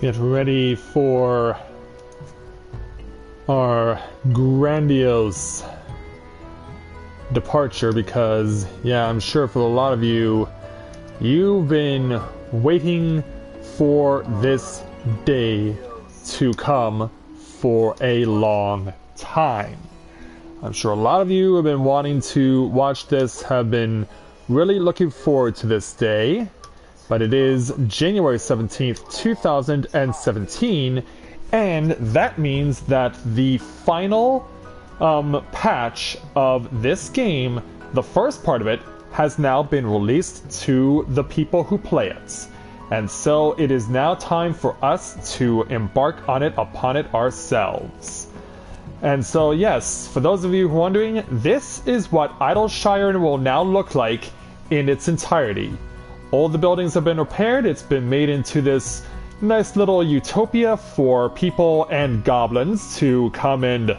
Get ready for our grandiose departure because, yeah, I'm sure for a lot of you, you've been waiting for this day to come for a long time. I'm sure a lot of you have been wanting to watch this, have been really looking forward to this day, but it is January 17th, 2017, and that means that the final patch of this game, the first part of it, has now been released to the people who play it. And so it is now time for us to embark upon it ourselves. And so yes, for those of you who are wondering, this is what Idleshire will now look like in its entirety. All the buildings have been repaired, it's been made into this nice little utopia for people and goblins to come and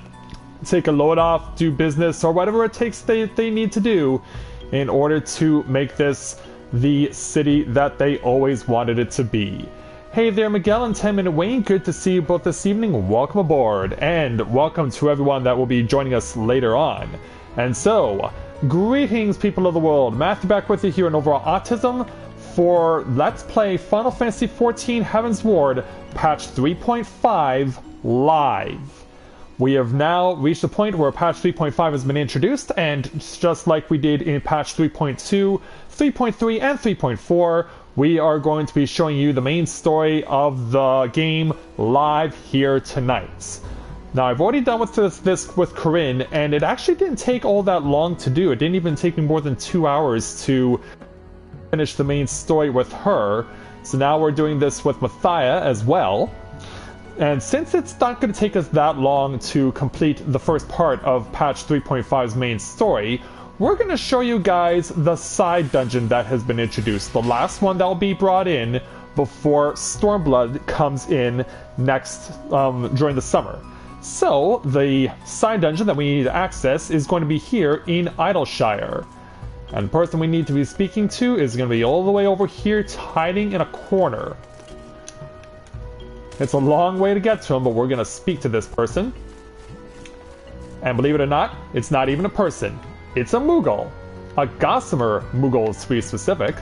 take a load off, do business, or whatever it takes they need to do in order to make this the city that they always wanted it to be. Hey there, Miguel and 10 Minute Wayne, good to see you both this evening. Welcome aboard, and welcome to everyone that will be joining us later on. And so, greetings people of the world, Matthew back with you here in Novaura Autism for Let's Play Final Fantasy XIV Heavensward Patch 3.5 live. We have now reached the point where patch 3.5 has been introduced, and just like we did in patch 3.2, 3.3, and 3.4, we are going to be showing you the main story of the game live here tonight. Now, I've already done with this with Corinne, and it actually didn't take all that long to do. It didn't even take me more than 2 hours to finish the main story with her. So now we're doing this with Mathia as well. And since it's not going to take us that long to complete the first part of patch 3.5's main story, we're going to show you guys the side dungeon that has been introduced, the last one that will be brought in before Stormblood comes in next during the summer. So the side dungeon that we need to access is going to be here in Idleshire. And the person we need to be speaking to is going to be all the way over here, hiding in a corner. It's a long way to get to him, but we're going to speak to this person. And believe it or not, it's not even a person. It's a Moogle. A Gossamer Moogle to be specific.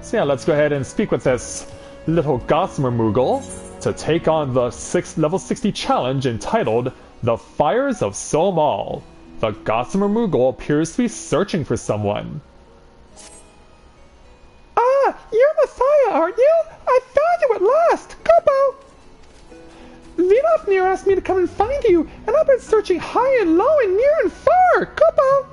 So yeah, let's go ahead and speak with this little Gossamer Moogle to take on the level 60 challenge entitled The Fires of Sohm. The Gossamer Moogle appears to be searching for someone. Ah, you're Mathia, aren't you? I found you at last! Gobo! Vidofnir asked me to come and find you, and I've been searching high and low and near and far! Gobo!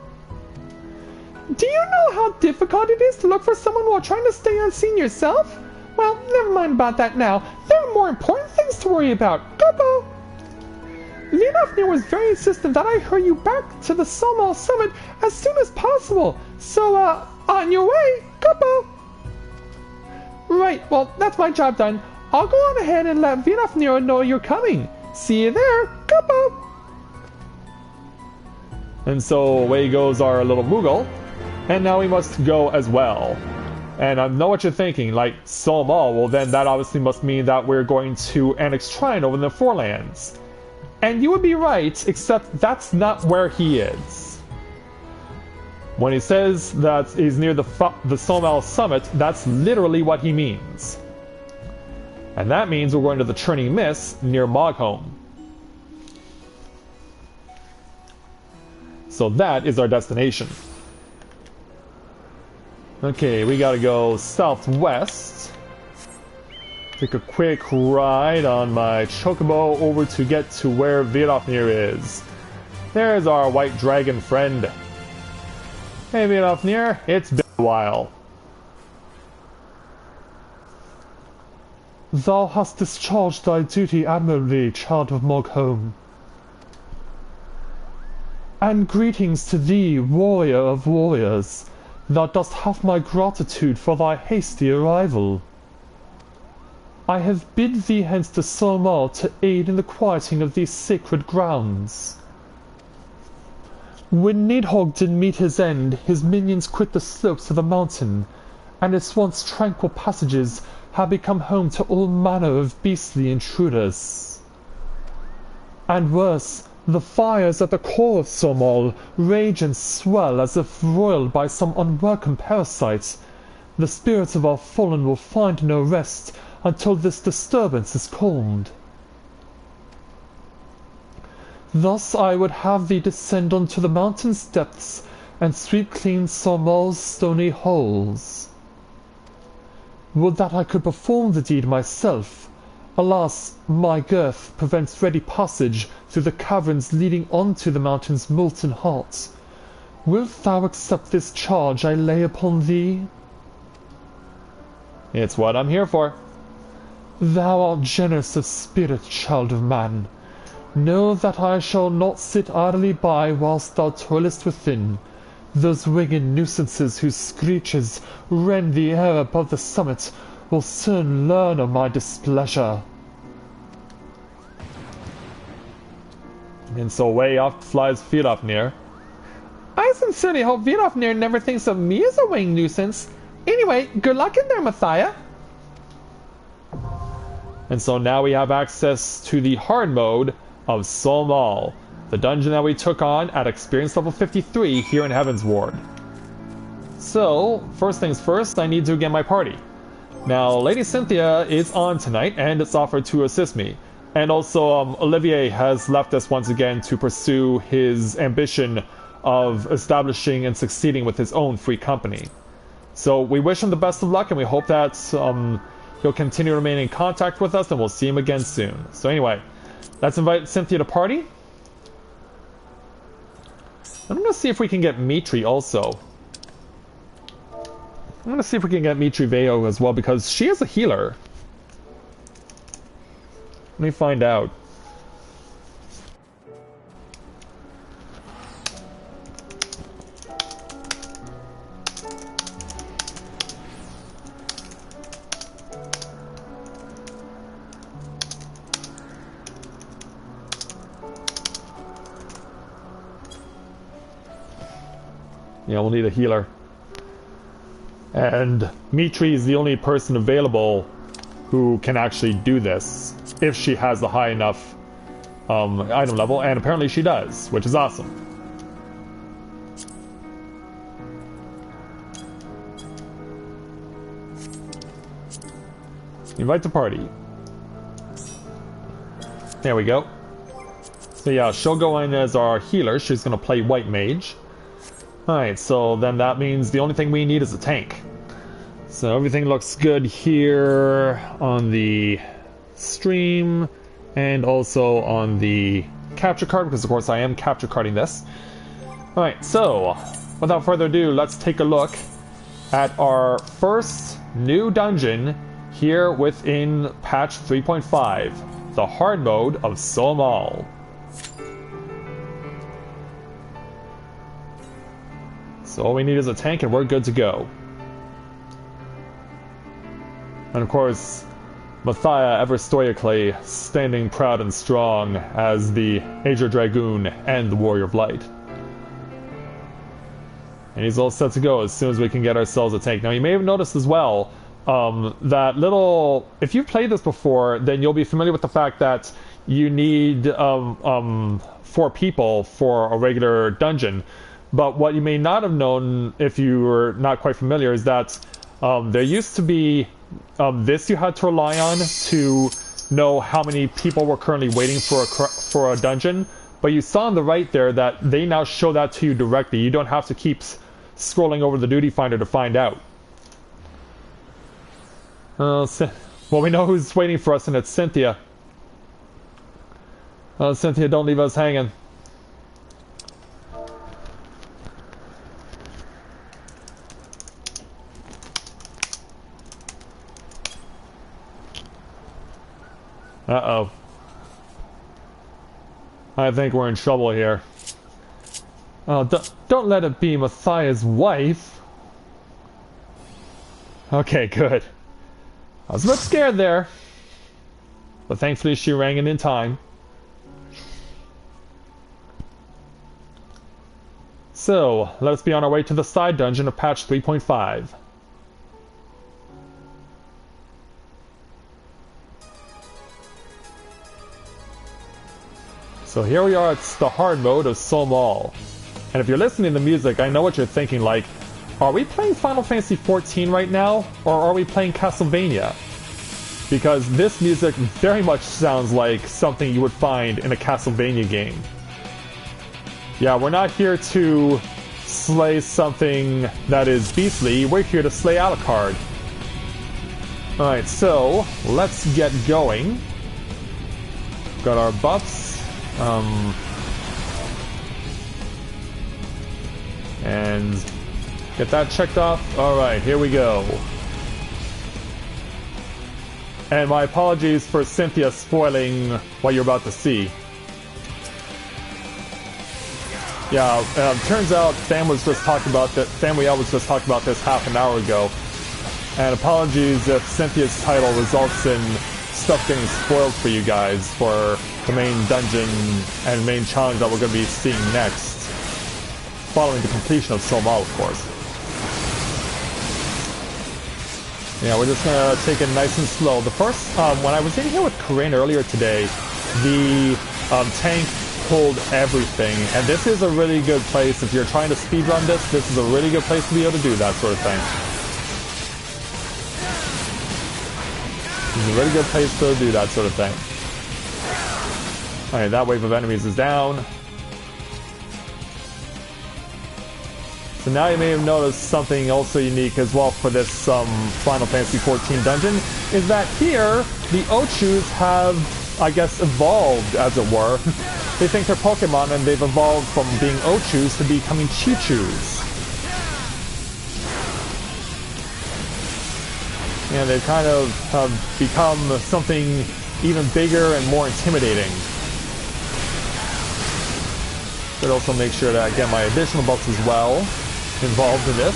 Do you know how difficult it is to look for someone while trying to stay unseen yourself? Well, never mind about that now. There are more important things to worry about. Gobo! Vidofnir was very insistent that I hurry you back to the Sohm summit as soon as possible. So, on your way, Gobo! Right, well, that's my job done. I'll go on ahead and let Vidofnir know you're coming. See you there, Gobo! And so away goes our little Moogle. And now we must go as well. And I know what you're thinking, like, Sohm, well then that obviously must mean that we're going to annex Trine over in the Forelands. And you would be right, except that's not where he is. When he says that he's near the Sohm summit, that's literally what he means. And that means we're going to the Churning Mist near Mogholm. So that is our destination. Okay, we gotta go southwest. Take a quick ride on my Chocobo over to get to where Vidofnir is. There's our white dragon friend. Hey Vidofnir, it's been a while. Thou hast discharged thy duty admirably, child of Mogholm. And greetings to thee, warrior of warriors. Thou dost have my gratitude for thy hasty arrival. I have bid thee hence to Sohm to aid in the quieting of these sacred grounds. When Nidhogg did meet his end, his minions quit the slopes of the mountain, and its once tranquil passages have become home to all manner of beastly intruders. And worse, the fires at the core of Sohm rage and swell as if roiled by some unwelcome parasite. The spirits of our fallen will find no rest until this disturbance is calmed. Thus I would have thee descend unto the mountain's depths and sweep clean Sohm's stony holes. Would that I could perform the deed myself. Alas, my girth prevents ready passage through the caverns leading on to the mountain's molten heart. Wilt thou accept this charge I lay upon thee? It's what I'm here for. Thou art generous of spirit, child of man. Know that I shall not sit idly by whilst thou toilest within. Those winged nuisances whose screeches rend the air above the summit will soon learn of my displeasure. And so away off flies Vidofnir. I sincerely hope Vidofnir never thinks of me as a winged nuisance. Anyway, good luck in there, Mathia. And so now we have access to the hard mode of Sohm, the dungeon that we took on at experience level 53 here in Heavensward. So, first things first, I need to get my party. Now, Lady Cynthia is on tonight, and it's offered to assist me. And also, Olivier has left us once again to pursue his ambition of establishing and succeeding with his own free company. So, we wish him the best of luck, and we hope that he'll continue to remain in contact with us, and we'll see him again soon. So anyway, let's invite Cynthia to party. I'm going to see if we can get Mitri also. I'm going to see if we can get Mitri Veo as well, because she is a healer. Let me find out. Yeah, we'll need a healer. And Mitri is the only person available who can actually do this, if she has a high enough item level, and apparently she does, which is awesome. Invite to party. There we go. So yeah, she'll go in as our healer. She's going to play White Mage. Alright, so then that means the only thing we need is a tank. So everything looks good here on the stream and also on the capture card, because of course I am capture carding this. Alright, so without further ado, let's take a look at our first new dungeon here within patch 3.5, the hard mode of Sohm. So all we need is a tank and we're good to go. And of course, Mathia ever stoically standing proud and strong as the Aegir Dragoon and the Warrior of Light. And he's all set to go as soon as we can get ourselves a tank. Now you may have noticed as well, that little... If you've played this before, then you'll be familiar with the fact that you need 4 people for a regular dungeon. But what you may not have known, if you were not quite familiar, is that there used to be this you had to rely on to know how many people were currently waiting for a dungeon. But you saw on the right there that they now show that to you directly. You don't have to keep scrolling over the duty finder to find out. Well, we know who's waiting for us, and it's Cynthia. Cynthia, don't leave us hanging. Uh-oh. I think we're in trouble here. Oh, don't let it be Mathia's wife. Okay, good. I was a bit scared there. But thankfully she rang it in time. So, let's be on our way to the side dungeon of patch 3.5. So here we are, it's the hard mode of Sohm. And if you're listening to the music, I know what you're thinking, like, are we playing Final Fantasy XIV right now, or are we playing Castlevania? Because this music very much sounds like something you would find in a Castlevania game. Yeah, we're not here to slay something that is beastly, we're here to slay Alucard. Alright, so, let's get going. Got our buffs. And get that checked off. Alright, here we go. And my apologies for Cynthia spoiling what you're about to see. Yeah, turns out Sam was just talking about that. Samuel was just talking about this half an hour ago. And apologies if Cynthia's title results in stuff getting spoiled for you guys for the main dungeon and main challenge that we're going to be seeing next, following the completion of Sohm, of course. Yeah, we're just gonna take it nice and slow. The first, when I was in here with Corinne earlier today, the tank pulled everything, and this is a really good place if you're trying to speedrun this. This is a really good place to be able to do that sort of thing. This is a really good place to do that sort of thing. Alright, that wave of enemies is down. So now you may have noticed something also unique as well for this Final Fantasy XIV dungeon, is that here, the Ochus have, I guess, evolved, as it were. They think they're Pokemon, and they've evolved from being Ochus to becoming Chichus. And they've kind of become something even bigger and more intimidating. But also make sure that I get my additional buffs as well involved in this,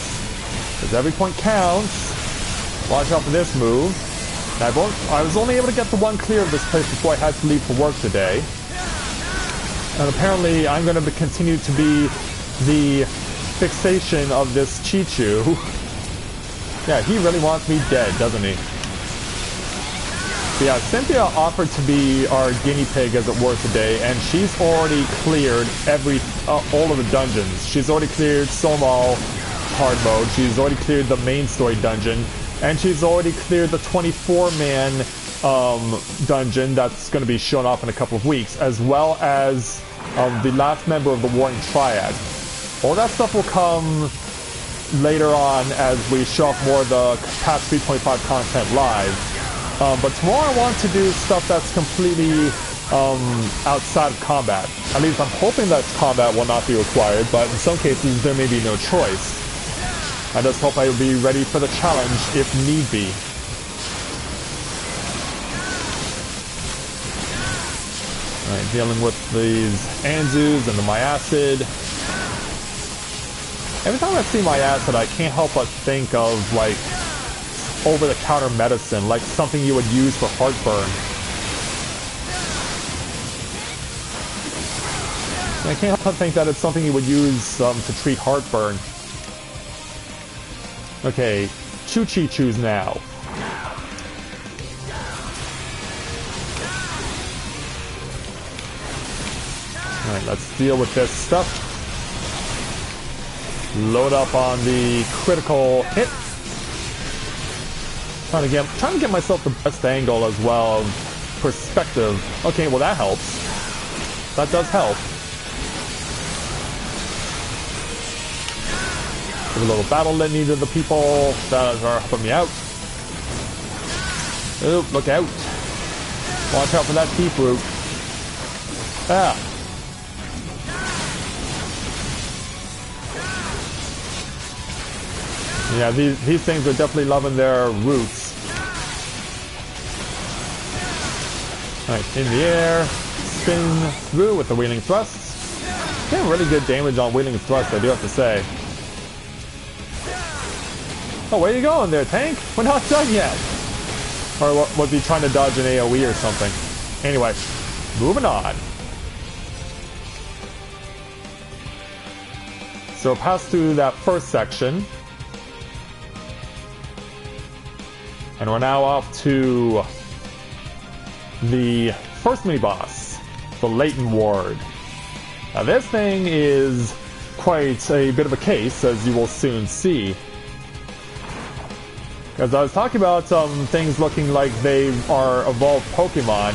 because every point counts. Watch out for this move. I was only able to get the one clear of this place before I had to leave for work today. And apparently I'm going to continue to be the fixation of this Chichu. Yeah, he really wants me dead, doesn't he? But yeah, Cynthia offered to be our guinea pig, as it were, today, and she's already cleared all of the dungeons. She's already cleared Sohm hard mode, she's already cleared the main story dungeon, and she's already cleared the 24-man dungeon that's going to be shown off in a couple of weeks, as well as the last member of the Warring Triad. All that stuff will come later on as we show off more of the past 3.5 content live. But tomorrow I want to do stuff that's completely outside of combat. At least I'm hoping that combat will not be required, but in some cases there may be no choice. I just hope I will be ready for the challenge if need be. Alright, dealing with these Anzus and the Myacid. Every time I see Myacid, I can't help but think of, like, over-the-counter medicine, like something you would use for heartburn. I can't help but think that it's something you would use to treat heartburn. Okay, Chu-Chi-Chus now. Alright, let's deal with this stuff. Load up on the critical hit. Trying to get myself the best angle as well of perspective. Okay, well that helps. That does help. Give a little battle litany to the people that are helping me out. Oop, look out. Watch out for that deep root. Ah. Yeah, these things are definitely loving their roots. Alright, in the air, spin through with the wheeling thrusts. Getting really good damage on wheeling thrust, I do have to say. Oh, where are you going there, tank? We're not done yet! Or was he trying to dodge an AoE or something? Anyway, moving on. So pass through that first section. And we're now off to the first mini-boss. the Latent Ward. Now this thing is quite a bit of a case, as you will soon see. As I was talking about things looking like they are evolved Pokemon,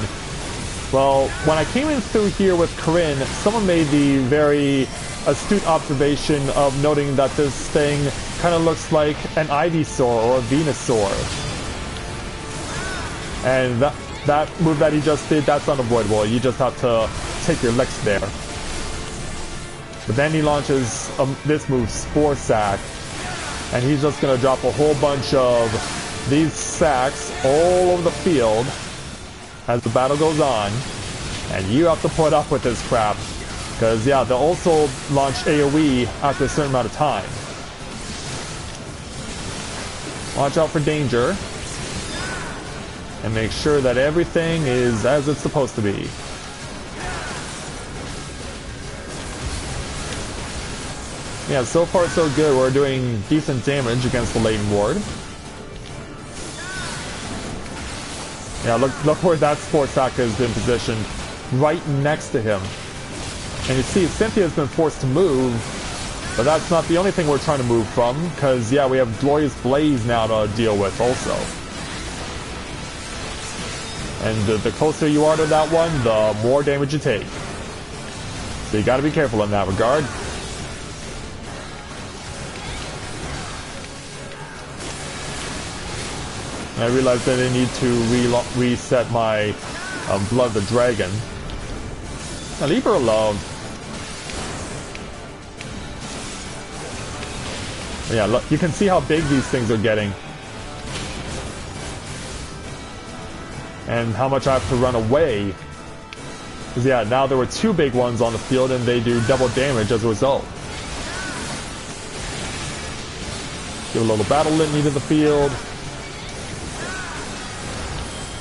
well, when I came in through here with Corinne, someone made the very astute observation of noting that this thing kind of looks like an Ivysaur or a Venusaur. And that move that he just did, that's unavoidable. You just have to take your licks there. But then he launches this move, Spore Sack. And he's just going to drop a whole bunch of these sacks all over the field as the battle goes on. And you have to put up with this crap. Because, yeah, they'll also launch AoE after a certain amount of time. Watch out for danger. And make sure that everything is as it's supposed to be. Yeah, so far so good. We're doing decent damage against the Latent Ward. Yeah, look where that Spore Sack has been positioned. Right next to him. And you see, Cynthia's been forced to move. But that's not the only thing we're trying to move from. Because, yeah, we have Glorious Blaze now to deal with also. And the closer you are to that one, the more damage you take. So you gotta be careful in that regard. I realized that I need to reset my Blood the Dragon. Now leave her alone. Yeah, look, you can see how big these things are getting. And how much I have to run away. Because yeah, now there were two big ones on the field and they do double damage as a result. Give a little Battle Litany to the field.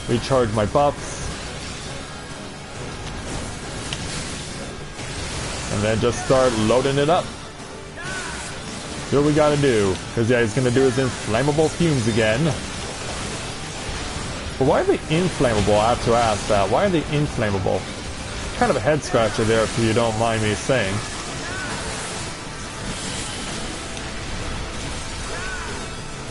Recharge my buffs. And then just start loading it up. Do what we gotta do. Because yeah, he's gonna do his inflammable fumes again. But why are they inflammable? I have to ask that. Why are they inflammable? Kind of a head scratcher there if you don't mind me saying.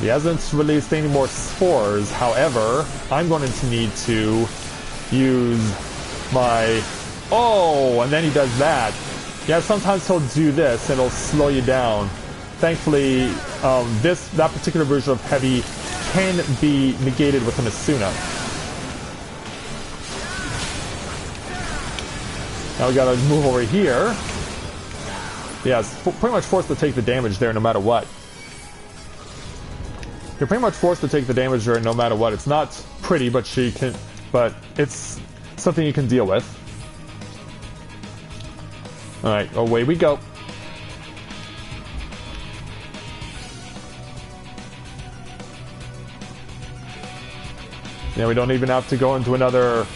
He hasn't released any more spores, however, I'm going to need to use my... Oh, and then he does that. Yeah, sometimes he'll do this and it'll slow you down. Thankfully, that particular version of Heavy can be negated with an Asuna. Now we gotta move over here. Yeah, it's pretty much forced to take the damage there no matter what. You're pretty much forced to take the damage there no matter what. It's not pretty, but it's something you can deal with. Alright, away we go. Yeah, we don't even have to go into another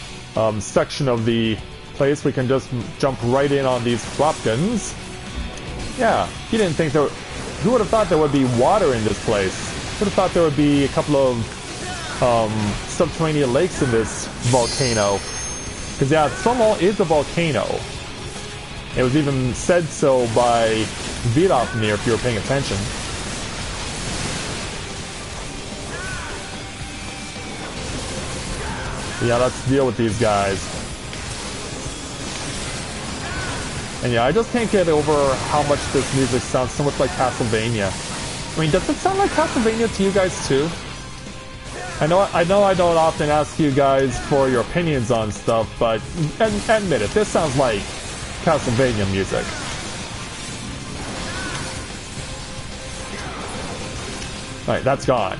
section of the place. We can just jump right in on these Flopkins. Yeah, he didn't think there... Who would have thought there would be water in this place? Would have thought there would be a couple of subterranean lakes in this volcano. Because yeah, Sohm is a volcano. It was even said so by Vidofnir if you were paying attention. Yeah, let's deal with these guys. And yeah, I just can't get over how much this music sounds so much like Castlevania. I mean, does it sound like Castlevania to you guys too? I know I don't often ask you guys for your opinions on stuff, but admit it, this sounds like Castlevania music. Alright, that's gone.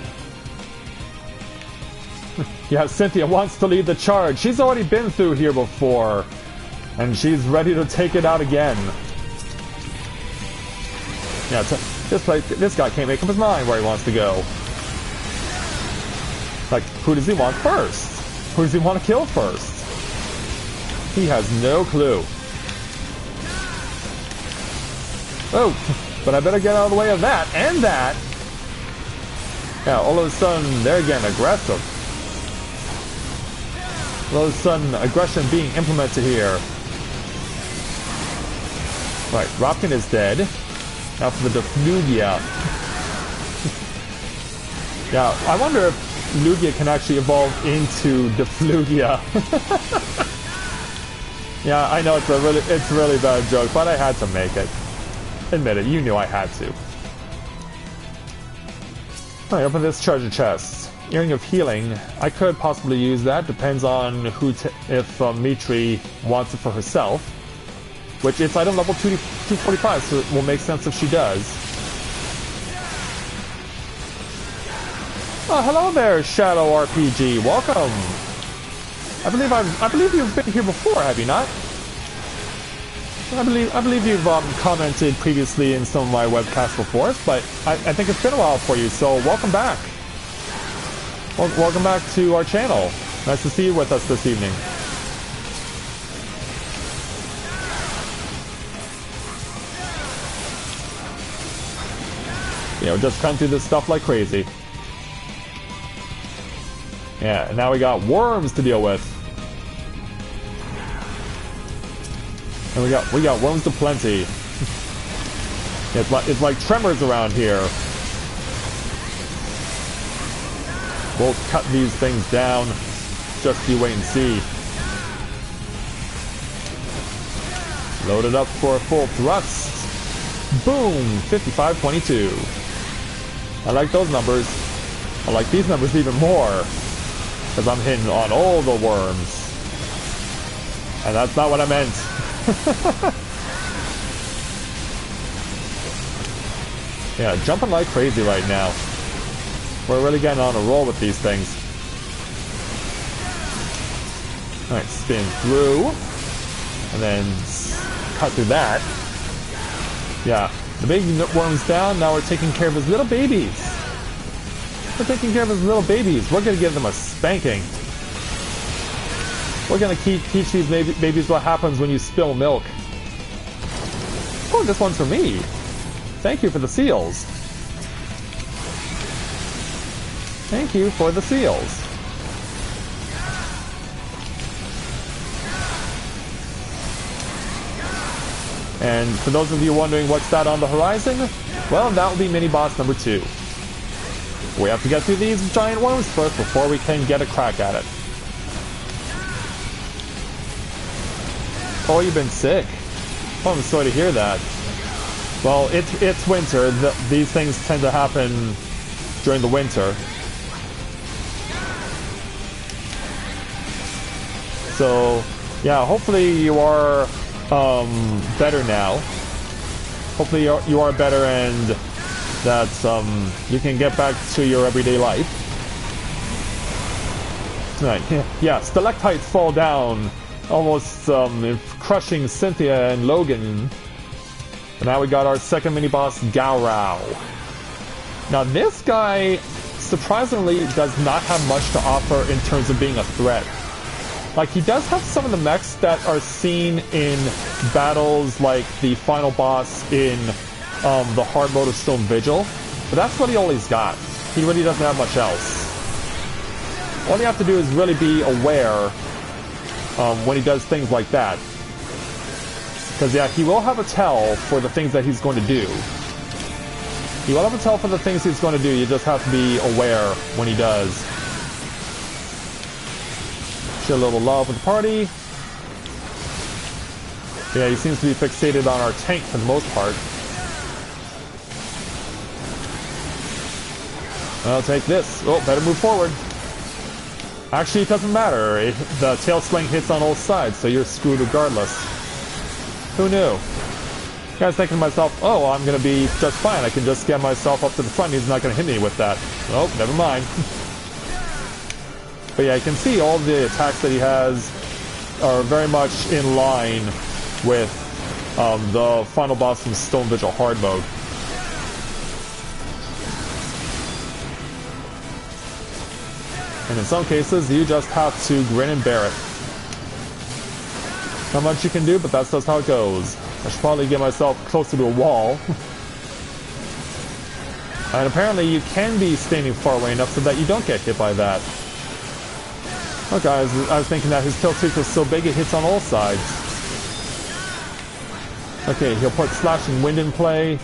Yeah, Cynthia wants to lead the charge. She's already been through here before. And she's ready to take it out again. Yeah, this guy can't make up his mind where he wants to go. Like, who does he want first? Who does he want to kill first? He has no clue. Oh, but I better get out of the way of that and that. Yeah, all of a sudden, they're getting aggressive. All of a sudden, aggression being implemented here. Right, Ropkin is dead. Now for the Deflugia. Yeah, I wonder if Lugia can actually evolve into Deflugia. Yeah, I know it's a really bad joke, but I had to make it. Admit it, you knew I had to. Alright, open this treasure chest. Earring of Healing. I could possibly use that. Depends on who if Mitri wants it for herself. Which it's item level 245, so it will make sense if she does. Oh, hello there, Shadow RPG. Welcome. I believe you've been here before, have you not? I believe you've commented previously in some of my webcasts before, but I think it's been a while for you, so welcome back. Welcome back to our channel. Nice to see you with us this evening. You know, just come through this stuff like crazy. Yeah, and now we got worms to deal with. And we got worms to plenty. It's like tremors around here. We'll cut these things down. Just you wait and see. Load it up for a full thrust. Boom! 5522. I like those numbers. I like these numbers even more. Because I'm hitting on all the worms. And that's not what I meant. Yeah, jumping like crazy right now. We're really getting on a roll with these things. Alright, spin through. And then cut through that. Yeah, the big worm's down. Now we're taking care of his little babies. We're taking care of his little babies. We're gonna give them a spanking. We're gonna teach these babies what happens when you spill milk. Oh, this one's for me. Thank you for the seals. Thank you for the seals. And for those of you wondering what's that on the horizon, well, that will be mini-boss number 2. We have to get through these giant worms first before we can get a crack at it. Oh, you've been sick. Oh, I'm sorry to hear that. Well, it's winter. These things tend to happen during the winter. So, yeah, hopefully you are better now. Hopefully you are better and that you can get back to your everyday life. Right, yeah, stalactites fall down, almost crushing Cynthia and Logan. And now we got our second mini-boss, Gaurau. Now this guy, surprisingly, does not have much to offer in terms of being a threat. Like, he does have some of the mechs that are seen in battles like the final boss in the hard mode of Stone Vigil, but that's what he always got. He really doesn't have much else. All you have to do is really be aware when he does things like that. Because, yeah, he will have a tell for the things that he's going to do. He will have a tell for the things he's going to do, you just have to be aware when he does. Share a little love with the party. Yeah, he seems to be fixated on our tank for the most part. I'll take this. Oh, better move forward. Actually, it doesn't matter. The tail sling hits on all sides, so you're screwed regardless. Who knew? I was thinking to myself, oh, I'm going to be just fine. I can just get myself up to the front. He's not going to hit me with that. Oh, never mind. But yeah, you can see all the attacks that he has are very much in line with the final boss from Stone Vigil hard mode. And in some cases, you just have to grin and bear it. Not much you can do, but that's just how it goes. I should probably get myself closer to a wall. And apparently you can be standing far away enough so that you don't get hit by that. Okay, I was thinking that his tail tooth was so big it hits on all sides. Okay, he'll put Slashing Wind in play.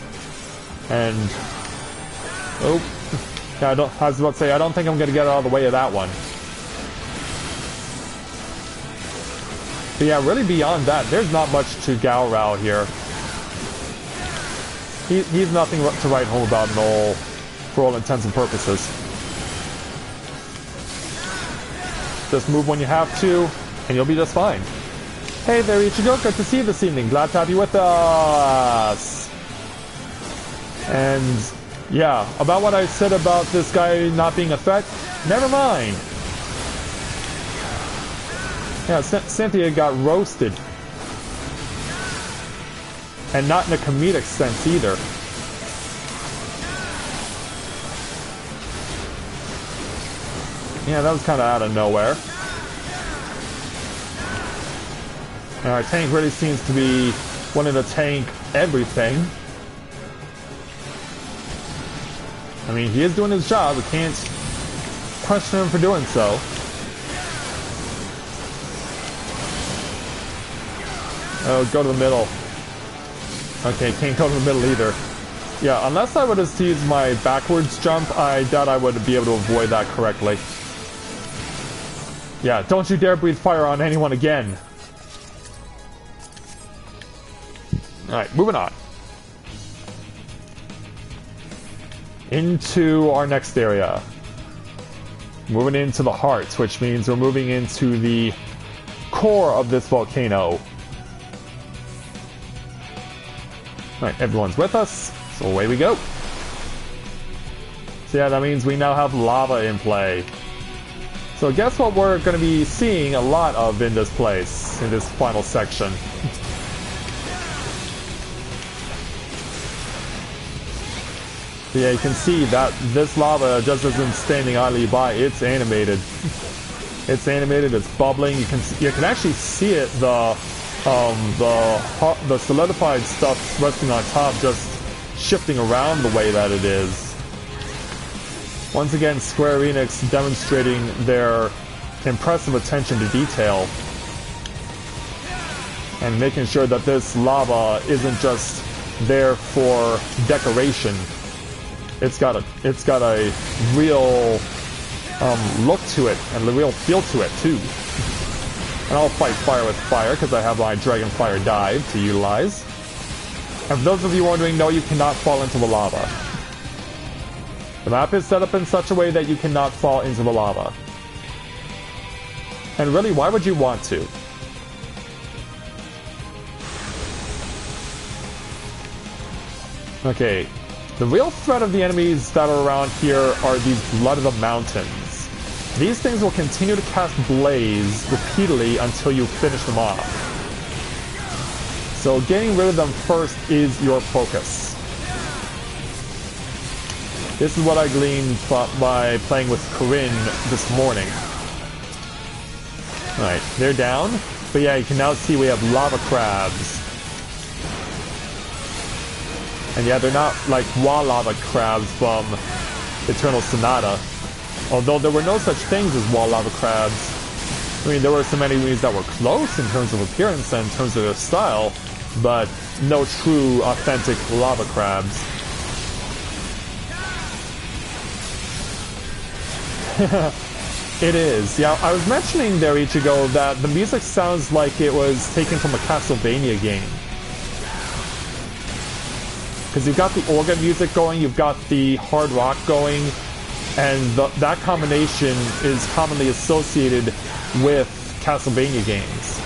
And... oh. Yeah, I was about to say, I don't think I'm going to get out of the way of that one. But yeah, really beyond that, there's not much to Gyr here. He's nothing to write home about in all, for all intents and purposes. Just move when you have to, and you'll be just fine. Hey there, Ichigo. Good to see you this evening. Glad to have you with us. And yeah, about what I said about this guy not being a threat, never mind. Yeah, Cynthia got roasted. And not in a comedic sense either. Yeah, that was kind of out of nowhere. And our tank really seems to be wanting to tank everything. I mean, he is doing his job. We can't question him for doing so. Oh, go to the middle. Okay, can't go to the middle either. Yeah, unless I would have used my backwards jump, I doubt I would be able to avoid that correctly. Yeah, don't you dare breathe fire on anyone again. Alright, moving on. Into our next area. Moving into the heart, which means we're moving into the core of this volcano. Alright, everyone's with us, so away we go. So yeah, that means we now have lava in play. So guess what we're going to be seeing a lot of in this place, in this final section. So yeah, you can see that this lava just isn't standing idly by, it's animated. It's animated, it's bubbling, you can actually see it, the solidified stuff resting on top just shifting around the way that it is. Once again, Square Enix demonstrating their impressive attention to detail and making sure that this lava isn't just there for decoration. It's got a real look to it and a real feel to it too. And I'll fight fire with fire because I have my Dragon Fire dive to utilize. And for those of you wondering, no, you cannot fall into the lava. The map is set up in such a way that you cannot fall into the lava. And really, why would you want to? Okay, the real threat of the enemies that are around here are these Blood of the Mountains. These things will continue to cast blaze repeatedly until you finish them off. So getting rid of them first is your focus. This is what I gleaned by playing with Corinne this morning. Alright, they're down. But yeah, you can now see we have lava crabs. And yeah, they're not like raw lava crabs from Eternal Sonata. Although there were no such things as raw lava crabs. I mean, there were some enemies that were close in terms of appearance and in terms of their style, but no true, authentic lava crabs. It is. Yeah, I was mentioning there, Ichigo, that the music sounds like it was taken from a Castlevania game. Because you've got the organ music going, you've got the hard rock going, and that combination is commonly associated with Castlevania games.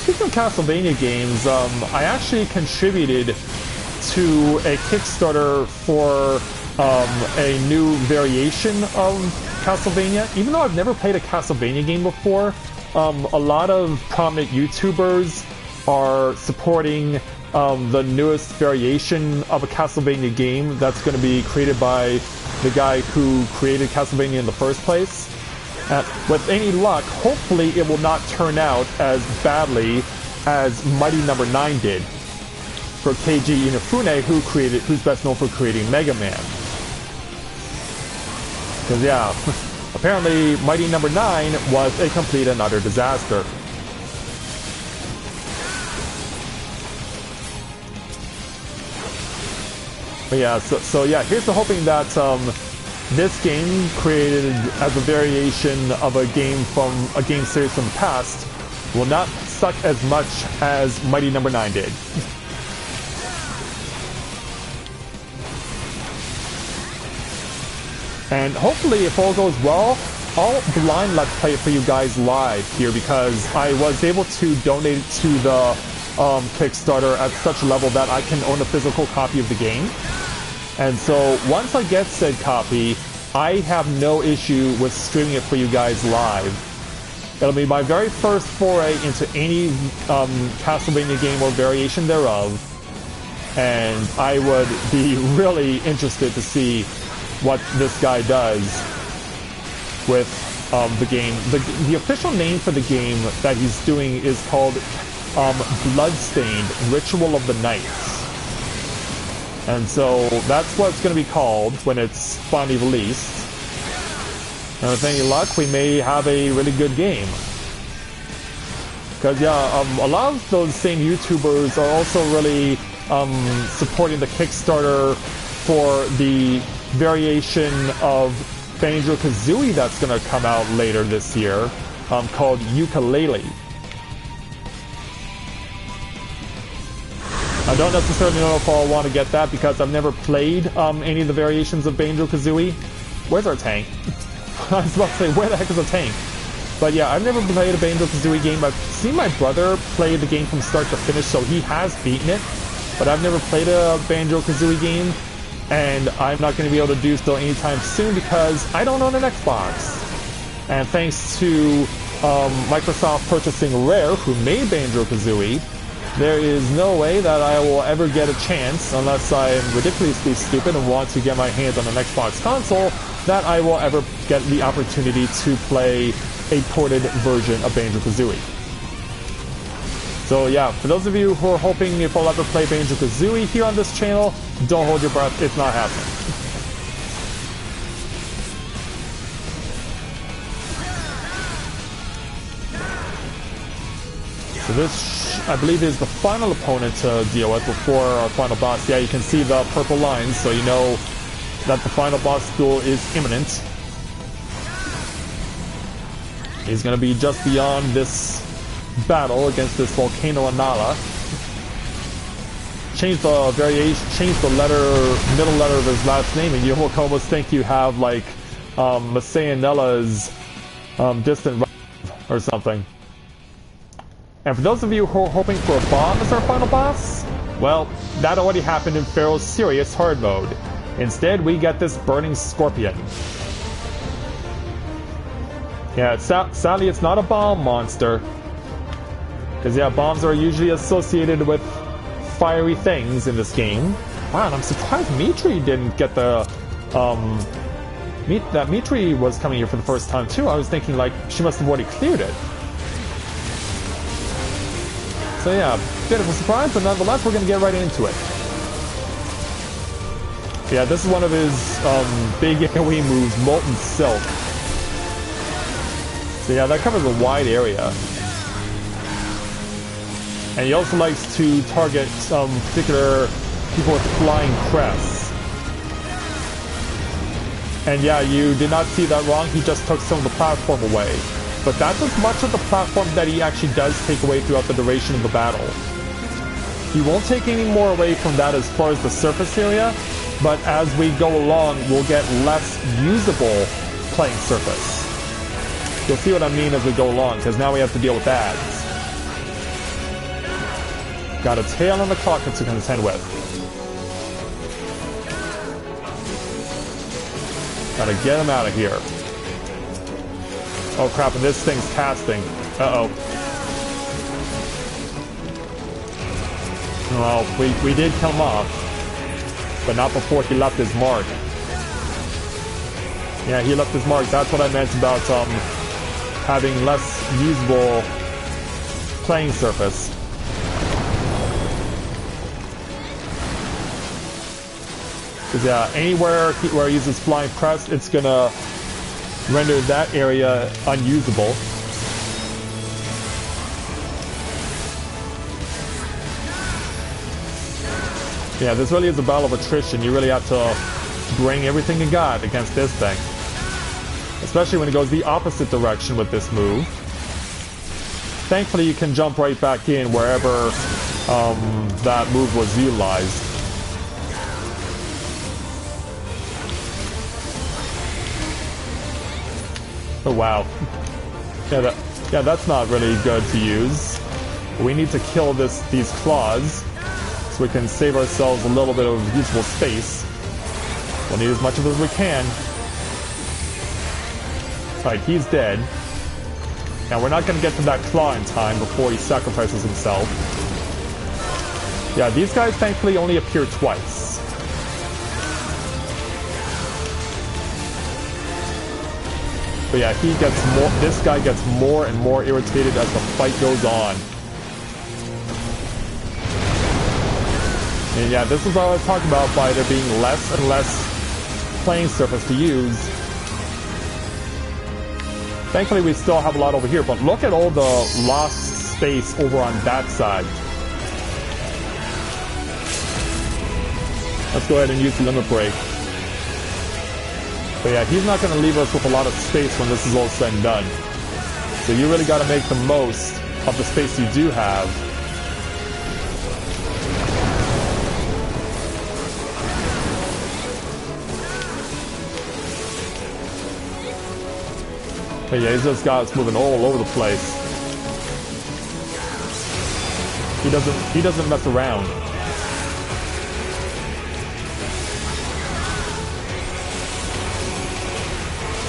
Speaking of Castlevania games, I actually contributed to a Kickstarter for a new variation of Castlevania. Even though I've never played a Castlevania game before, a lot of prominent YouTubers are supporting the newest variation of a Castlevania game that's going to be created by the guy who created Castlevania in the first place. With any luck, hopefully it will not turn out as badly as Mighty No. 9 did for Keiji Inafune, who's best known for creating Mega Man. Because yeah, apparently Mighty No. 9 was a complete and utter disaster. But yeah, so yeah, here's the hoping that this game, created as a variation of a game from a game series from the past, will not suck as much as Mighty Number 9 did. And hopefully, if all goes well, I'll blind let's play it for you guys live here, because I was able to donate it to the Kickstarter at such a level that I can own a physical copy of the game. And so once I get said copy, I have no issue with streaming it for you guys live. It'll be my very first foray into any Castlevania game or variation thereof, and I would be really interested to see what this guy does with the game. The official name for the game that he's doing is called Bloodstained Ritual of the Knights. And so that's what it's going to be called when it's finally released. And with any luck, we may have a really good game. Because yeah, a lot of those same YouTubers are also really supporting the Kickstarter for the variation of Banjo-Kazooie that's going to come out later this year, called Yooka-Laylee. I don't necessarily know if I'll want to get that because I've never played any of the variations of Banjo-Kazooie. Where's our tank? I was about to say, where the heck is our tank? But yeah, I've never played a Banjo-Kazooie game. I've seen my brother play the game from start to finish, so he has beaten it. But I've never played a Banjo-Kazooie game, and I'm not going to be able to do so anytime soon because I don't own an Xbox. And thanks to Microsoft purchasing Rare, who made Banjo-Kazooie, there is no way that I will ever get a chance, unless I am ridiculously stupid and want to get my hands on an Xbox console, that I will ever get the opportunity to play a ported version of Banjo-Kazooie. So yeah, for those of you who are hoping if I'll ever play Banjo-Kazooie here on this channel, don't hold your breath, it's not happening. So this, I believe, is the final opponent to deal with before our final boss. Yeah, you can see the purple lines, so you know that the final boss duel is imminent. He's going to be just beyond this battle against this Volcano Anala. Change the variation, change the middle letter of his last name, and you will almost think you have like Masayanella's distant relative or something. And for those of you who are hoping for a bomb as our final boss, well, that already happened in Pharaoh's Serious Hard Mode. Instead, we get this Burning Scorpion. Yeah, sadly it's not a bomb monster. Because yeah, bombs are usually associated with fiery things in this game. Wow, and I'm surprised Mitri didn't get the... that Mitri was coming here for the first time too. I was thinking like, she must have already cleared it. So yeah, bit of a surprise, but nonetheless, we're going to get right into it. Yeah, this is one of his big AoE moves, Molten Silk. So yeah, that covers a wide area. And he also likes to target some particular people with flying crests. And yeah, you did not see that wrong, he just took some of the platform away. But that's as much of the platform that he actually does take away throughout the duration of the battle. He won't take any more away from that as far as the surface area, but as we go along, we'll get less usable playing surface. You'll see what I mean as we go along, because now we have to deal with ads. Got a tail on the clock to contend with. Gotta get him out of here. Oh crap, and this thing's casting. Uh-oh. Well, we did kill him off, but not before he left his mark. Yeah, he left his mark. That's what I meant about having less usable playing surface. Because yeah, anywhere where he uses flying crest, it's gonna render that area unusable. Yeah, this really is a battle of attrition. You really have to bring everything you got against this thing. Especially when it goes the opposite direction with this move. Thankfully, you can jump right back in wherever that move was utilized. Oh wow. Yeah, that's not really good to use. We need to kill these claws so we can save ourselves a little bit of useful space. We'll need as much of it as we can. Alright, he's dead. Now we're not going to get to that claw in time before he sacrifices himself. Yeah, these guys thankfully only appear twice. But yeah, this guy gets more and more irritated as the fight goes on. And yeah, this is what I was talking about by there being less and less playing surface to use. Thankfully we still have a lot over here, but look at all the lost space over on that side. Let's go ahead and use the limit break. But yeah, he's not going to leave us with a lot of space when this is all said and done. So you really got to make the most of the space you do have. But yeah, he's just got us moving all over the place. He doesn't mess around.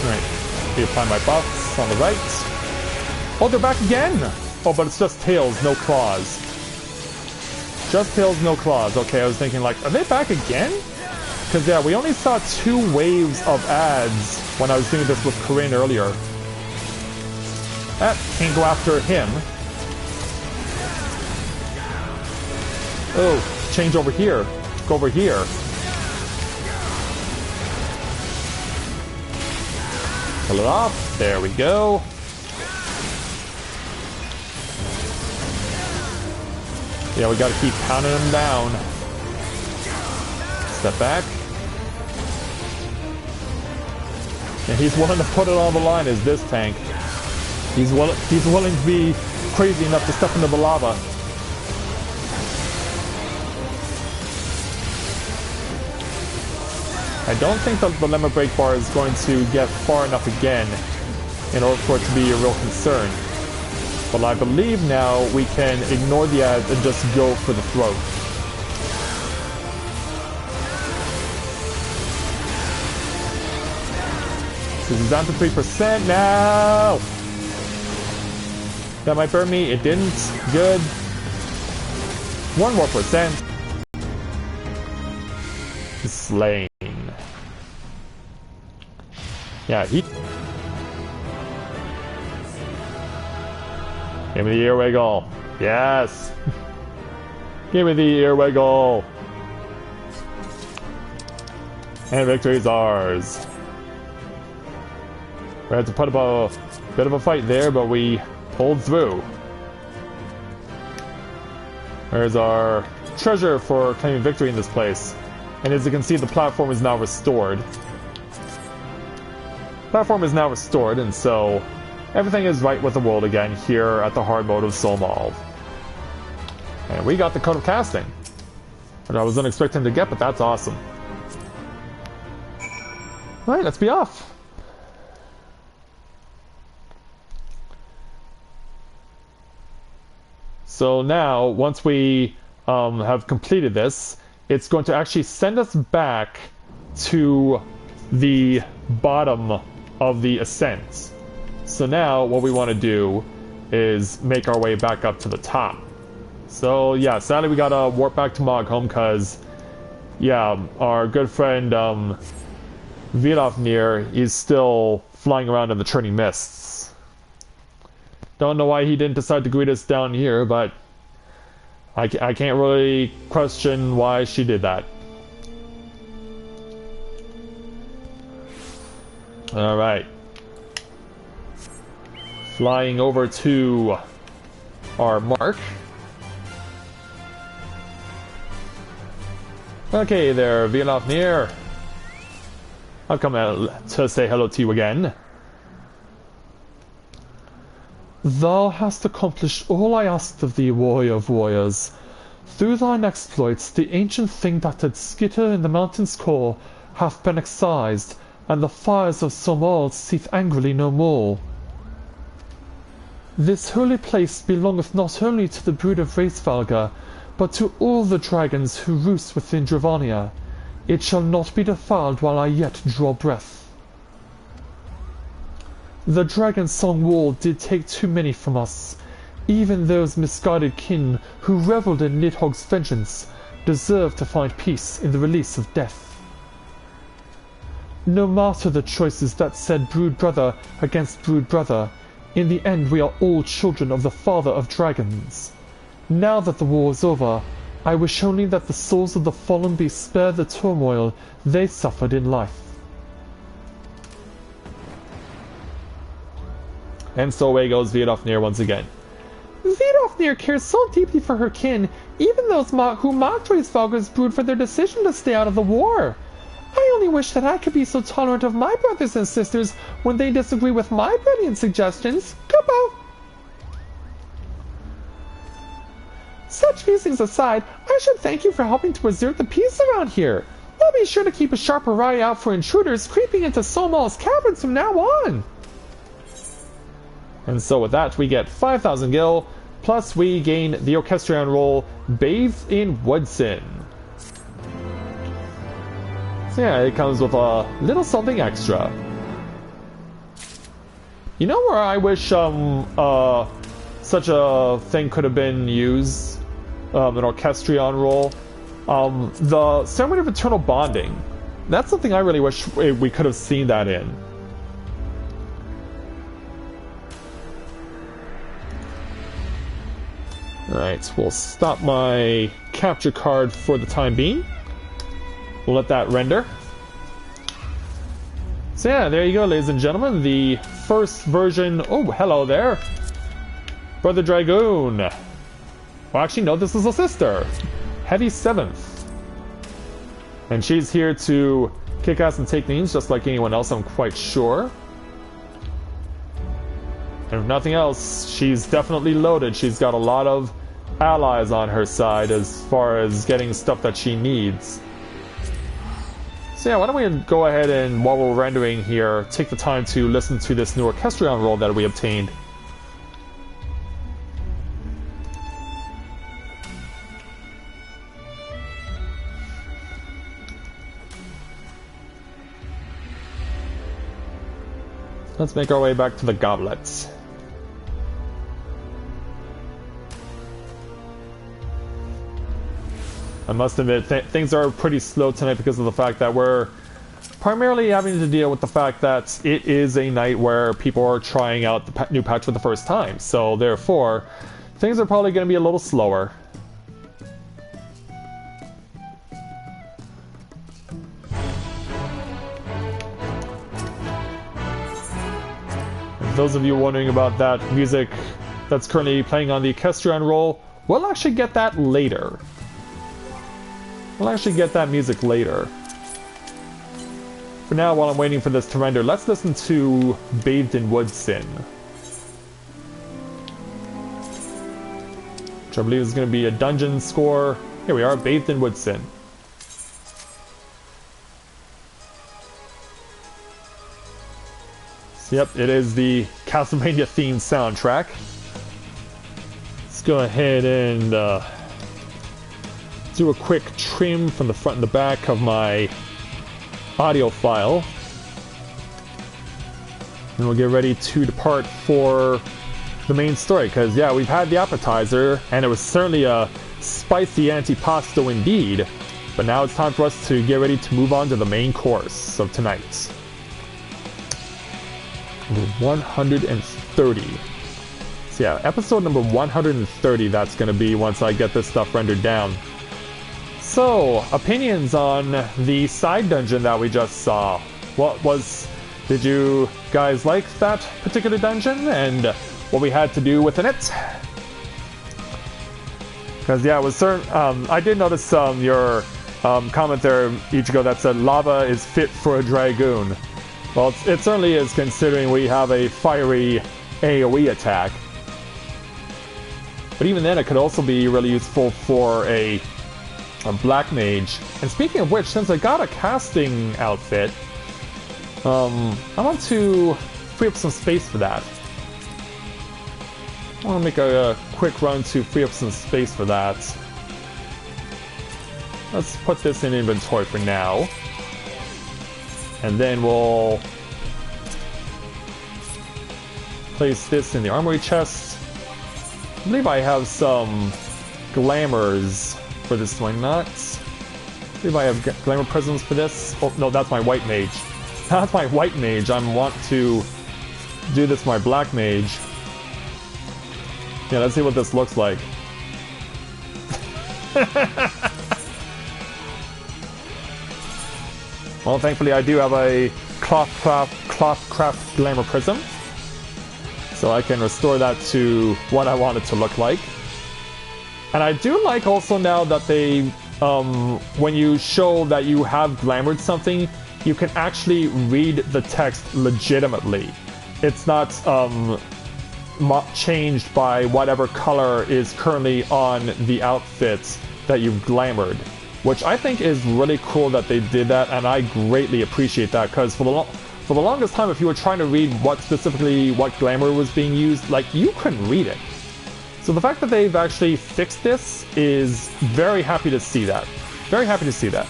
Alright, reapply my buffs on the right. Oh, they're back again! Oh, but it's just tails, no claws. Just tails, no claws. Okay, I was thinking like, are they back again? Because yeah, we only saw 2 waves of ads when I was doing this with Corinne earlier. Can't go after him. Oh, change over here. Go over here. Pull it off. There we go. Yeah, we gotta keep pounding him down. Step back. And he's willing to put it on the line as this tank. He's willing to be crazy enough to step into the lava. I don't think that the limit break bar is going to get far enough again in order for it to be a real concern. But I believe now we can ignore the ads and just go for the throat. This is down to 3% now! That might burn me. It didn't. Good. 1 more percent. Slain. Yeah, he... Give me the ear wiggle. Yes! Give me the ear wiggle. And victory is ours. We had to put up a bit of a fight there, but we pulled through. There's our treasure for claiming victory in this place. And as you can see, the platform is now restored. Platform is now restored, and so everything is right with the world again here at the hard mode of Sohm. And we got the Code of Casting, which I wasn't expecting to get, but that's awesome. Alright, let's be off. So now, once we have completed this, it's going to actually send us back to the bottom of the ascent. So now, what we want to do is make our way back up to the top. So yeah, sadly we gotta warp back to Mogholm because, yeah, our good friend Vidofnir is still flying around in the churning mists. Don't know why he didn't decide to greet us down here, but I can't really question why she did that. Alright. Flying over to our mark. Okay there, Vilafnir. I've come out to say hello to you again. Thou hast accomplished all I asked of thee, warrior of warriors. Through thine exploits, the ancient thing that did skitter in the mountain's core hath been excised, and the fires of Sohm seeth angrily no more. This holy place belongeth not only to the brood of Racevalga, but to all the dragons who roost within Dravania. It shall not be defiled while I yet draw breath. The dragon song wall did take too many from us. Even those misguided kin who revelled in Nidhogg's vengeance deserve to find peace in the release of death. No matter the choices that said brood brother against brood brother, in the end we are all children of the Father of Dragons. Now that the war is over, I wish only that the souls of the fallen be spared the turmoil they suffered in life. And so away goes Vidofnir once again. Vidofnir cares so deeply for her kin, even those who mocked Racevalga's brood for their decision to stay out of the war. I only wish that I could be so tolerant of my brothers and sisters when they disagree with my brilliant suggestions. Goodbye. Such musings aside, I should thank you for helping to preserve the peace around here. We'll be sure to keep a sharper eye out for intruders creeping into Sohm's caverns from now on. And so with that, we get 5,000 gil, plus we gain the Orchestrion role, Bathed in Woodson. So yeah, it comes with a little something extra. You know where I wish such a thing could have been used? An Orchestrion role? The Ceremony of Eternal Bonding. That's something I really wish we could have seen that in. Alright, we'll stop my capture card for the time being. We'll let that render. So yeah, there you go, ladies and gentlemen. The first version... Oh, hello there. Brother Dragoon. Well, actually, no, this is a sister. Heavy 7th. And she's here to kick ass and take names just like anyone else, I'm quite sure. And if nothing else, she's definitely loaded. She's got a lot of allies on her side as far as getting stuff that she needs. So yeah, why don't we go ahead and, while we're rendering here, take the time to listen to this new Orchestrion roll that we obtained. Let's make our way back to the goblets. I must admit, things are pretty slow tonight because of the fact that we're primarily having to deal with the fact that it is a night where people are trying out the new patch for the first time. So therefore, things are probably going to be a little slower. Those of you wondering about that music that's currently playing on the Orchestrion roll, we'll actually get that later. We'll actually get that music later. For now, while I'm waiting for this to render, let's listen to Bathed in Woodson. Which I believe is going to be a dungeon score. Here we are, Bathed in Woodson. Yep, it is the Castlevania themed soundtrack. Let's go ahead and do a quick trim from the front and the back of my audio file. And we'll get ready to depart for the main story, because yeah, we've had the appetizer, and it was certainly a spicy antipasto indeed. But now it's time for us to get ready to move on to the main course of tonight. Number 130. So yeah, episode number 130 that's going to be once I get this stuff rendered down. So, opinions on the side dungeon that we just saw. Did you guys like that particular dungeon and what we had to do within it? Because yeah, it was certain. I did notice your comment there, Ichigo, that said lava is fit for a dragoon. Well, it certainly is, considering we have a fiery AoE attack. But even then, it could also be really useful for a black mage. And speaking of which, since I got a casting outfit, I want to free up some space for that. I want to make a quick run to free up some space for that. Let's put this in inventory for now. And then we'll place this in the armory chest. I believe I have some glamours for this. Do I not? I believe I have glamour prisms for this. Oh, no, that's my white mage. That's my white mage. I want to do this for my black mage. Yeah, let's see what this looks like. Well, thankfully I do have a clothcraft glamour prism, so I can restore that to what I want it to look like. And I do like also now that they, when you show that you have glamoured something, you can actually read the text legitimately. It's not changed by whatever color is currently on the outfits that you've glamoured, which I think is really cool that they did that, and I greatly appreciate that, because for the longest time, if you were trying to read what glamour was being used, like, you couldn't read it. So the fact that they've actually fixed this is very happy to see that. Very happy to see that.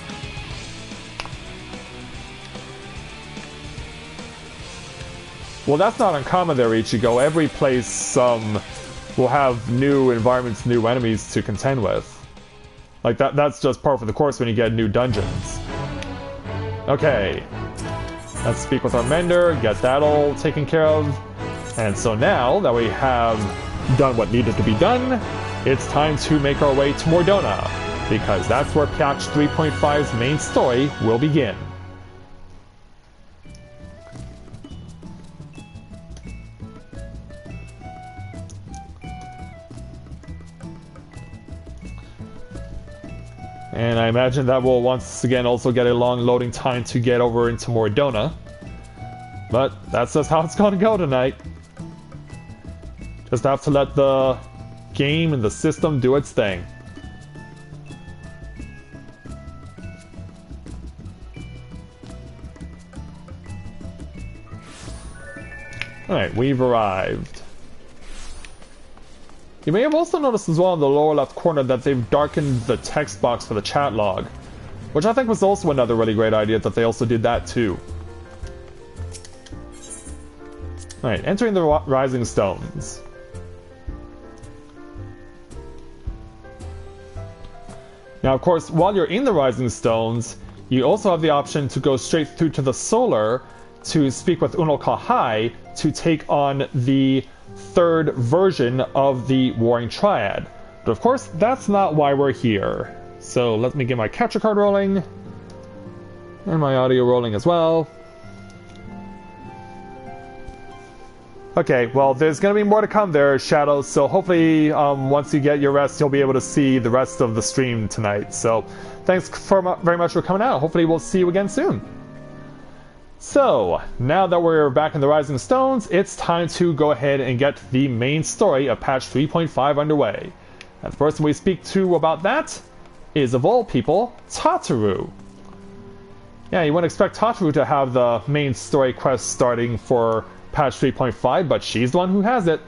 Well, that's not uncommon there, Ichigo. Every place will have new environments, new enemies to contend with. Like, that's just par for the course when you get new dungeons. Okay. Let's speak with our mender, get that all taken care of. And so now that we have done what needed to be done, it's time to make our way to Mordona, because that's where patch 3.5's main story will begin. And I imagine that will once again also get a long loading time to get over into Mordona. But that's just how it's going to go tonight. Just have to let the game and the system do its thing. Alright, we've arrived. You may have also noticed as well in the lower left corner that they've darkened the text box for the chat log, which I think was also another really great idea, that they also did that too. Alright, entering the Rising Stones. Now, of course, while you're in the Rising Stones, you also have the option to go straight through to the Solar to speak with Unokahai to take on the third version of the Warring Triad. But of course, that's not why we're here. So let me get my capture card rolling. And my audio rolling as well. Okay, well, there's going to be more to come there, Shadow, so hopefully once you get your rest, you'll be able to see the rest of the stream tonight. So thanks very much for coming out. Hopefully we'll see you again soon. So, now that we're back in the Rising Stones, it's time to go ahead and get the main story of patch 3.5 underway. And the person we speak to about that is, of all people, Tataru. Yeah, you wouldn't expect Tataru to have the main story quest starting for patch 3.5, but she's the one who has it.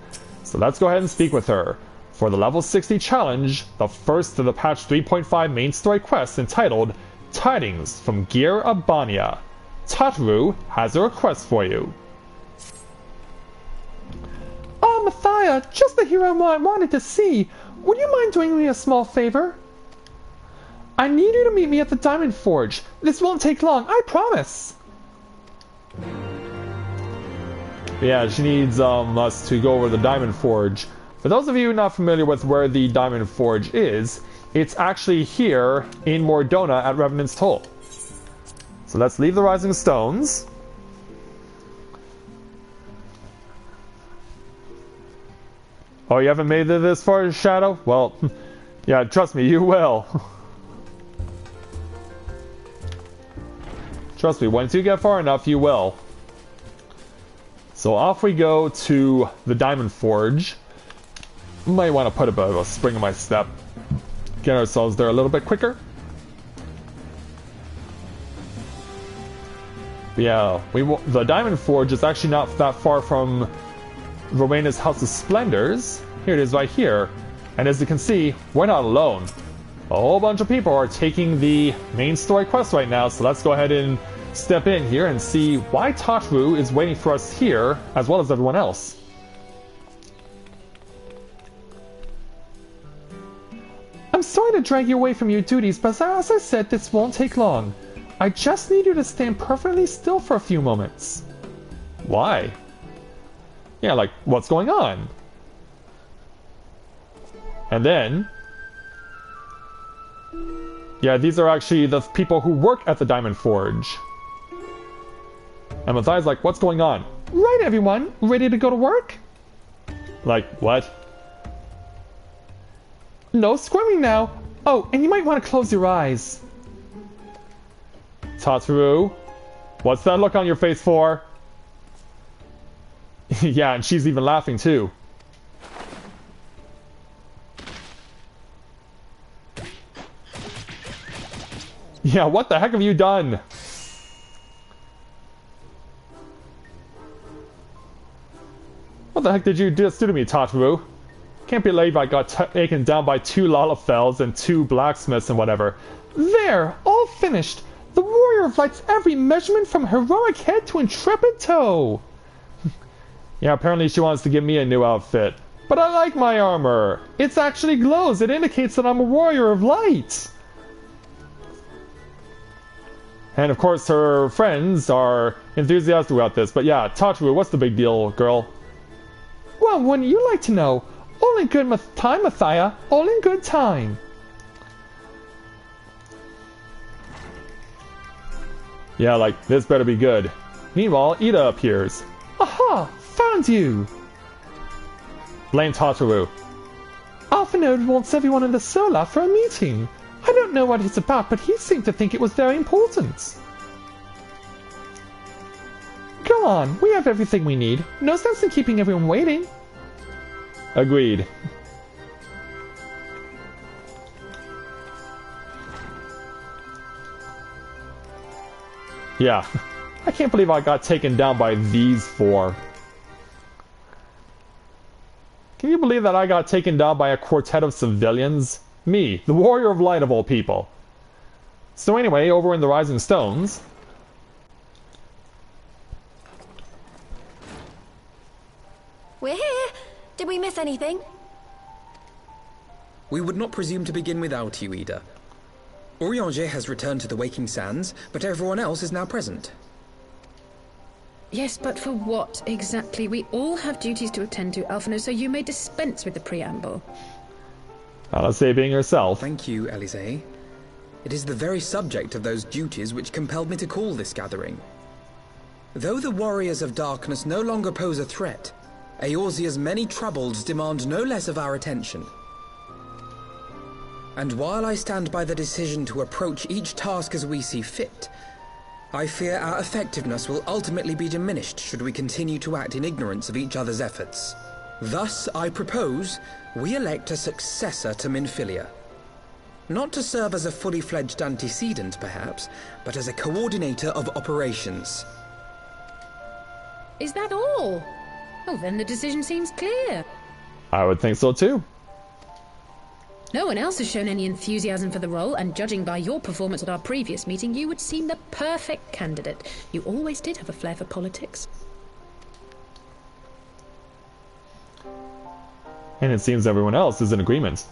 So let's go ahead and speak with her for the level 60 challenge, the first of the patch 3.5 main story quest entitled Tidings from Gyr Abania. Tataru has a request for you. Oh, Mathia, just the hero I wanted to see. Would you mind doing me a small favor? I need you to meet me at the Diamond Forge. This won't take long, I promise. Yeah, she needs us to go over the Diamond Forge. For those of you not familiar with where the Diamond Forge is, it's actually here in Mordona at Revenant's Toll. So let's leave the Rising Stones. Oh, you haven't made it this far, Shadow? Well, yeah, trust me, you will. Trust me, once you get far enough, you will. So off we go to the Diamond Forge. Might want to put a bit of a spring in my step. Get ourselves there a little bit quicker. But yeah, the Diamond Forge is actually not that far from Rowena's House of Splendors. Here it is right here. And as you can see, we're not alone. A whole bunch of people are taking the main story quest right now, so let's go ahead and step in here and see why Totru is waiting for us here, as well as everyone else. I'm sorry to drag you away from your duties, but as I said, this won't take long. I just need you to stand perfectly still for a few moments. Why? Yeah, like, what's going on? And then... yeah, these are actually the people who work at the Diamond Forge. And Matthias like, what's going on? Right, everyone, ready to go to work? Like, what? No squirming now. Oh, and you might want to close your eyes. Totru, what's that look on your face for? Yeah, and she's even laughing too. Yeah, what the heck have you done? What the heck did you just do to me, Totru? Can't believe I got taken down by 2 Lalafels and 2 blacksmiths and whatever. There, all finished. The warrior of light's every measurement from heroic head to intrepid toe. Yeah, apparently she wants to give me a new outfit. But I like my armor. It actually glows. It indicates that I'm a warrior of light. And of course her friends are enthusiastic about this. But yeah, Totru, what's the big deal, girl? Well, wouldn't you like to know? All in good time, Mathia. All in good time. Yeah, like, this better be good. Meanwhile, Ida appears. Aha! Found you! Blame Totru. Alphanode wants everyone in the Solar for a meeting. I don't know what it's about, but he seemed to think it was very important. Go on, we have everything we need. No sense in keeping everyone waiting. Agreed. Yeah. I can't believe I got taken down by these 4. Can you believe that I got taken down by a quartet of civilians? Me, the warrior of light of all people. So anyway, over in the Rising Stones... we're here! Did we miss anything? We would not presume to begin without you, Ida. Urianger has returned to the Waking Sands, but everyone else is now present. Yes, but for what exactly? We all have duties to attend to, Alphino, so you may dispense with the preamble. Let's say being yourself. Thank you, Elise. It is the very subject of those duties which compelled me to call this gathering. Though the Warriors of Darkness no longer pose a threat, Eorzea's many troubles demand no less of our attention. And while I stand by the decision to approach each task as we see fit, I fear our effectiveness will ultimately be diminished should we continue to act in ignorance of each other's efforts. Thus, I propose we elect a successor to Minfilia. Not to serve as a fully fledged antecedent, perhaps, but as a coordinator of operations. Is that all? Oh, then the decision seems clear. I would think so too. No one else has shown any enthusiasm for the role, and judging by your performance at our previous meeting, you would seem the perfect candidate. You always did have a flair for politics. And it seems everyone else is in agreement.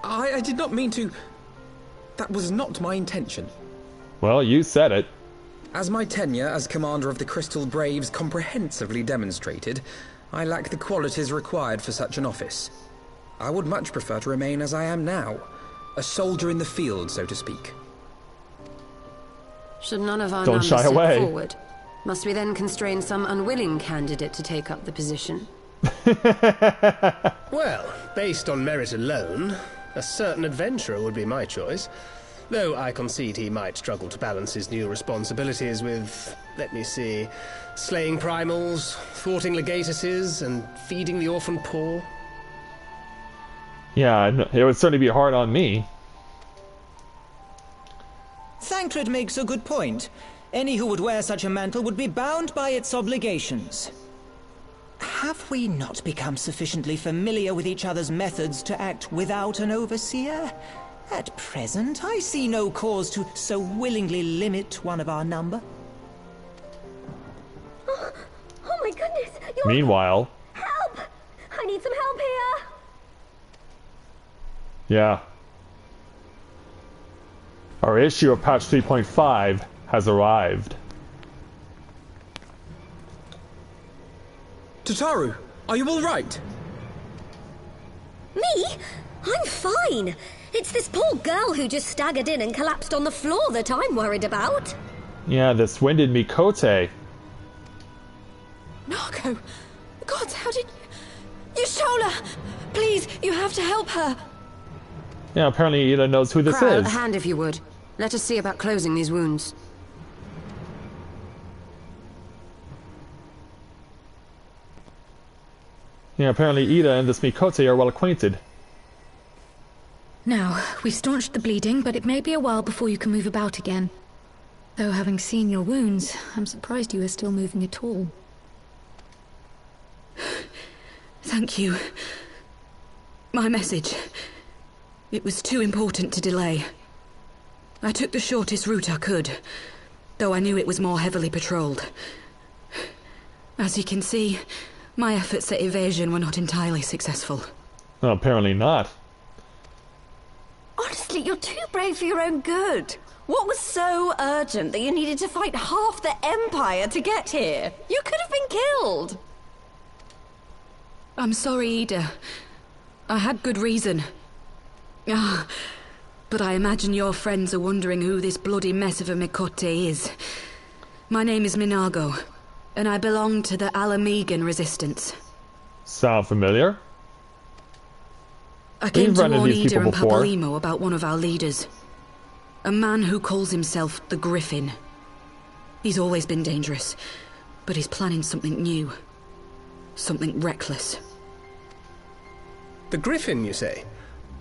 I did not mean to... That was not my intention. Well, you said it. As my tenure as commander of the Crystal Braves comprehensively demonstrated, I lack the qualities required for such an office. I would much prefer to remain as I am now, a soldier in the field, so to speak. Should none of our Don't numbers shy step away. forward? Must we then constrain some unwilling candidate to take up the position? Well, based on merit alone, a certain adventurer would be my choice. Though I concede he might struggle to balance his new responsibilities with, let me see, slaying primals, thwarting legatuses, and feeding the orphan poor. Yeah, it would certainly be hard on me. Thancred makes a good point. Any who would wear such a mantle would be bound by its obligations. Have we not become sufficiently familiar with each other's methods to act without an overseer? At present, I see no cause to so willingly limit one of our number. Oh my goodness! Meanwhile... Help! I need some help here! Yeah. Our issue of patch 3.5 has arrived. Tataru, are you alright? Me? I'm fine. It's this poor girl who just staggered in and collapsed on the floor that I'm worried about. Yeah, this winded Mikote. Narco! God, how did... You stole her! Please, you have to help her! Yeah, apparently Ida knows who this Crowd, is. a hand if you would. Let us see about closing these wounds. Yeah, apparently Ida and this Mikote are well acquainted. Now, we've staunched the bleeding, but it may be a while before you can move about again. Though having seen your wounds, I'm surprised you are still moving at all. Thank you. My message. It was too important to delay. I took the shortest route I could, though I knew it was more heavily patrolled. As you can see, my efforts at evasion were not entirely successful. Well, apparently not. Honestly, you're too brave for your own good. What was so urgent that you needed to fight half the Empire to get here? You could have been killed. I'm sorry, Ida. I had good reason. But I imagine your friends are wondering who this bloody mess of a Mikote is. My name is Minago, and I belong to the Alamegan Resistance. Sound familiar? I came We've to run into warn these Ida people and before. Papalimo about one of our leaders. A man who calls himself the Griffin. He's always been dangerous, but he's planning something new. Something reckless. The Griffin, you say?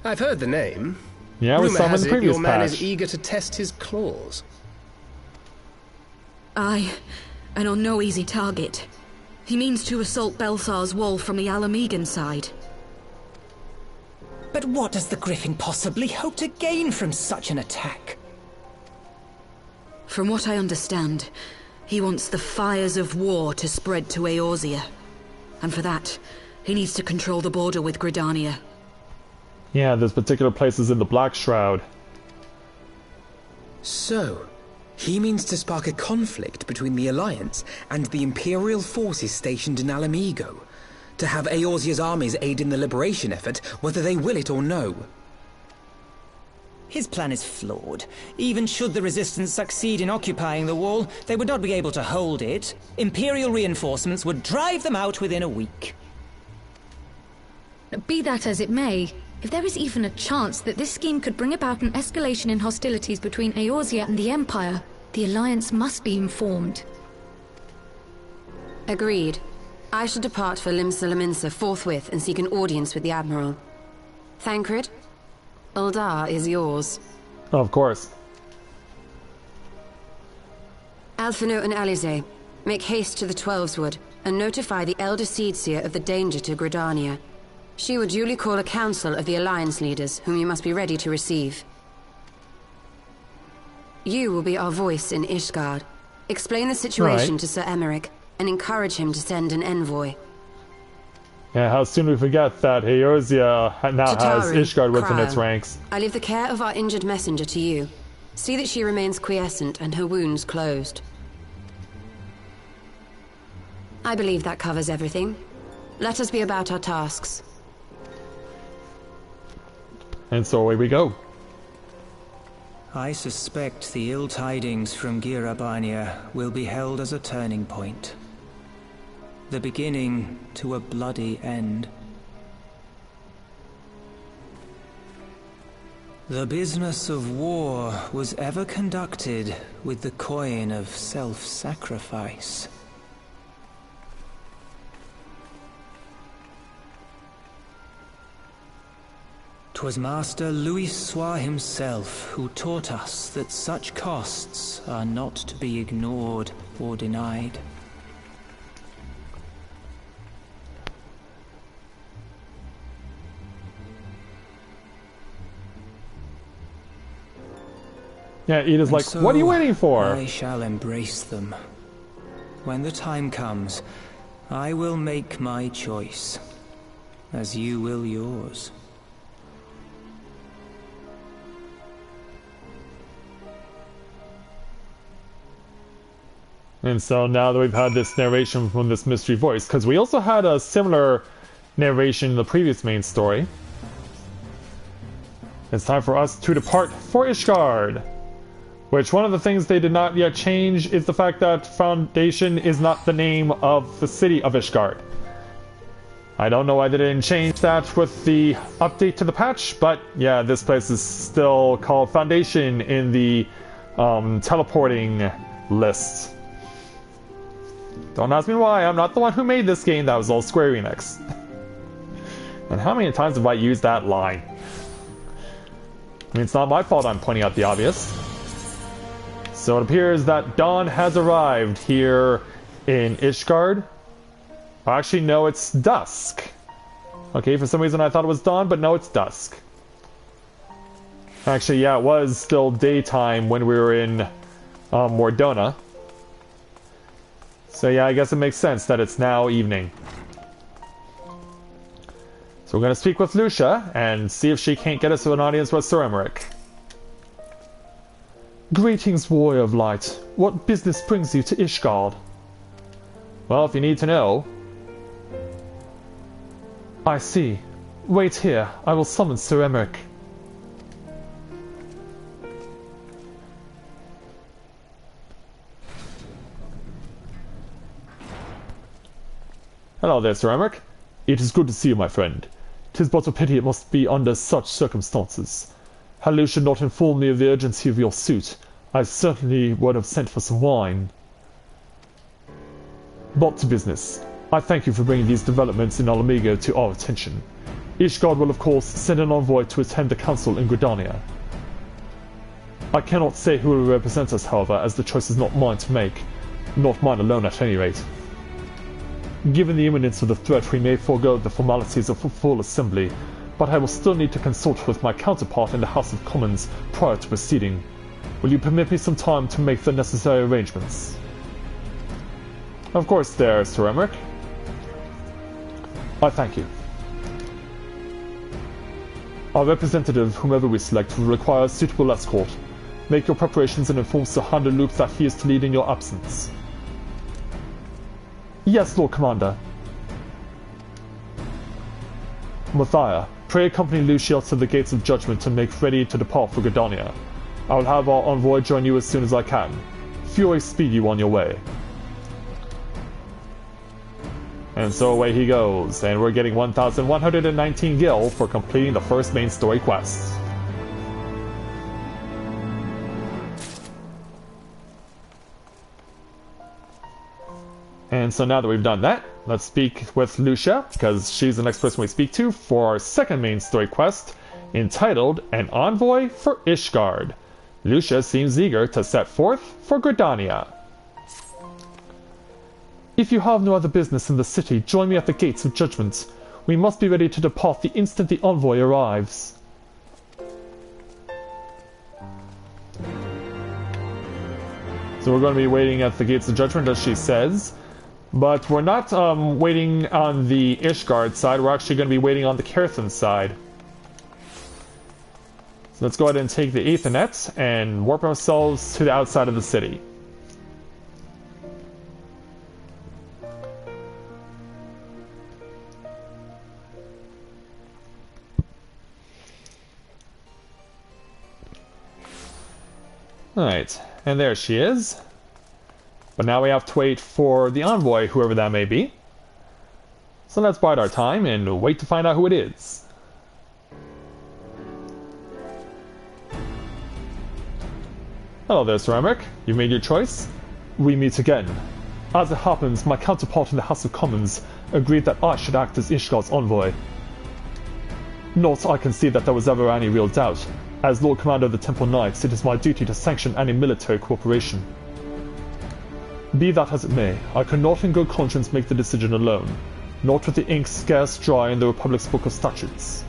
I've heard the name. Yeah, we Rumor saw him in has the it previous your man patch. is eager to test his claws. Aye, and on no easy target. He means to assault Baelsar's wall from the Alamegan side. But what does the Griffin possibly hope to gain from such an attack? From what I understand, he wants the fires of war to spread to Eorzea. And for that, he needs to control the border with Gridania. Yeah, there's particular places in the Black Shroud. So, he means to spark a conflict between the Alliance and the Imperial forces stationed in Alamigo, to have Eorzea's armies aid in the liberation effort, whether they will it or no. His plan is flawed. Even should the Resistance succeed in occupying the wall, they would not be able to hold it. Imperial reinforcements would drive them out within a week. Be that as it may, if there is even a chance that this scheme could bring about an escalation in hostilities between Eorzea and the Empire, the Alliance must be informed. Agreed. I shall depart for Limsa forthwith and seek an audience with the Admiral. Thancred, Uldar is yours. Oh, of course. Alphino and Alize, make haste to the Twelveswood and notify the Elder Seedseer of the danger to Gridania. She will duly call a council of the Alliance leaders, whom you must be ready to receive. You will be our voice in Ishgard. Explain the situation Right. to Sir Emmerich, and encourage him to send an envoy. Yeah, how soon we forget that Eorzea now has Chitauri, Ishgard within Crow, its ranks. I leave the care of our injured messenger to you. See that she remains quiescent and her wounds closed. I believe that covers everything. Let us be about our tasks. And so away we go. I suspect the ill tidings from Gyr Abania will be held as a turning point. The beginning to a bloody end. The business of war was ever conducted with the coin of self-sacrifice. 'Twas Master Louis Soir himself who taught us that such costs are not to be ignored or denied. Yeah, Edith's like, So what are you waiting for? I shall embrace them. When the time comes, I will make my choice, as you will yours. And so now that we've had this narration from this mystery voice, because we also had a similar narration in the previous main story, it's time for us to depart for Ishgard. Which one of the things they did not yet change is the fact that Foundation is not the name of the city of Ishgard. I don't know why they didn't change that with the update to the patch, but yeah, this place is still called Foundation in the teleporting list. Don't ask me why, I'm not the one who made this game, that was all Square Enix. And how many times have I used that line? I mean, it's not my fault I'm pointing out the obvious. So it appears that dawn has arrived here in Ishgard. Actually, no, it's dusk. Okay, for some reason I thought it was dawn, but no, it's dusk. Actually, yeah, it was still daytime when we were in Mordona. So yeah, I guess it makes sense that it's now evening. So we're going to speak with Lucia and see if she can't get us to an audience with Sir Emmerich. Greetings, Warrior of Light. What business brings you to Ishgard? Well, if you need to know. I see. Wait here. I will summon Sir Emmerich. Hello there, Sir Emmerich. It is good to see you, my friend. 'Tis but a pity it must be under such circumstances. Had Lucia not informed me of the urgency of your suit, I certainly would have sent for some wine. But to business. I thank you for bringing these developments in Alamigo to our attention. Ishgard will of course send an envoy to attend the council in Gridania. I cannot say who will represent us, however, as the choice is not mine to make. Not mine alone at any rate. Given the imminence of the threat, we may forego the formalities of a full assembly, but I will still need to consult with my counterpart in the House of Commons prior to proceeding. Will you permit me some time to make the necessary arrangements? Of course there, Sir Emmerich. I thank you. Our representative, whomever we select, will require a suitable escort. Make your preparations and inform Sir Handelup that he is to lead in your absence. Yes, Lord Commander. Mathia, pray accompany Lucia to the gates of judgment and make ready to depart for Gridania. I will have our envoy join you as soon as I can. Fury speed you on your way. And so away he goes, and we're getting 1,119 gil for completing the first main story quest. And so now that we've done that, let's speak with Lucia, because she's the next person we speak to for our second main story quest, entitled An Envoy for Ishgard. Lucia seems eager to set forth for Gridania. If you have no other business in the city, join me at the gates of judgment. We must be ready to depart the instant the envoy arrives. So we're going to be waiting at the gates of judgment, as she says. But we're not waiting on the Ishgard side, we're actually going to be waiting on the Kerthan side. So let's go ahead and take the Aethernet and warp ourselves to the outside of the city. Alright, and there she is. But now we have to wait for the envoy, whoever that may be. So let's bide our time and wait to find out who it is. Hello there, Ceramic. You made your choice? We meet again. As it happens, my counterpart in the House of Commons agreed that I should act as Ishgar's envoy. Not I can see that there was ever any real doubt. As Lord Commander of the Temple Knights, it is my duty to sanction any military cooperation. Be that as it may, I could not in good conscience make the decision alone, not with the ink scarce dry in the Republic's Book of Statutes.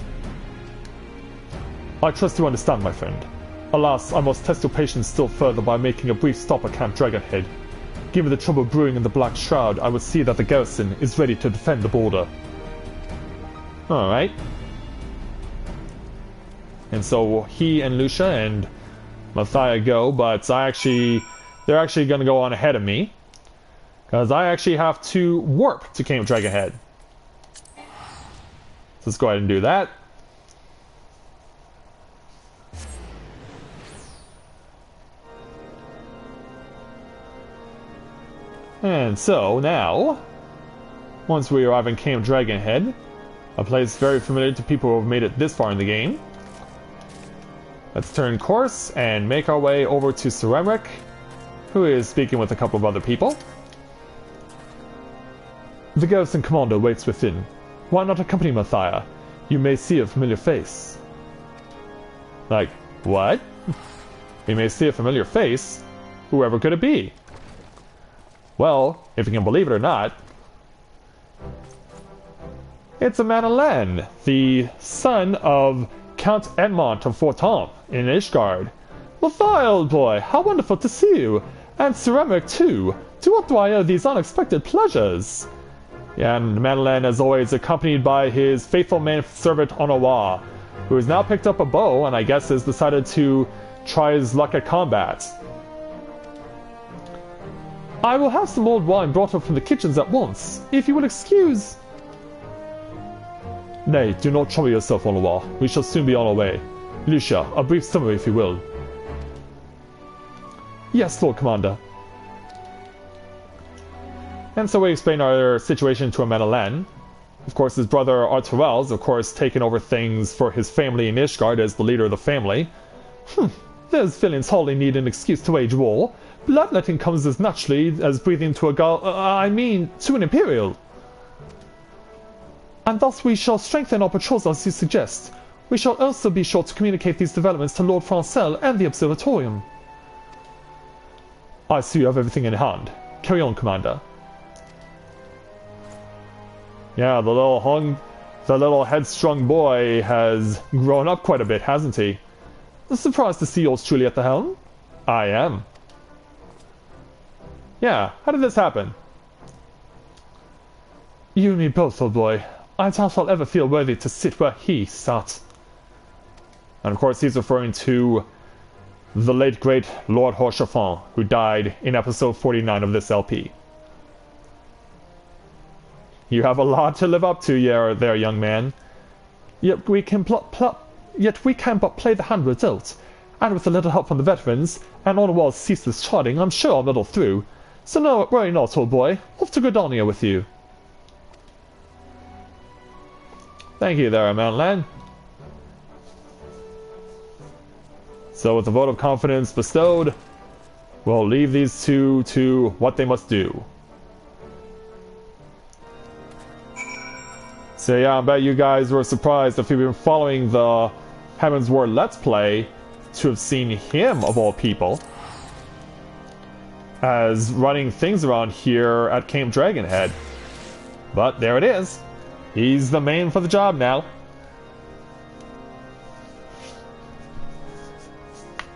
I trust you understand, my friend. Alas, I must test your patience still further by making a brief stop at Camp Dragonhead. Given the trouble brewing in the Black Shroud, I will see that the garrison is ready to defend the border. Alright. And so he and Lucia and Mathia go, but they're actually going to go on ahead of me. Because I actually have to warp to Camp Dragonhead. So let's go ahead and do that. And so now, once we arrive in Camp Dragonhead, a place very familiar to people who have made it this far in the game, let's turn course and make our way over to Ceramic, who is speaking with a couple of other people. The garrison commander waits within. Why not accompany Mathia? You may see a familiar face. Like, what? We may see a familiar face? Whoever could it be? Well, if you can believe it or not, it's a Madeleine, the son of Count Edmond of Fortemps in Ishgard. Mathia, old boy, how wonderful to see you! And Ceramic too! To what do I owe these unexpected pleasures? Yeah, and Madeleine is always accompanied by his faithful manservant Novaura, who has now picked up a bow and I guess has decided to try his luck at combat. I will have some old wine brought up from the kitchens at once, if you will excuse. Nay, do not trouble yourself, Novaura. We shall soon be on our way. Lucia, a brief summary if you will. Yes, Lord Commander. And so we explain our situation to Madeleine. Of course, his brother Arturel's, of course, taken over things for his family in Ishgard as the leader of the family. Those villains hardly need an excuse to wage war. Bloodletting comes as naturally as breathing to a to an Imperial. And thus we shall strengthen our patrols as you suggest. We shall also be sure to communicate these developments to Lord Francel and the Observatorium. I see you have everything in hand. Carry on, Commander. Yeah, the little headstrong boy has grown up quite a bit, hasn't he? Surprised to see yours truly at the helm? I am. Yeah, how did this happen? You and me both, old boy. I doubt I'll ever feel worthy to sit where he sat. And of course he's referring to the late great Lord Horchefant, who died in episode 49 of this LP. You have a lot to live up to there, young man. Yet we can but play the hand we're dealt. And with a little help from the veterans, and on a wall's ceaseless charting, I'm sure I'll muddle through. So no, worry not, old boy. Off to Gridania with you. Thank you there, Madeleine. So with the vote of confidence bestowed, we'll leave these two to what they must do. So yeah, I bet you guys were surprised if you've been following the Heavensward Let's Play to have seen him, of all people, as running things around here at Camp Dragonhead. But there it is. He's the man for the job now.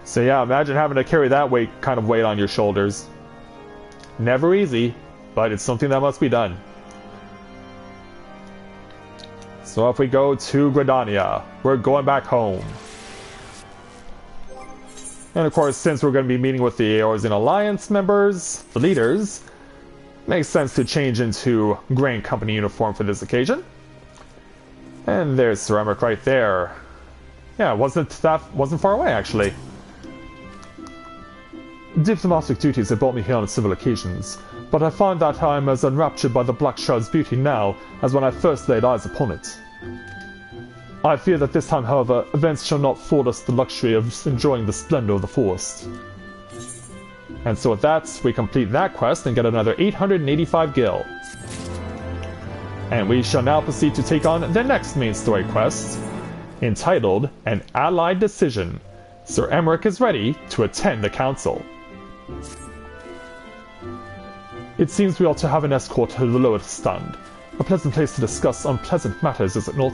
So yeah, imagine having to carry that kind of weight on your shoulders. Never easy, but it's something that must be done. So if we go to Gridania, we're going back home. And of course, since we're going to be meeting with the Eorzean Alliance members, the leaders, makes sense to change into Grand Company uniform for this occasion. And there's Ceramic right there. Yeah, wasn't far away actually. Diplomatic duties have brought me here on civil occasions, but I find that I am as enraptured by the Black Shroud's beauty now as when I first laid eyes upon it. I fear that this time, however, events shall not afford us the luxury of enjoying the splendor of the forest. And so with that, we complete that quest and get another 885 gil. And we shall now proceed to take on the next main story quest, entitled An Allied Decision. Sir Emmerich is ready to attend the council. It seems we ought to have an escort to the lower stand. A pleasant place to discuss unpleasant matters, is it not?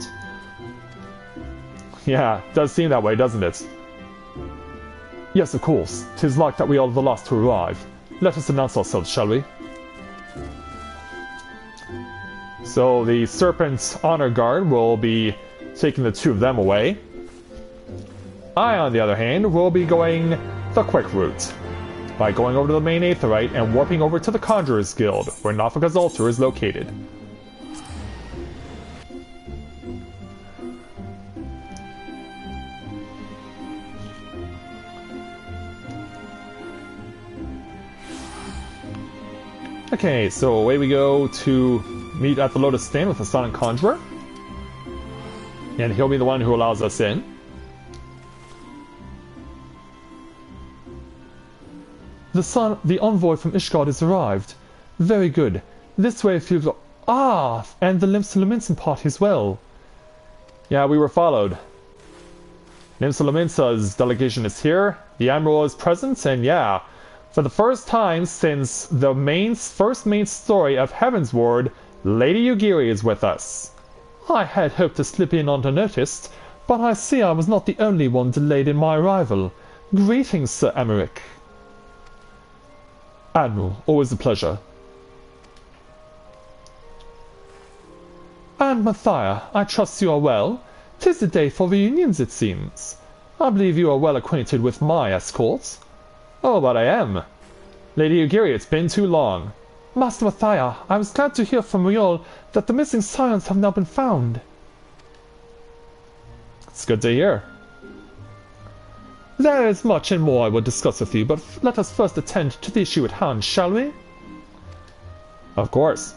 Yeah, does seem that way, doesn't it? Yes, of course. 'Tis like that we are the last to arrive. Let us announce ourselves, shall we? So the Serpent Honor Guard will be taking the two of them away. I, on the other hand, will be going the quick route, by going over to the main Aetherite and warping over to the Conjurer's Guild, where Nafika's altar is located. Okay, so away we go to meet at the Lotus Stand with the Sonic Conjurer. And he'll be the one who allows us in. The envoy from Ishgard has arrived. Very good. This way if you go... Ah! And the Limsa party as well. Yeah, we were followed. Limsa delegation is here. The Admiral is present, and yeah, for the first time since the first main story of Heavensward, Lady Yugiri is with us. I had hoped to slip in unnoticed, but I see I was not the only one delayed in my arrival. Greetings, Sir Emmerich. Admiral, always a pleasure. And Mathia, I trust you are well. 'Tis the day for reunions, it seems. I believe you are well acquainted with my escorts. Oh, but I am. Lady Yugiri, it's been too long. Master Mathia, I was glad to hear from Riol that the missing scions have now been found. It's good to hear. There is much and more I would discuss with you, but let us first attend to the issue at hand, shall we? Of course.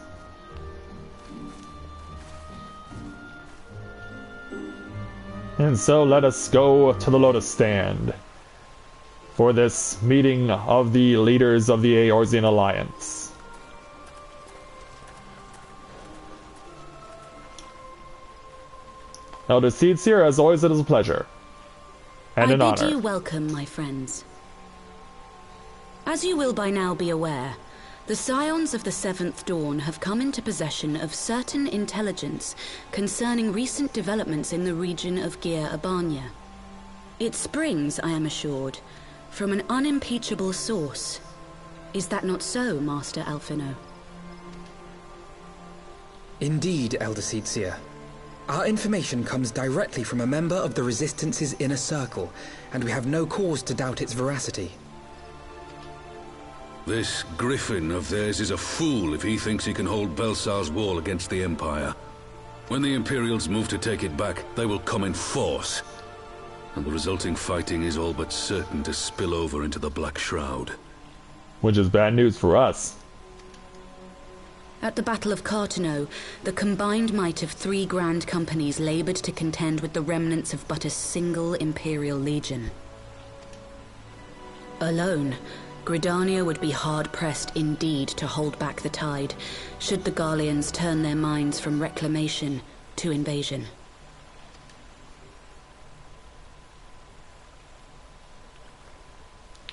And so let us go to the Lotus Stand for this meeting of the leaders of the Eorzean Alliance. Elder Seedseer, as always, it is a pleasure. And an honor. I bid you welcome, my friends. As you will by now be aware, the Scions of the Seventh Dawn have come into possession of certain intelligence concerning recent developments in the region of Gyr Abania. It springs, I am assured, from an unimpeachable source. Is that not so, Master Alphino? Indeed, Elder Seedseer. Our information comes directly from a member of the Resistance's inner circle, and we have no cause to doubt its veracity. This griffin of theirs is a fool if he thinks he can hold Baelsar's wall against the Empire. When the Imperials move to take it back, they will come in force. And the resulting fighting is all but certain to spill over into the Black Shroud. Which is bad news for us. At the Battle of Cartano, the combined might of 3 grand companies labored to contend with the remnants of but a single Imperial legion. Alone, Gridania would be hard-pressed indeed to hold back the tide, should the Garleans turn their minds from reclamation to invasion.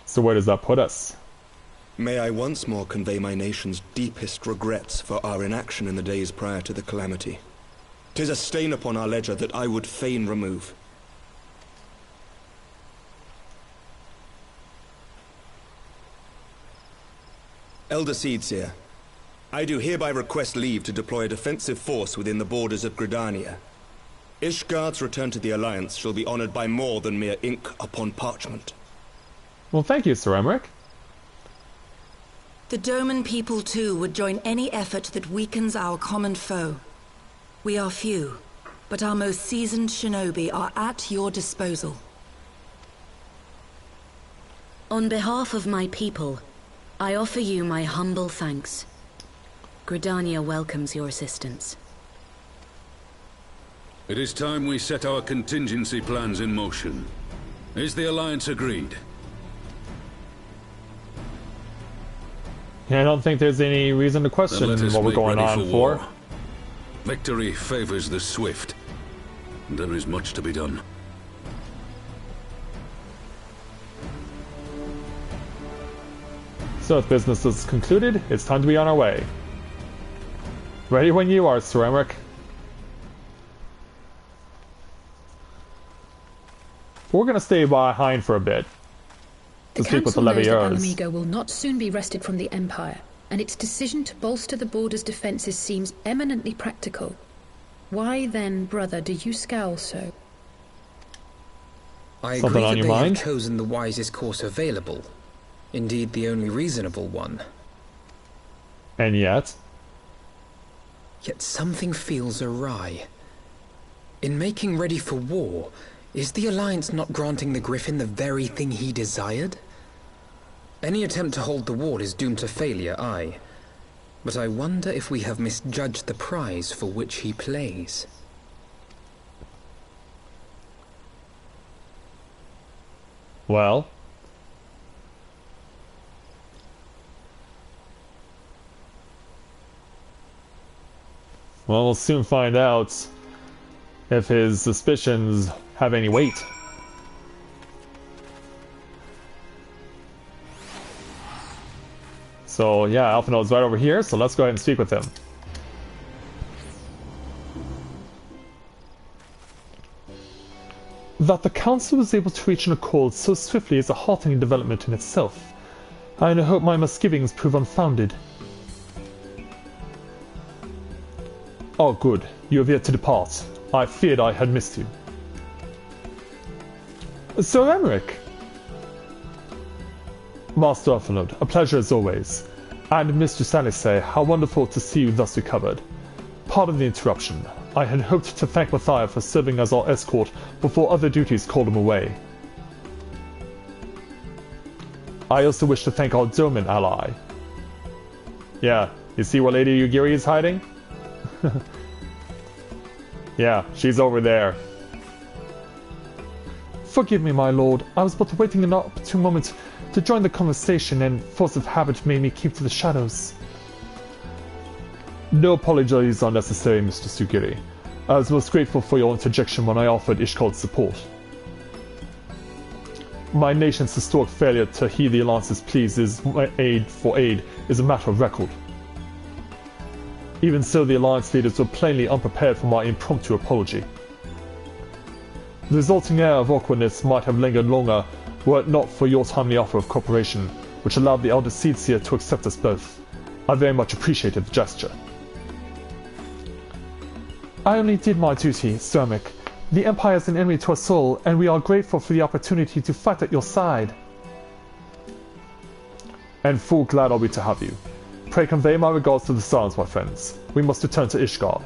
So where does that put us? May I once more convey my nation's deepest regrets for our inaction in the days prior to the calamity. 'Tis a stain upon our ledger that I would fain remove. Elder Seedseer, I do hereby request leave to deploy a defensive force within the borders of Gridania. Ishgard's return to the Alliance shall be honored by more than mere ink upon parchment. Well, thank you, Sir Emmerich. The Doman people, too, would join any effort that weakens our common foe. We are few, but our most seasoned shinobi are at your disposal. On behalf of my people, I offer you my humble thanks. Gridania welcomes your assistance. It is time we set our contingency plans in motion. Is the Alliance agreed? I don't think there's any reason to question Then let us what we're make going ready on war. for. Victory favors the swift. There is much to be done. So if business is concluded, it's time to be on our way. Ready when you are, Sir Emmerich. We're gonna stay behind for a bit to The speak with the Council knows that Leviers. Alamigo will not soon be wrested from the Empire, and its decision to bolster the border's defences seems eminently practical. Why then, brother, do you scowl so? I Something agree on that your they mind? have chosen the wisest course available. Indeed, the only reasonable one. And yet, Yet something feels awry. In making ready for war, is the Alliance not granting the Griffin the very thing he desired? Any attempt to hold the wall is doomed to failure, aye. But I wonder if we have misjudged the prize for which he plays. well, we'll soon find out if his suspicions have any weight. So yeah, Alphinaud's right over here, so let's go ahead and speak with him. That the Council was able to reach an accord so swiftly is a heartening development in itself. I hope my misgivings prove unfounded. Oh good, you have yet to depart. I feared I had missed you. Sir Emmerich! Master Alphinaud, a pleasure as always. And Mistress Alice, how wonderful to see you thus recovered. Pardon the interruption. I had hoped to thank Matthias for serving as our escort before other duties called him away. I also wish to thank our Doman ally. Yeah, you see where Lady Yugiri is hiding? Yeah, she's over there. Forgive me, my lord. I was but waiting an opportune moment to join the conversation, and force of habit made me keep to the shadows. No apologies are necessary, Mr. Sugiri. I was most grateful for your interjection when I offered Ishkald's support. My nation's historic failure to heed the Alliance's pleas is aid is a matter of record. Even so, the Alliance leaders were plainly unprepared for my impromptu apology. The resulting air of awkwardness might have lingered longer were it not for your timely offer of cooperation, which allowed the elder Seedseer to accept us both. I very much appreciated the gesture. I only did my duty, Sir Emmerich. The Empire is an enemy to us all, and we are grateful for the opportunity to fight at your side. And full glad are we to have you. Pray convey my regards to the Sarns, my friends. We must return to Ishgard.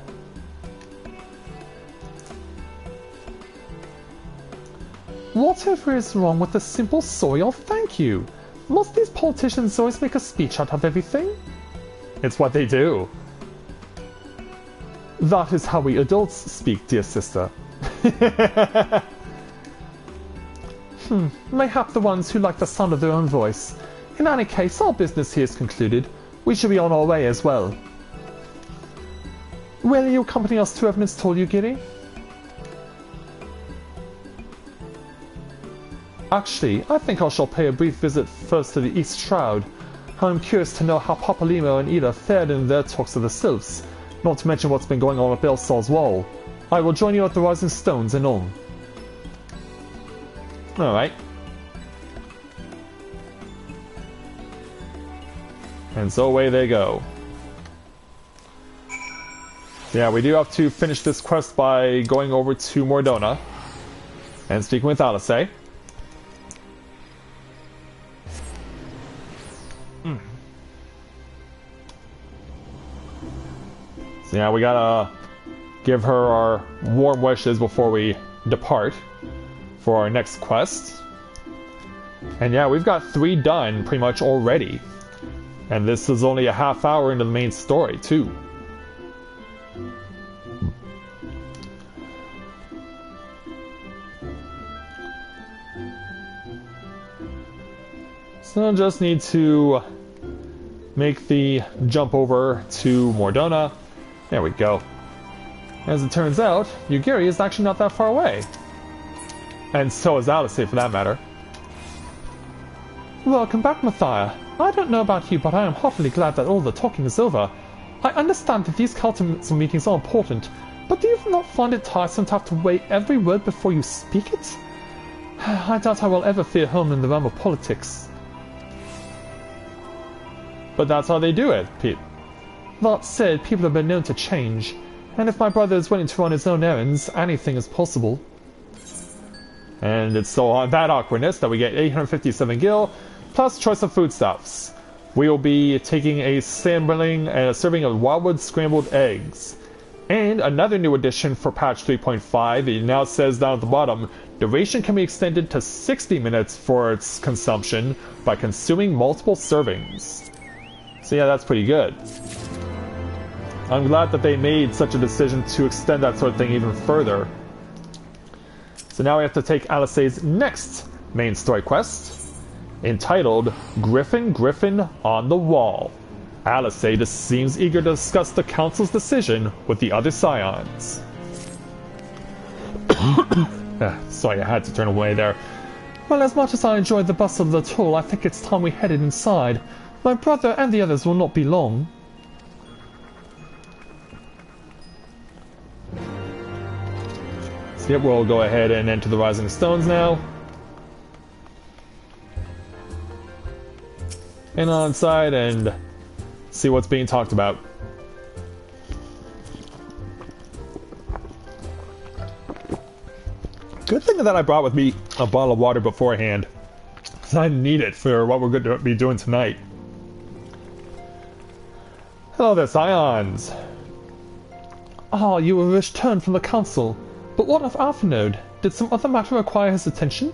Whatever is wrong with a simple sorry or thank you? Must these politicians always make a speech out of everything? It's what they do. That is how we adults speak, dear sister. Mayhap the ones who like the sound of their own voice. In any case, our business here is concluded. We should be on our way as well. Will you accompany us to Heavensward, Yugiri? Actually, I think I shall pay a brief visit first to the East Shroud. I'm curious to know how Papalimo and Ida fared in their talks of the Sylphs, not to mention what's been going on at Baelsar's wall. I will join you at the Rising Stones in Ulm. Alright. And so away they go. Yeah, we do have to finish this quest by going over to Mordona and speaking with Alice. So yeah, we gotta give her our warm wishes before we depart for our next quest. And yeah, we've got 3 done pretty much already. And this is only a half hour into the main story, too. So I just need to make the jump over to Mordona. There we go. As it turns out, Yugiri is actually not that far away. And so is Alizé, for that matter. Welcome back, Mathia. I don't know about you, but I am heartily glad that all the talking is over. I understand that these council meetings are important, but do you not find it tiresome to have to weigh every word before you speak it? I doubt I will ever feel home in the realm of politics. But that's how they do it, Pete. That said, people have been known to change, and if my brother is willing to run his own errands, anything is possible. And it's so on that awkwardness that we get 857 gil, plus choice of foodstuffs. We will be taking a serving of Wildwood scrambled eggs. And another new addition for patch 3.5, it now says down at the bottom, duration can be extended to 60 minutes for its consumption by consuming multiple servings. So yeah, that's pretty good. I'm glad that they made such a decision to extend that sort of thing even further. So now we have to take Alisé's next main story quest, entitled Griffin Griffin on the Wall. Alizé seems eager to discuss the Council's decision with the other Scions. Sorry, I had to turn away there. Well, as much as I enjoyed the bustle of the tour, I think it's time we headed inside. My brother and the others will not be long. So yep, we'll go ahead and enter the Rising Stones now. And on inside and see what's being talked about. Good thing that I brought with me a bottle of water beforehand, because I need it for what we're going to be doing tonight. Hello there, Scions. Ah, you were returned from the council. But what of Alphanode? Did some other matter require his attention?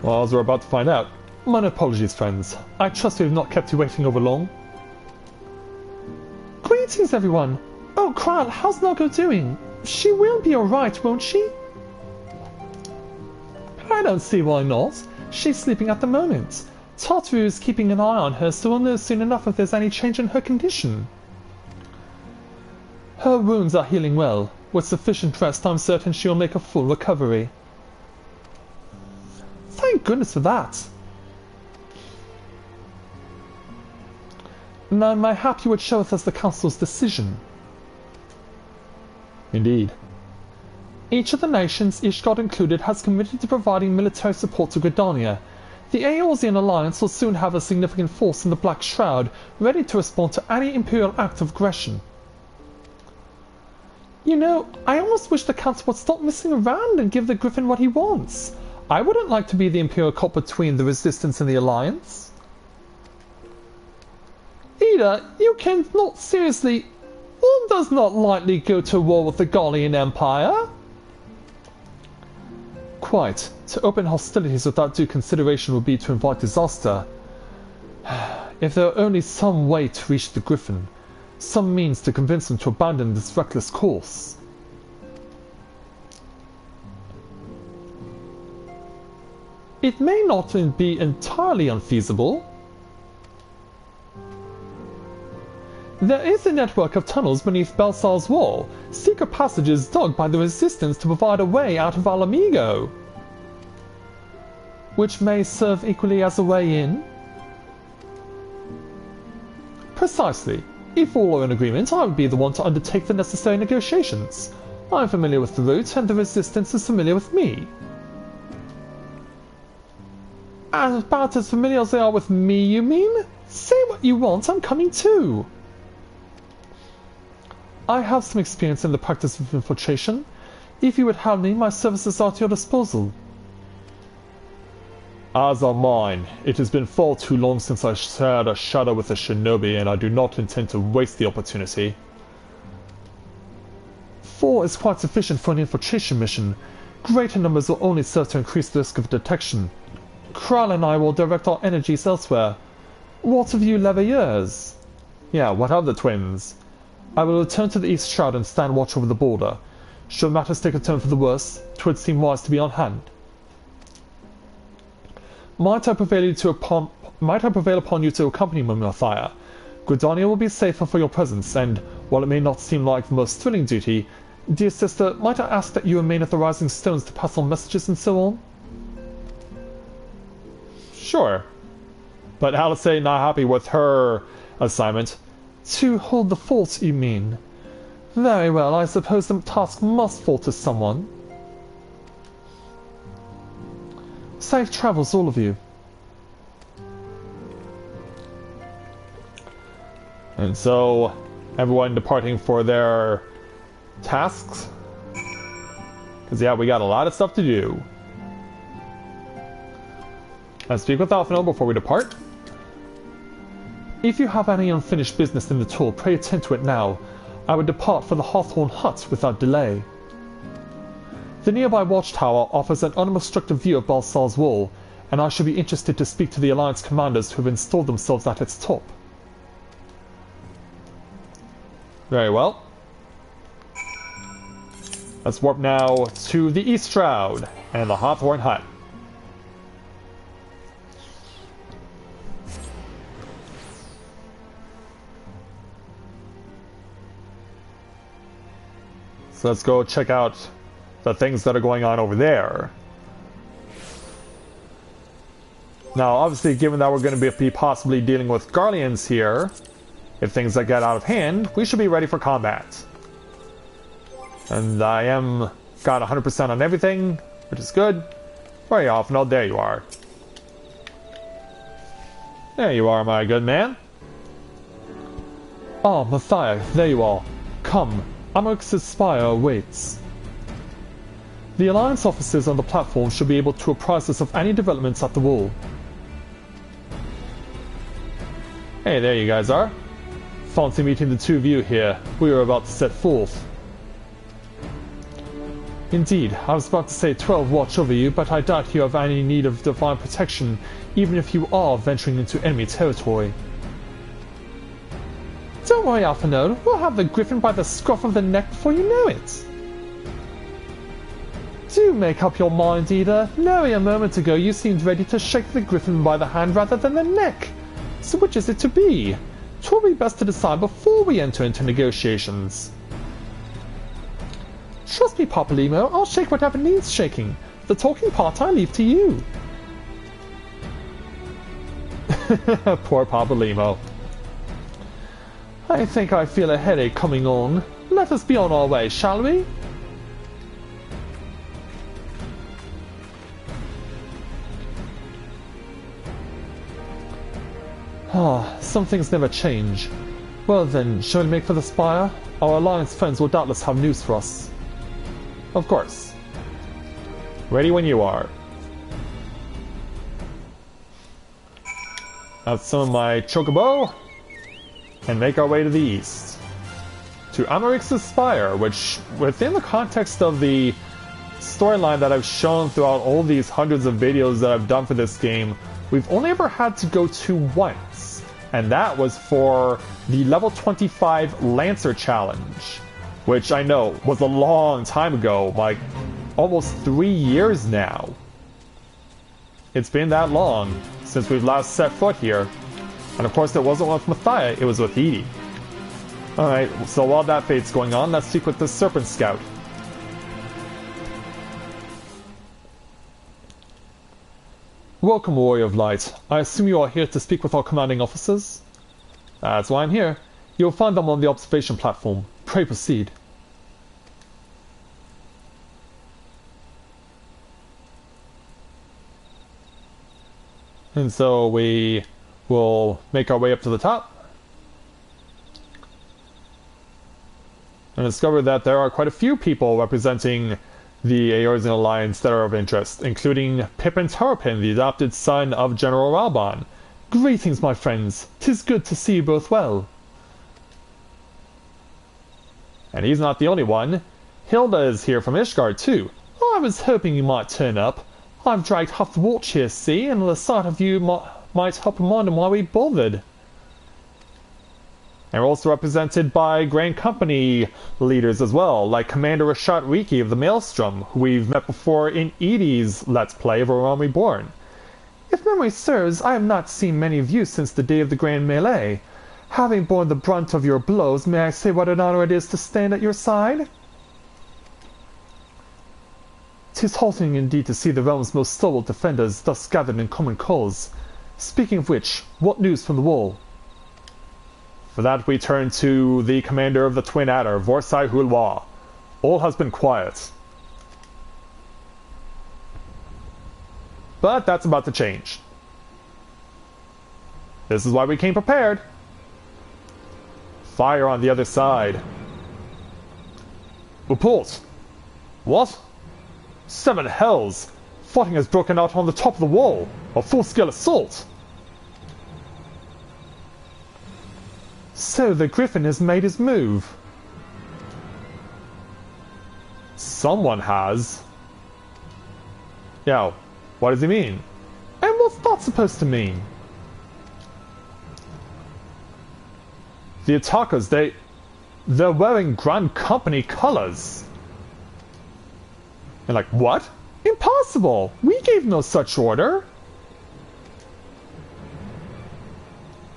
Well, as we're about to find out. My apologies, friends. I trust we have not kept you waiting over long. Greetings, everyone. Oh, Kral, how's Nago doing? She will be alright, won't she? I don't see why not. She's sleeping at the moment. Tartaru is keeping an eye on her, so we'll know soon enough if there's any change in her condition. Her wounds are healing well. With sufficient rest, I'm certain she'll make a full recovery. Thank goodness for that. Now, am I happy you would show us the Council's decision? Indeed. Each of the nations, Ishgard included, has committed to providing military support to Gridania. The Eorzean Alliance will soon have a significant force in the Black Shroud, ready to respond to any Imperial act of aggression. You know, I almost wish the Council would stop messing around and give the Griffin what he wants. I wouldn't like to be the Imperial cop between the Resistance and the Alliance. Ida, you can not seriously... One does not lightly go to war with the Gallian Empire. Quite. To open hostilities without due consideration would be to invite disaster. If there were only some way to reach the Griffin, some means to convince them to abandon this reckless course. It may not be entirely unfeasible. There is a network of tunnels beneath Baelsar's wall, secret passages dug by the Resistance to provide a way out of Alamigo, which may serve equally as a way in. Precisely. If all are in agreement, I would be the one to undertake the necessary negotiations. I am familiar with the route, and the Resistance is familiar with me. About as familiar as they are with me, you mean? Say what you want, I'm coming too. I have some experience in the practice of infiltration. If you would have me, my services are at your disposal. As are mine. It has been far too long since I shared a shadow with a shinobi, and I do not intend to waste the opportunity. 4 is quite sufficient for an infiltration mission. Greater numbers will only serve to increase the risk of detection. Kral and I will direct our energies elsewhere. What of you Leveilleurs? Yeah, what of the twins? I will return to the East Shroud and stand watch over the border. Should matters take a turn for the worse, 'twould seem wise to be on hand. might I prevail upon you to accompany me, Mathia? Gridania will be safer for your presence, and while it may not seem like the most thrilling duty, dear sister, might I ask that you remain at the Rising Stones to pass on messages and so on? Sure. But Alice not happy with her assignment. To hold the fort, you mean? Very well, I suppose the task must fall to someone. Safe travels, all of you. And so, everyone departing for their tasks. Because, yeah, we got a lot of stuff to do. Let's speak with Alphino before we depart. If you have any unfinished business in the tour, pray attend to it now. I would depart for the Hawthorn Hut without delay. The nearby watchtower offers an unobstructed view of Baelsar's wall, and I should be interested to speak to the Alliance commanders who have installed themselves at its top. Very well. Let's warp now to the East Shroud and the Hawthorn Hut. So let's go check out the things that are going on over there. Now, obviously, given that we're going to be possibly dealing with Garleans here, if things get out of hand, we should be ready for combat. And I am got 100% on everything, which is good. Very often, oh, there you are. There you are, my good man. Ah, Mathia, there you are. Come, Amarix's spire awaits. The Alliance officers on the platform should be able to apprise us of any developments at the wall. Hey, there you guys are. Fancy meeting the two of you here. We are about to set forth. Indeed, I was about to say 12 watch over you, but I doubt you have any need of divine protection, even if you are venturing into enemy territory. Don't worry, Alphino, we'll have the griffin by the scruff of the neck before you know it. Do make up your mind, Ida. Only a moment ago you seemed ready to shake the griffin by the hand rather than the neck. So which is it to be? 'Twill be best to decide before we enter into negotiations. Trust me, Papalymo, I'll shake whatever needs shaking. The talking part I leave to you. Poor Papalymo. I think I feel a headache coming on. Let us be on our way, shall we? Ah, some things never change. Well then, shall we make for the spire? Our Alliance friends will doubtless have news for us. Of course. Ready when you are. Now summon my Chocobo and make our way to the east. To Amarix's Spire, which, within the context of the storyline that I've shown throughout all these hundreds of videos that I've done for this game, we've only ever had to go to once. And that was for the level 25 Lancer challenge, which I know was a long time ago, like almost 3 years now. It's been that long since we've last set foot here. And of course it wasn't with Mathia, it was with Edie. Alright, so while that fate's going on, let's speak with the Serpent Scout. Welcome, Warrior of Light. I assume you are here to speak with our commanding officers? That's why I'm here. You'll find them on the observation platform. Pray proceed. And so we will make our way up to the top. And discover that there are quite a few people representing the Eorzean Alliance that are of interest, including Pippin Turpin, the adopted son of General Ralban. Greetings, my friends. 'Tis good to see you both well. And he's not the only one. Hilda is here from Ishgard, too. I was hoping you might turn up. I've dragged half the watch here, see, and the sight of you might help remind them why we bothered. And we're also represented by Grand Company leaders as well, like Commander Rashat Riki of the Maelstrom, who we've met before in Edie's Let's Play of A Realm Reborn. If memory serves, I have not seen many of you since the day of the grand melee. Having borne the brunt of your blows, may I say what an honor it is to stand at your side? 'Tis halting indeed to see the realm's most stalwart defenders thus gathered in common cause. Speaking of which, what news from the wall? For that we turn to the commander of the Twin Adder, Vorsai Hulwa. All has been quiet. But that's about to change. This is why we came prepared. Fire on the other side. Report. What? 7 hells. Fighting has broken out on the top of the wall. A full-scale assault. So the Griffin has made his move. Someone has. Yeah, what does he mean? And what's that supposed to mean? The attackers, they're wearing Grand Company colors. And like, what? Impossible! We gave no such order.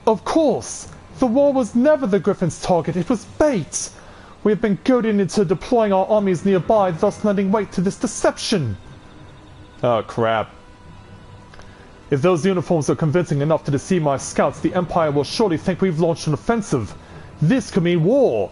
Of course! The wall was never the Griffin's target, it was bait! We have been goaded into deploying our armies nearby, thus lending weight to this deception! Oh, crap. If those uniforms are convincing enough to deceive my scouts, the Empire will surely think we've launched an offensive. This could mean war!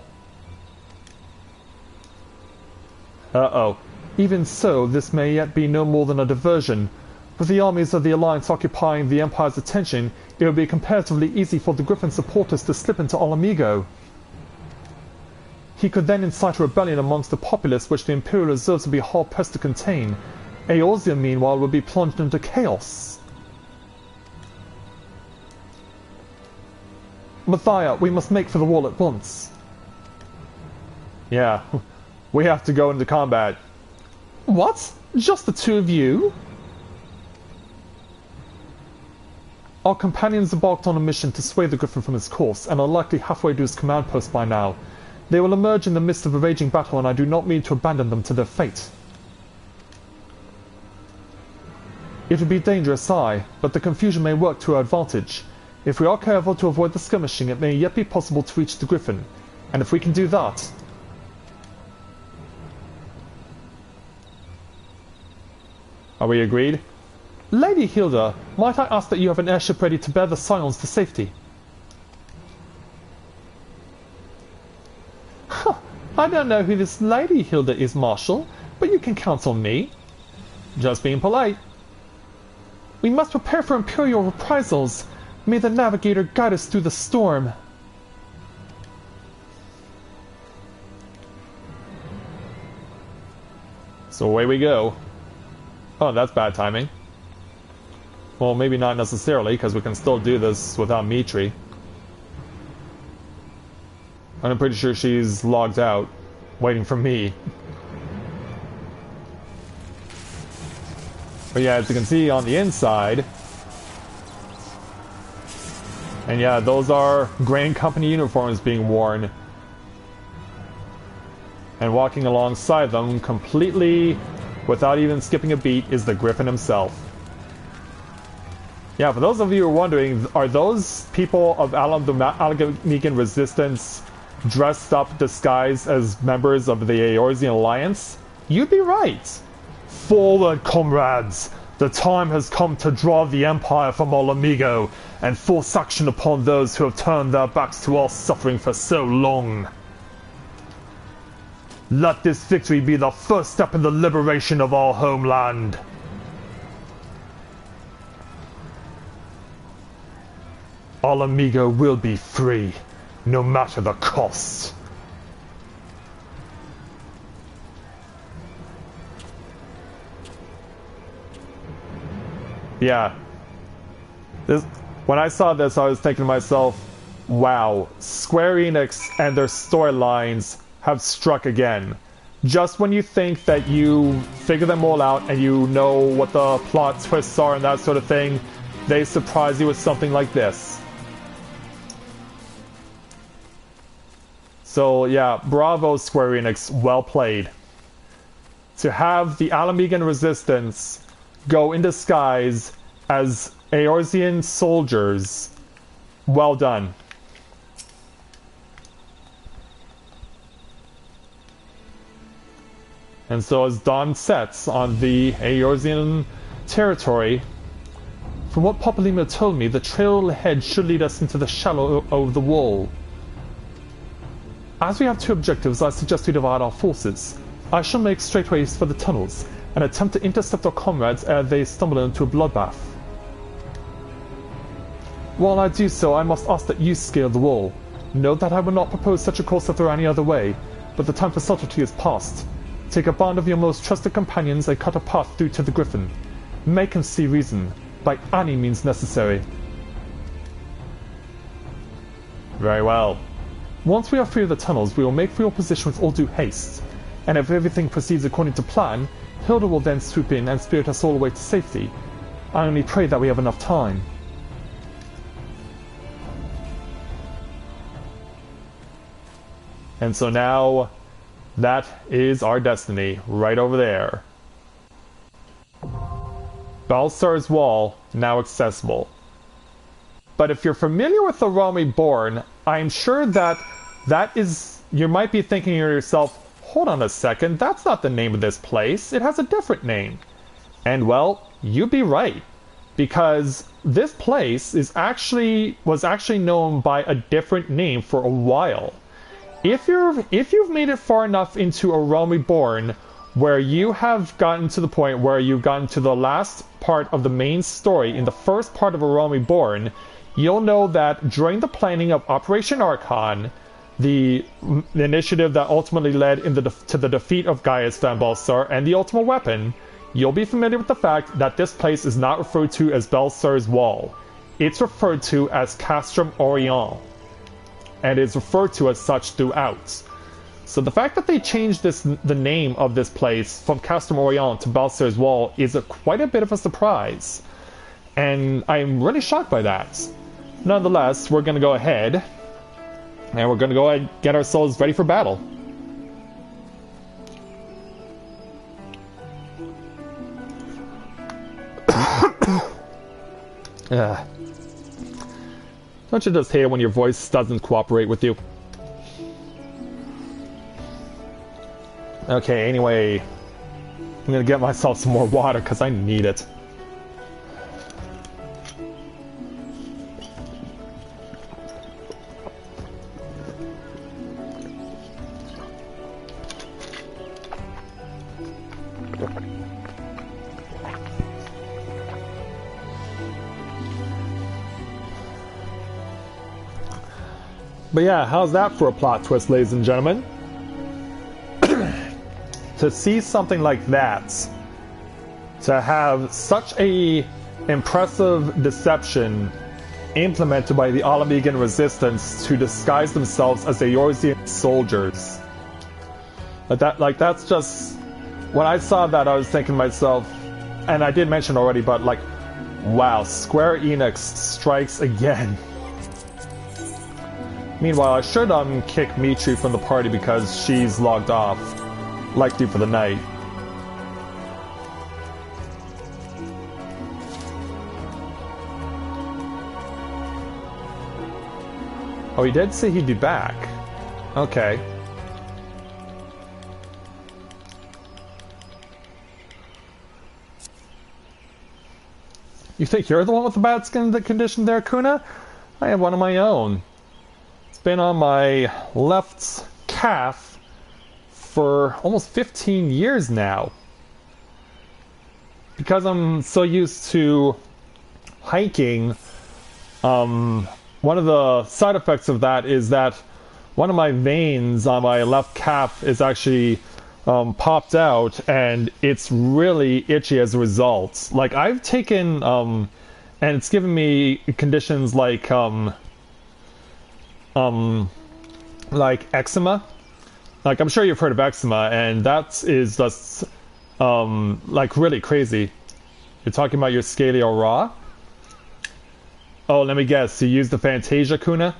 Uh-oh. Even so, this may yet be no more than a diversion. With the armies of the Alliance occupying the Empire's attention, it would be comparatively easy for the Griffin supporters to slip into Alamigo. He could then incite a rebellion amongst the populace which the Imperial Reserves would be hard-pressed to contain. Eorzea, meanwhile, would be plunged into chaos. Mathia, we must make for the wall at once. Yeah, we have to go into combat. What? Just the 2 of you? Our companions embarked on a mission to sway the Griffin from his course, and are likely halfway to his command post by now. They will emerge in the midst of a raging battle, and I do not mean to abandon them to their fate. It would be dangerous, aye, but the confusion may work to our advantage. If we are careful to avoid the skirmishing, it may yet be possible to reach the Griffin, and if we can do that... Are we agreed? Lady Hilda, might I ask that you have an airship ready to bear the Scions to safety? Huh, I don't know who this Lady Hilda is, Marshal, but you can count on me. Just being polite. We must prepare for Imperial reprisals. May the Navigator guide us through the storm. So away we go. Oh, that's bad timing. Well, maybe not necessarily, because we can still do this without Mitri. I'm pretty sure she's logged out, waiting for me. But yeah, as you can see on the inside... And yeah, those are Grand Company uniforms being worn. And walking alongside them, completely, without even skipping a beat, is the Griffin himself. Yeah, for those of you who are wondering, are those people of Alamegan Resistance dressed up, disguised as members of the Eorzean Alliance? You'd be right. Forward, comrades! The time has come to draw the Empire from Alamigo and force action upon those who have turned their backs to our suffering for so long. Let this victory be the first step in the liberation of our homeland. Alamigo will be free, no matter the cost. Yeah. When I saw this, I was thinking to myself, wow, Square Enix and their storylines have struck again. Just when you think that you figure them all out and you know what the plot twists are and that sort of thing, they surprise you with something like this. So yeah, bravo Square Enix, well played. To have the Alamegan Resistance go in disguise as Eorzean soldiers. Well done. And so as dawn sets on the Eorzean territory, from what Popolimo told me, the trail ahead should lead us into the shallow of the wall. As we have two objectives, I suggest we divide our forces. I shall make straightways for the tunnels, and attempt to intercept our comrades ere they stumble into a bloodbath. While I do so, I must ask that you scale the wall. Note that I will not propose such a course if there were any other way, but the time for subtlety is past. Take a band of your most trusted companions and cut a path through to the Griffin. Make him see reason, by any means necessary. Very well. Once we are free of the tunnels, we will make for your position with all due haste, and if everything proceeds according to plan, Hilda will then swoop in and spirit us all away to safety. I only pray that we have enough time. And so now, that is our destiny, right over there. Baelsar's Wall, now accessible. But if you're familiar with the Realm Reborn, I'm sure that is... You might be thinking to yourself, hold on a second, that's not the name of this place, it has a different name. And well, you'd be right. Because this place was actually known by a different name for a while. If you've made it far enough into A Realm Reborn, where you have gotten to the point where you've gotten to the last part of the main story in the first part of A Realm Reborn, you'll know that during the planning of Operation Archon, the initiative that ultimately led to the defeat of Gaius Van Baelsar and the Ultimate Weapon, you'll be familiar with the fact that this place is not referred to as Baelsar's Wall. It's referred to as Castrum Orient, and is referred to as such throughout. So the fact that they changed the name of this place from Castrum Orient to Baelsar's Wall is quite a bit of a surprise. And I'm really shocked by that. Nonetheless, we're going to go ahead, and we're going to go ahead and get ourselves ready for battle. Don't you just hate it when your voice doesn't cooperate with you? Okay, anyway, I'm gonna get myself some more water because I need it. But yeah, how's that for a plot twist, ladies and gentlemen? To see something like that, to have such a impressive deception implemented by the Alamegan resistance to disguise themselves as Eorzean soldiers. That's just... When I saw that, I was thinking to myself, and I did mention already, but like, wow, Square Enix strikes again. Meanwhile, I should kick Mitri from the party because she's logged off, likely for the night. Oh, he did say he'd be back. Okay. You think you're the one with the bad skin condition there, Kuna? I have one of my own. It's been on my left calf for almost 15 years now. Because I'm so used to hiking, one of the side effects of that is that one of my veins on my left calf is actually popped out, and it's really itchy as a result. Like, I've taken, and it's given me conditions like eczema. Like, I'm sure you've heard of eczema, and that is just, like, really crazy. You're talking about your Scalio Raw? Oh, let me guess, you used the Fantasia, Kuna?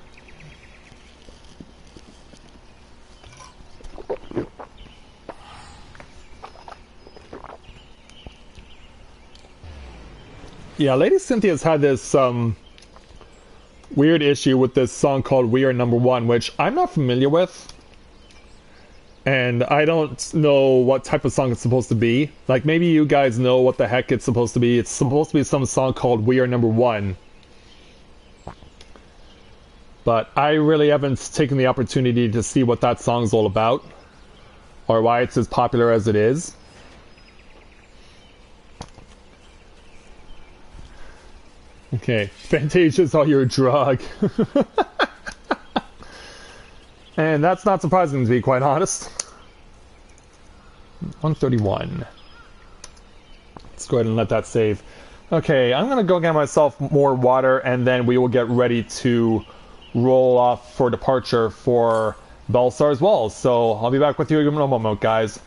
Yeah, Lady Cynthia's had this weird issue with this song called We Are Number One, which I'm not familiar with. And I don't know what type of song it's supposed to be. Like, maybe you guys know what the heck it's supposed to be. It's supposed to be some song called We Are Number One. But I really haven't taken the opportunity to see what that song's all about. Or why it's as popular as it is. Okay, Fantasia's all your drug. And that's not surprising, to be quite honest. 131. Let's go ahead and let that save. Okay, I'm going to go get myself more water, and then we will get ready to roll off for departure for Baelsar's Walls. So I'll be back with you in a moment, guys.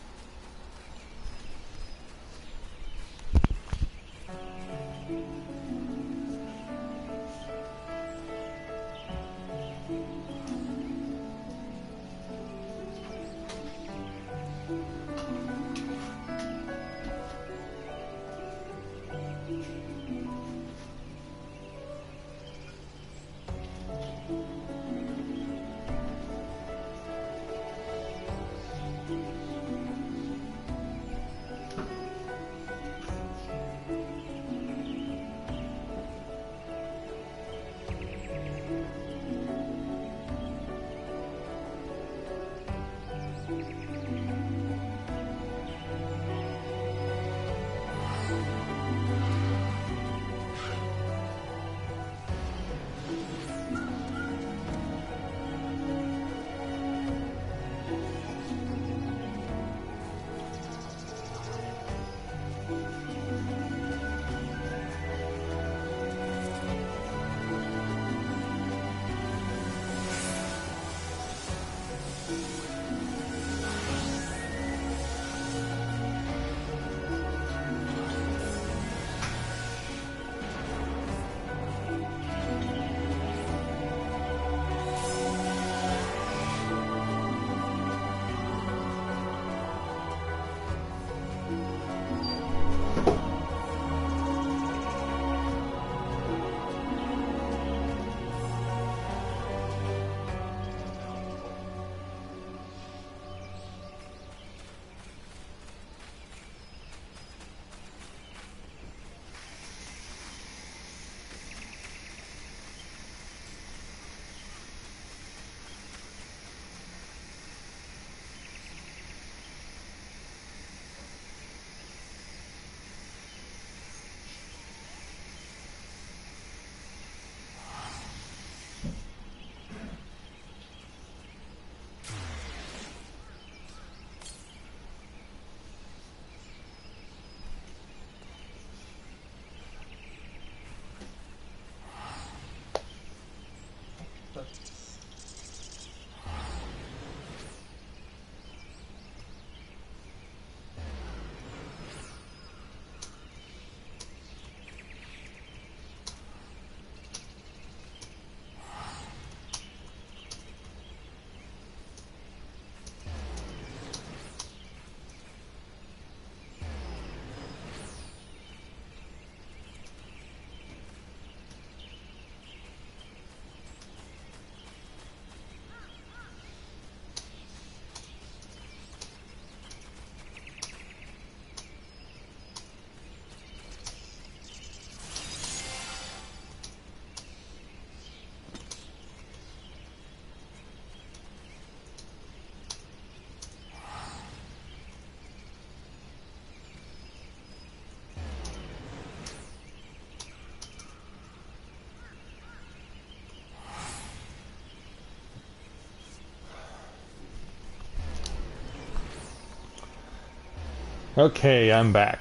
Okay, I'm back.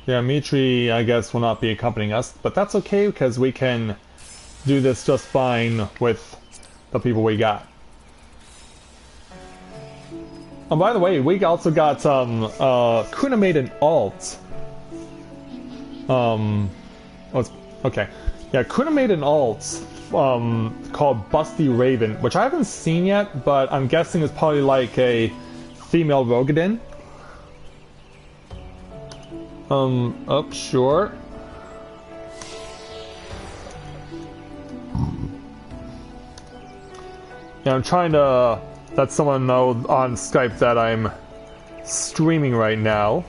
Yeah, Mitri, I guess, will not be accompanying us, but that's okay because we can do this just fine with the people we got. Oh, by the way, we also got Kuna made an alt. Okay. Yeah, Kuna made an alt called Busty Raven, which I haven't seen yet, but I'm guessing it's probably like a female Rogadin. Up, sure. Yeah, I'm trying to let someone know on Skype that I'm streaming right now.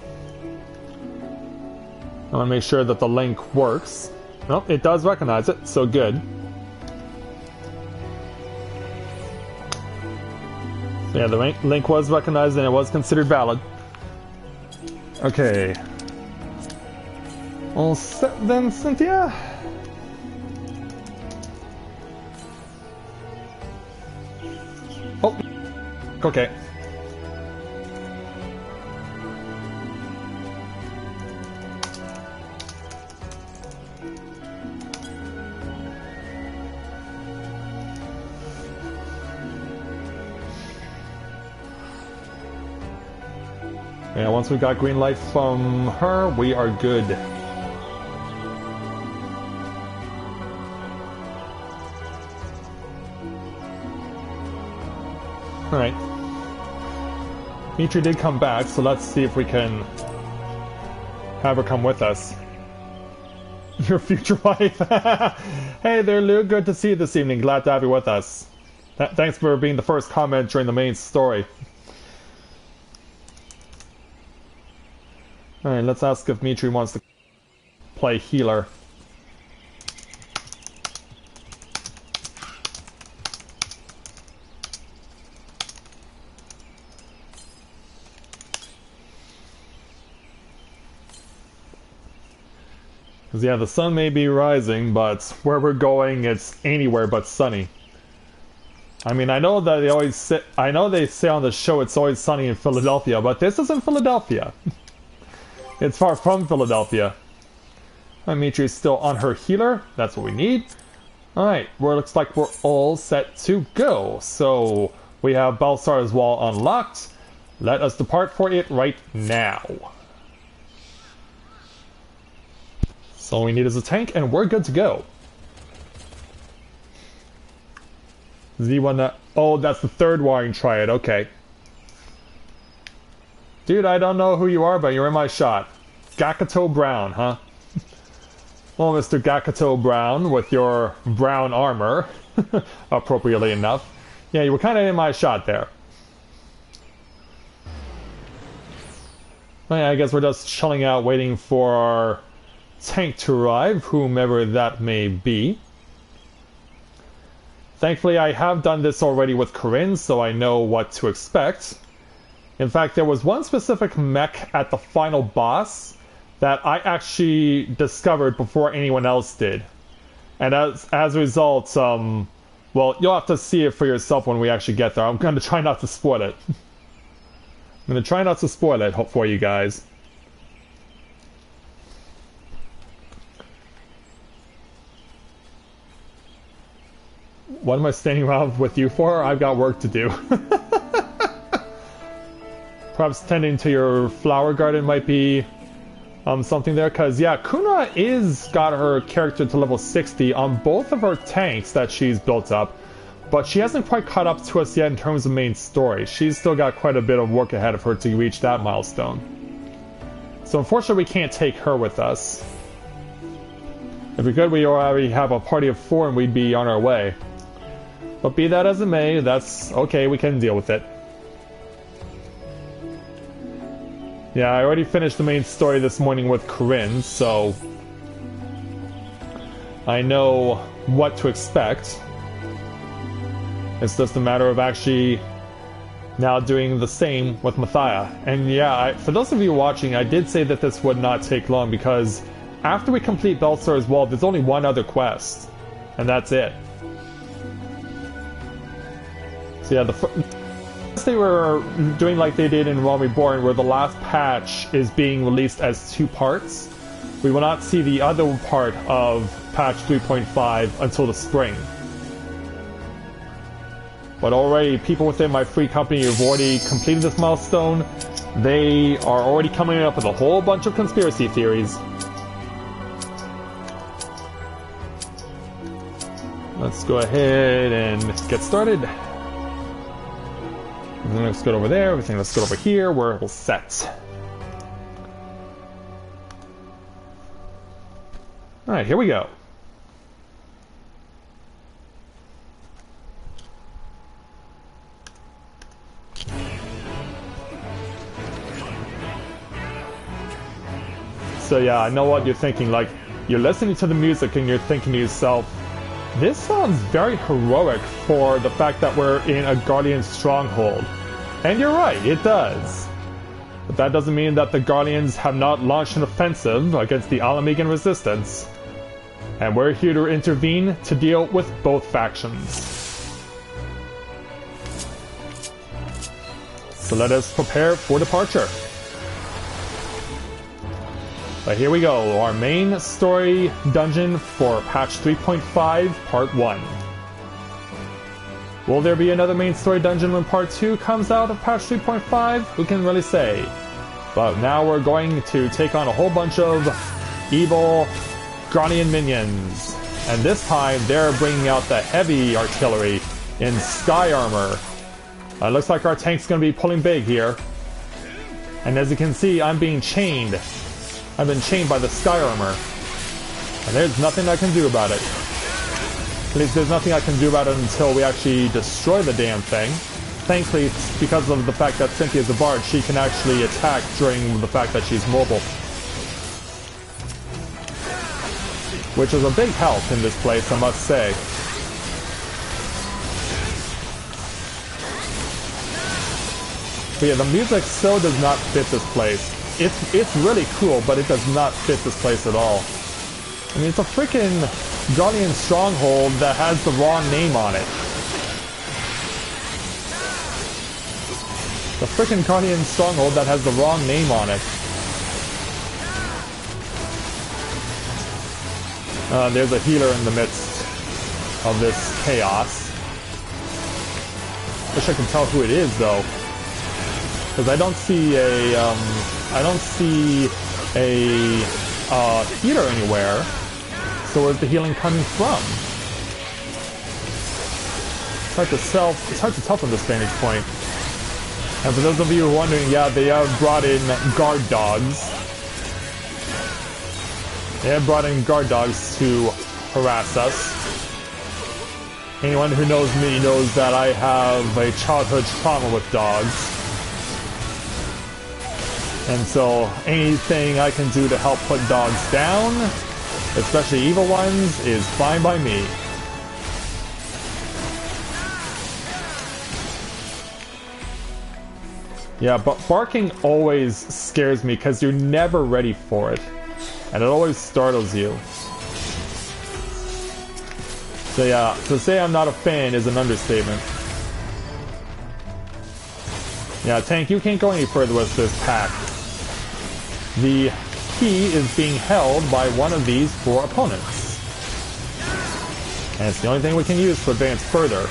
I want to make sure that the link works. Nope, it does recognize it, so good. So yeah, the link was recognized and it was considered valid. Okay. All set then, Cynthia? Oh, okay. Yeah, once we got green light from her, we are good. Alright. Mitri did come back, so let's see if we can have her come with us. Your future wife! Hey there, Lou. Good to see you this evening. Glad to have you with us. Thanks for being the first comment during the main story. Alright, let's ask if Mitri wants to play healer. Because yeah, the sun may be rising, but where we're going, it's anywhere but sunny. I mean, I know that they say on the show it's always sunny in Philadelphia, but this isn't Philadelphia. It's far from Philadelphia. Mitri is still on her healer. That's what we need. Alright, well, looks like we're all set to go. So, we have Baelsar's wall unlocked. Let us depart for it right now. So all we need is a tank, and we're good to go. Z1... Oh, that's the third wiring triad. Okay. Dude, I don't know who you are, but you're in my shot. Gakato Brown, huh? Well, Mr. Gakato Brown, with your brown armor, appropriately enough. Yeah, you were kind of in my shot there. Well, yeah, I guess we're just chilling out, waiting for our tank to arrive, whomever that may be. Thankfully, I have done this already with Corinne, so I know what to expect. In fact, there was one specific mech at the final boss that I actually discovered before anyone else did. And as a result, well, you'll have to see it for yourself when we actually get there. I'm going to try not to spoil it. I'm going to try not to spoil it for you guys. What am I standing around with you for? I've got work to do. Perhaps tending to your flower garden might be something there, because yeah, Kuna got her character to level 60 on both of her tanks that she's built up, but she hasn't quite caught up to us yet in terms of main story. She's still got quite a bit of work ahead of her to reach that milestone. So unfortunately we can't take her with us. If we could, we already have a party of 4 and we'd be on our way. But be that as it may, that's okay, we can deal with it. Yeah, I already finished the main story this morning with Corinne, so I know what to expect. It's just a matter of actually now doing the same with Mathia. And yeah, for those of you watching, I did say that this would not take long, because after we complete Baelsar's Wall, there's only one other quest, and that's it. So yeah, they were doing like they did in Realm Reborn, where the last patch is being released as 2 parts. We will not see the other part of patch 3.5 until the spring. But already, people within my free company who have already completed this milestone, they are already coming up with a whole bunch of conspiracy theories. Let's go ahead and get started. Let's go over there, everything let's go over here, we're all set. Alright, here we go. So yeah, I know what you're thinking, like, you're listening to the music and you're thinking to yourself, this sounds very heroic for the fact that we're in a Guardian stronghold. And you're right, it does. But that doesn't mean that the Guardians have not launched an offensive against the Alamegan resistance. And we're here to intervene to deal with both factions. So let us prepare for departure. But here we go, our main story dungeon for patch 3.5 part 1. Will there be another main story dungeon when part 2 comes out of patch 3.5? Who can really say? But now we're going to take on a whole bunch of evil Guardian minions. And this time they're bringing out the heavy artillery in sky armor. Looks like our tank's going to be pulling big here. And as you can see, I'm being chained. I've been chained by the sky armor. And there's nothing I can do about it. At least there's nothing I can do about it until we actually destroy the damn thing. Thankfully, because of the fact that Cynthia's a bard, she can actually attack during the fact that she's mobile. Which is a big help in this place, I must say. But yeah, the music so does not fit this place. It's really cool, but it does not fit this place at all. I mean, it's a freaking Guardian stronghold that has the wrong name on it. The freaking Guardian stronghold that has the wrong name on it. There's a healer in the midst of this chaos. Wish I could tell who it is, though. Because I don't see a healer anywhere. So where's the healing coming from? It's hard to tell from this vantage point. And for those of you wondering, yeah, they have brought in guard dogs. They have brought in guard dogs to harass us. Anyone who knows me knows that I have a childhood trauma with dogs. And so anything I can do to help put dogs down, especially evil ones, is fine by me. Yeah, but barking always scares me because you're never ready for it. And it always startles you. So yeah, to say I'm not a fan is an understatement. Yeah, Tank, you can't go any further with this pack. The key is being held by one of these 4 opponents. And it's the only thing we can use to advance further.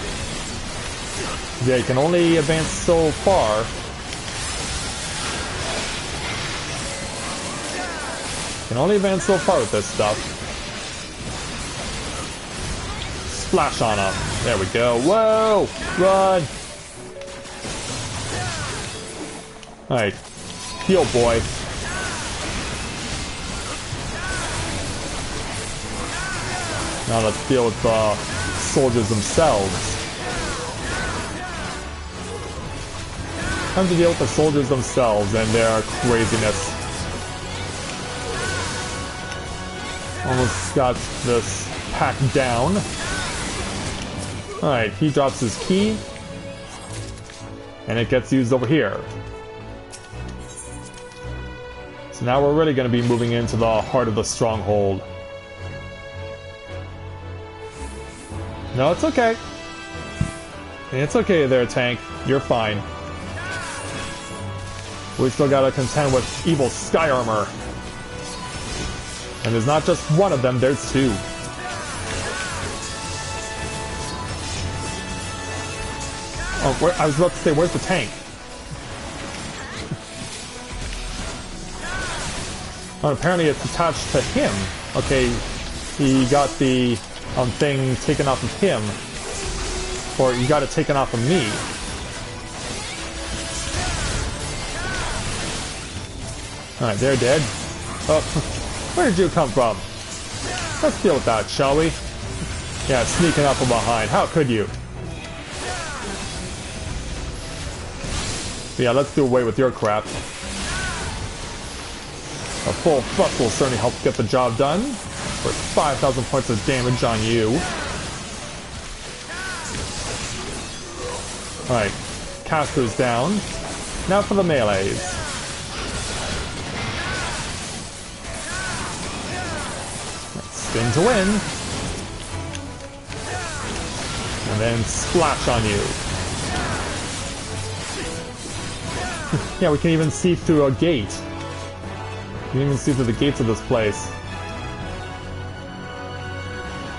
Yeah, you can only advance so far. You can only advance so far with this stuff. Splash on him. There we go. Whoa! Run! Alright. Heal, boy. Now let's deal with the soldiers themselves. Time to deal with the soldiers themselves and their craziness. Almost got this pack down. Alright, he drops his key. And it gets used over here. So now we're really going to be moving into the heart of the stronghold. No, it's okay. It's okay there, Tank. You're fine. We still gotta contend with evil sky armor. And there's not just one of them, there's 2. Oh, I was about to say, where's the tank? Oh, apparently it's attached to him. Okay, he got the thing taken off of him. Or you got it taken off of me. Alright, they're dead. Oh, where did you come from? Let's deal with that, shall we? Yeah, sneaking up from behind. How could you? Yeah, let's do away with your crap. A full fuck will certainly help get the job done. For 5,000 points of damage on you. Alright, caster's down. Now for the melees. Spin to win. And then splash on you. Yeah, we can even see through a gate. You can even see through the gates of this place.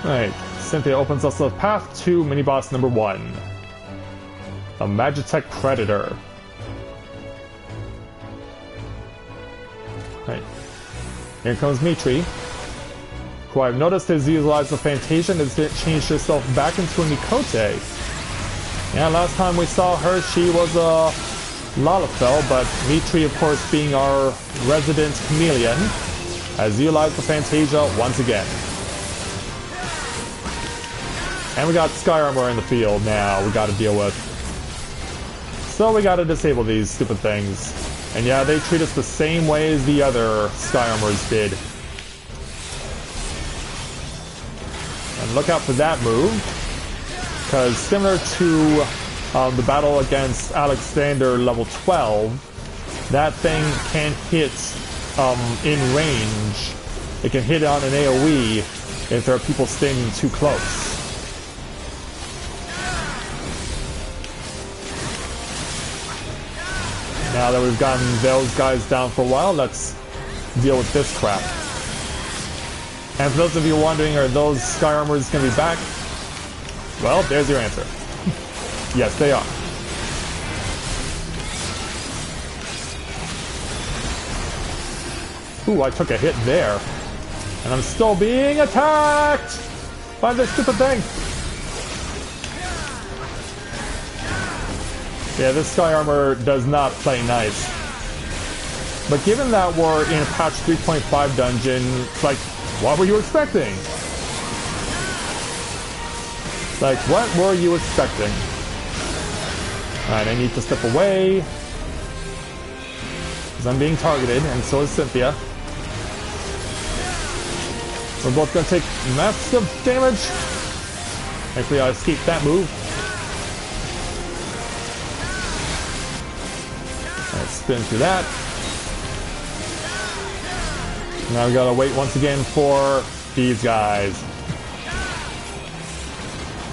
Alright, Cynthia opens us the path to mini-boss number 1. A Magitech Predator. Right. Here comes Mitri, who I've noticed has utilized the Fantasia and has changed herself back into a Mikote. Yeah, last time we saw her, she was a Lalafell, but Mitri, of course, being our resident chameleon, has utilized the Fantasia once again. And we got Sky Armor in the field now we gotta deal with. So we gotta disable these stupid things. And yeah, they treat us the same way as the other Sky Armors did. And look out for that move, because similar to the battle against Alexander level 12, that thing can hit in range. It can hit on an AoE if there are people standing too close. Now that we've gotten those guys down for a while, let's deal with this crap. And for those of you wondering, are those Sky Armors going to be back? Well, there's your answer. Yes, they are. Ooh, I took a hit there. And I'm still being attacked by this stupid thing. Yeah, this Sky Armor does not play nice. But given that we're in a patch 3.5 dungeon, it's like, what were you expecting? Like, what were you expecting? Alright, I need to step away. Because I'm being targeted, and so is Cynthia. We're both going to take massive damage. Thankfully, I escaped that move. Alright, spin through that. Now we gotta wait once again for these guys.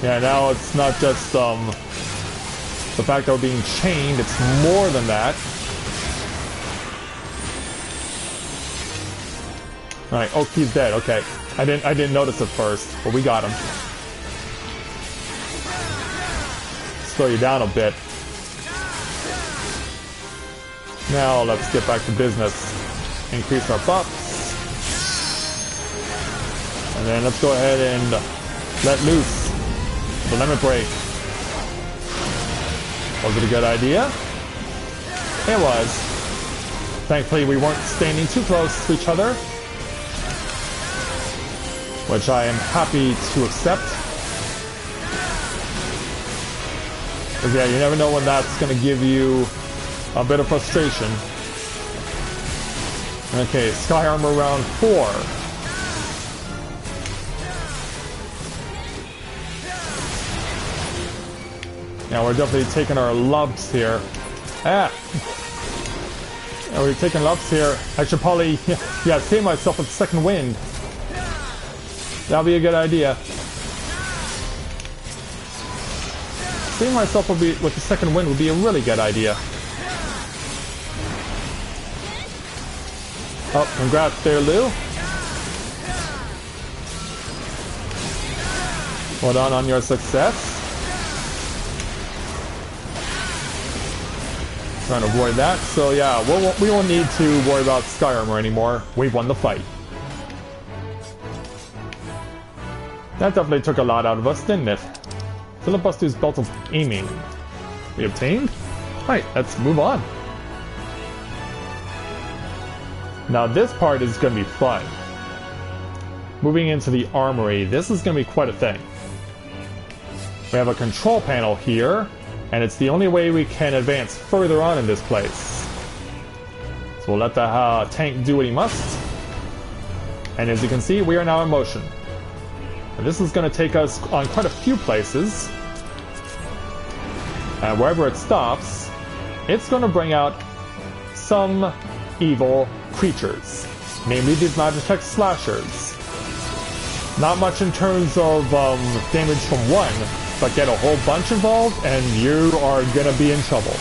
Yeah, now it's not just the fact that we're being chained, it's more than that. Alright, oh, he's dead, okay. I didn't notice at first, but we got him. Slow you down a bit. Now let's get back to business. Increase our buffs. And then let's go ahead and let loose the limit break. Was it a good idea? It was. Thankfully we weren't standing too close to each other, which I am happy to accept. Because yeah, you never know when that's going to give you a bit of frustration. Okay, Sky Armor round 4. Now we're definitely taking our lumps here. Ah! Yeah, we're taking lumps here. I should probably, yeah, save myself with second wind. That'll be a good idea. Saving myself with the second wind would be a really good idea. Oh, congrats there, Lou. Well done on your success. Trying to avoid that. So yeah, we won't need to worry about Sky Armor anymore. We've won the fight. That definitely took a lot out of us, didn't it? Filibuster's Belt of Aiming. We obtained? Right, let's move on. Now this part is going to be fun. moving into the armory. This is going to be quite a thing. We have a control panel here, and it's the only way we can advance further on in this place. So we'll let the tank do what he must. And as you can see, we are now in motion. And this is going to take us on quite a few places. And wherever it stops, it's going to bring out some evil creatures. Namely these Magitech slashers. Not much in terms of damage from one, but get a whole bunch involved and you are gonna be in trouble.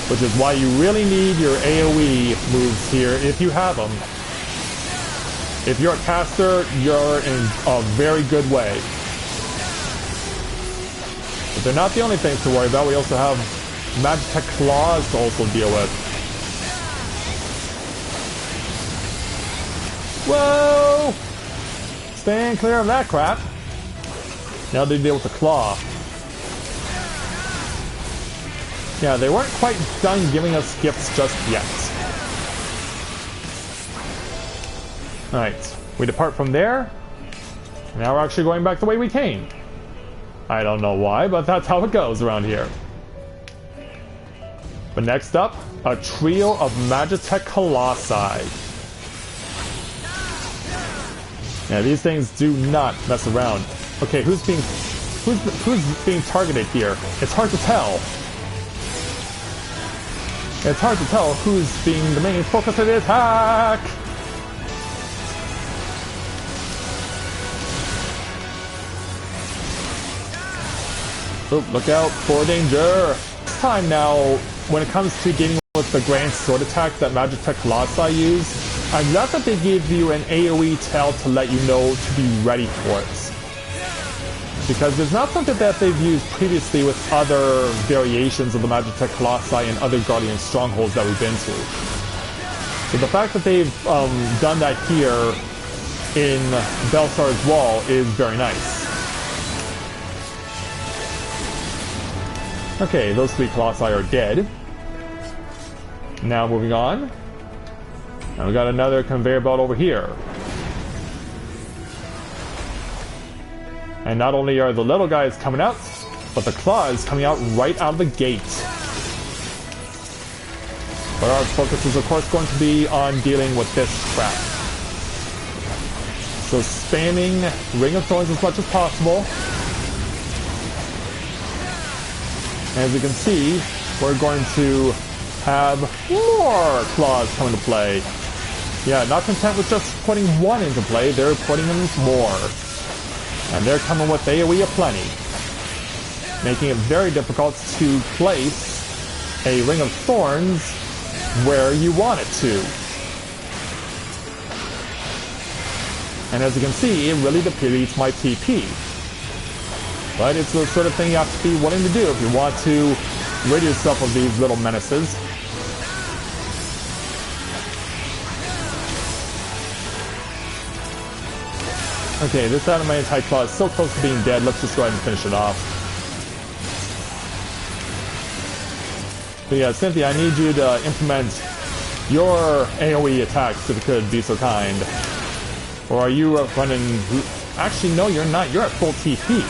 Which is why you really need your AoE moves here if you have them. If you're a caster, you're in a very good way. But they're not the only things to worry about. We also have Magitech claws to also deal with. Whoa! Stand clear of that crap. Now they deal with the claw. Yeah, they weren't quite done giving us gifts just yet. Alright, we depart from there. Now we're actually going back the way we came. I don't know why, but that's how it goes around here. But next up, a trio of Magitech Colossi. Yeah, these things do not mess around. Okay, who's being targeted here? It's hard to tell. It's hard to tell who's being the main focus of the attack. Oh, look out for danger. Time now, when it comes to dealing with the grand sword attack that Magitech Colossi use, I'm glad that they give you an AoE tell to let you know to be ready for it. Because it's not something that they've used previously with other variations of the Magitech Colossi and other Guardian strongholds that we've been to. So the fact that they've done that here in Baelsar's Wall is very nice. Okay, those three Colossi are dead. Now moving on. And we got another conveyor belt over here. And not only are the little guys coming out, but the claws coming out right out of the gate. But our focus is of course going to be on dealing with this crap. So spamming Ring of Thorns as much as possible. As you can see, we're going to have more claws come into play. Yeah, not content with just putting one into play, they're putting in more. And they're coming with AoE aplenty, making it very difficult to place a Ring of Thorns where you want it to. And as you can see, it really depletes my TP. But it's the sort of thing you have to be willing to do if you want to rid yourself of these little menaces. Okay, this Adamantite Claw is so close to being dead, let's just go ahead and finish it off. But yeah, Cynthia, I need you to implement your AoE attacks if you could be so kind. Or are you running... Actually, no, you're not. You're at full TP.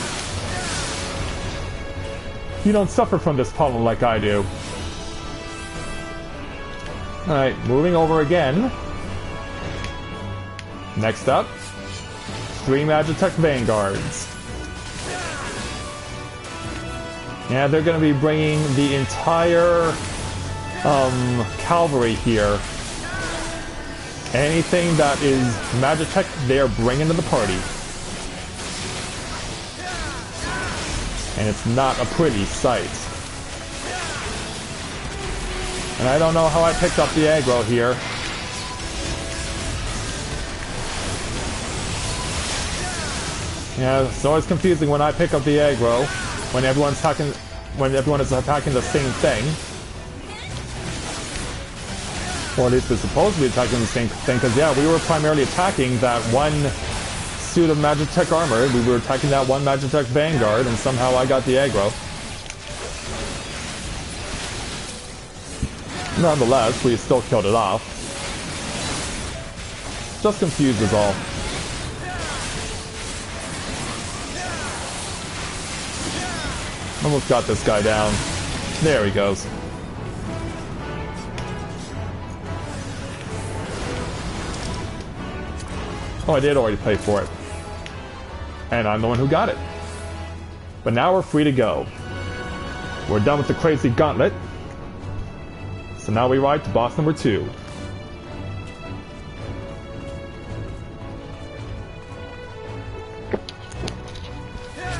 You don't suffer from this problem like I do. Alright, moving over again. Next up, 3 Magitech Vanguards. Yeah, they're going to be bringing the entire cavalry here. Anything that is Magitech, they are bringing to the party. And it's not a pretty sight. And I don't know how I picked up the aggro here. Yeah, it's always confusing when I pick up the aggro, when everyone is attacking the same thing. Or at least they're supposed to be attacking the same thing, because yeah, we were primarily attacking that one suit of Magitech armor. We were attacking that one Magitech Vanguard, and somehow I got the aggro. Nonetheless, we still killed it off. Just confused is all. Almost got this guy down. There he goes. Oh, I did already pay for it. And I'm the one who got it. But now we're free to go. We're done with the crazy gauntlet. So now we ride to boss number 2.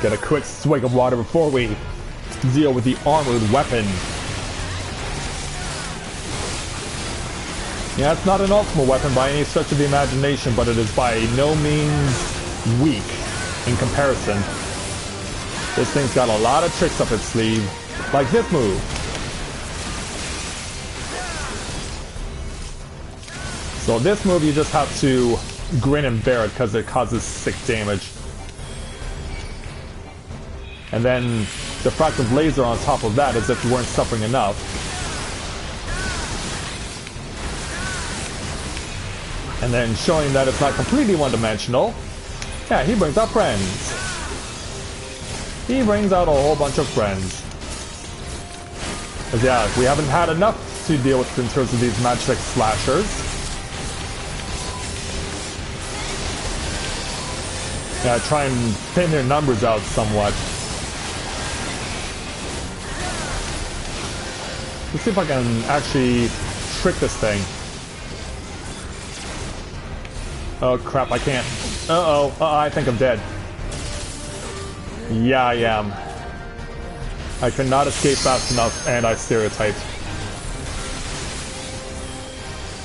Get a quick swig of water before we deal with the armored weapon. Yeah, it's not an ultimate weapon by any stretch of the imagination, but it is by no means weak in comparison. This thing's got a lot of tricks up its sleeve, like this move. So this move you just have to grin and bear it because it causes sick damage. And then diffractive laser on top of that as if you weren't suffering enough. And then showing that it's not completely one-dimensional. Yeah, he brings out friends. He brings out a whole bunch of friends. Because yeah, we haven't had enough to deal with in terms of these magic slashers. Yeah, try and thin their numbers out somewhat. Let's see if I can actually trick this thing. Oh crap, I can't. Uh-oh, I think I'm dead. Yeah, I am. I could not escape fast enough, and I stereotyped.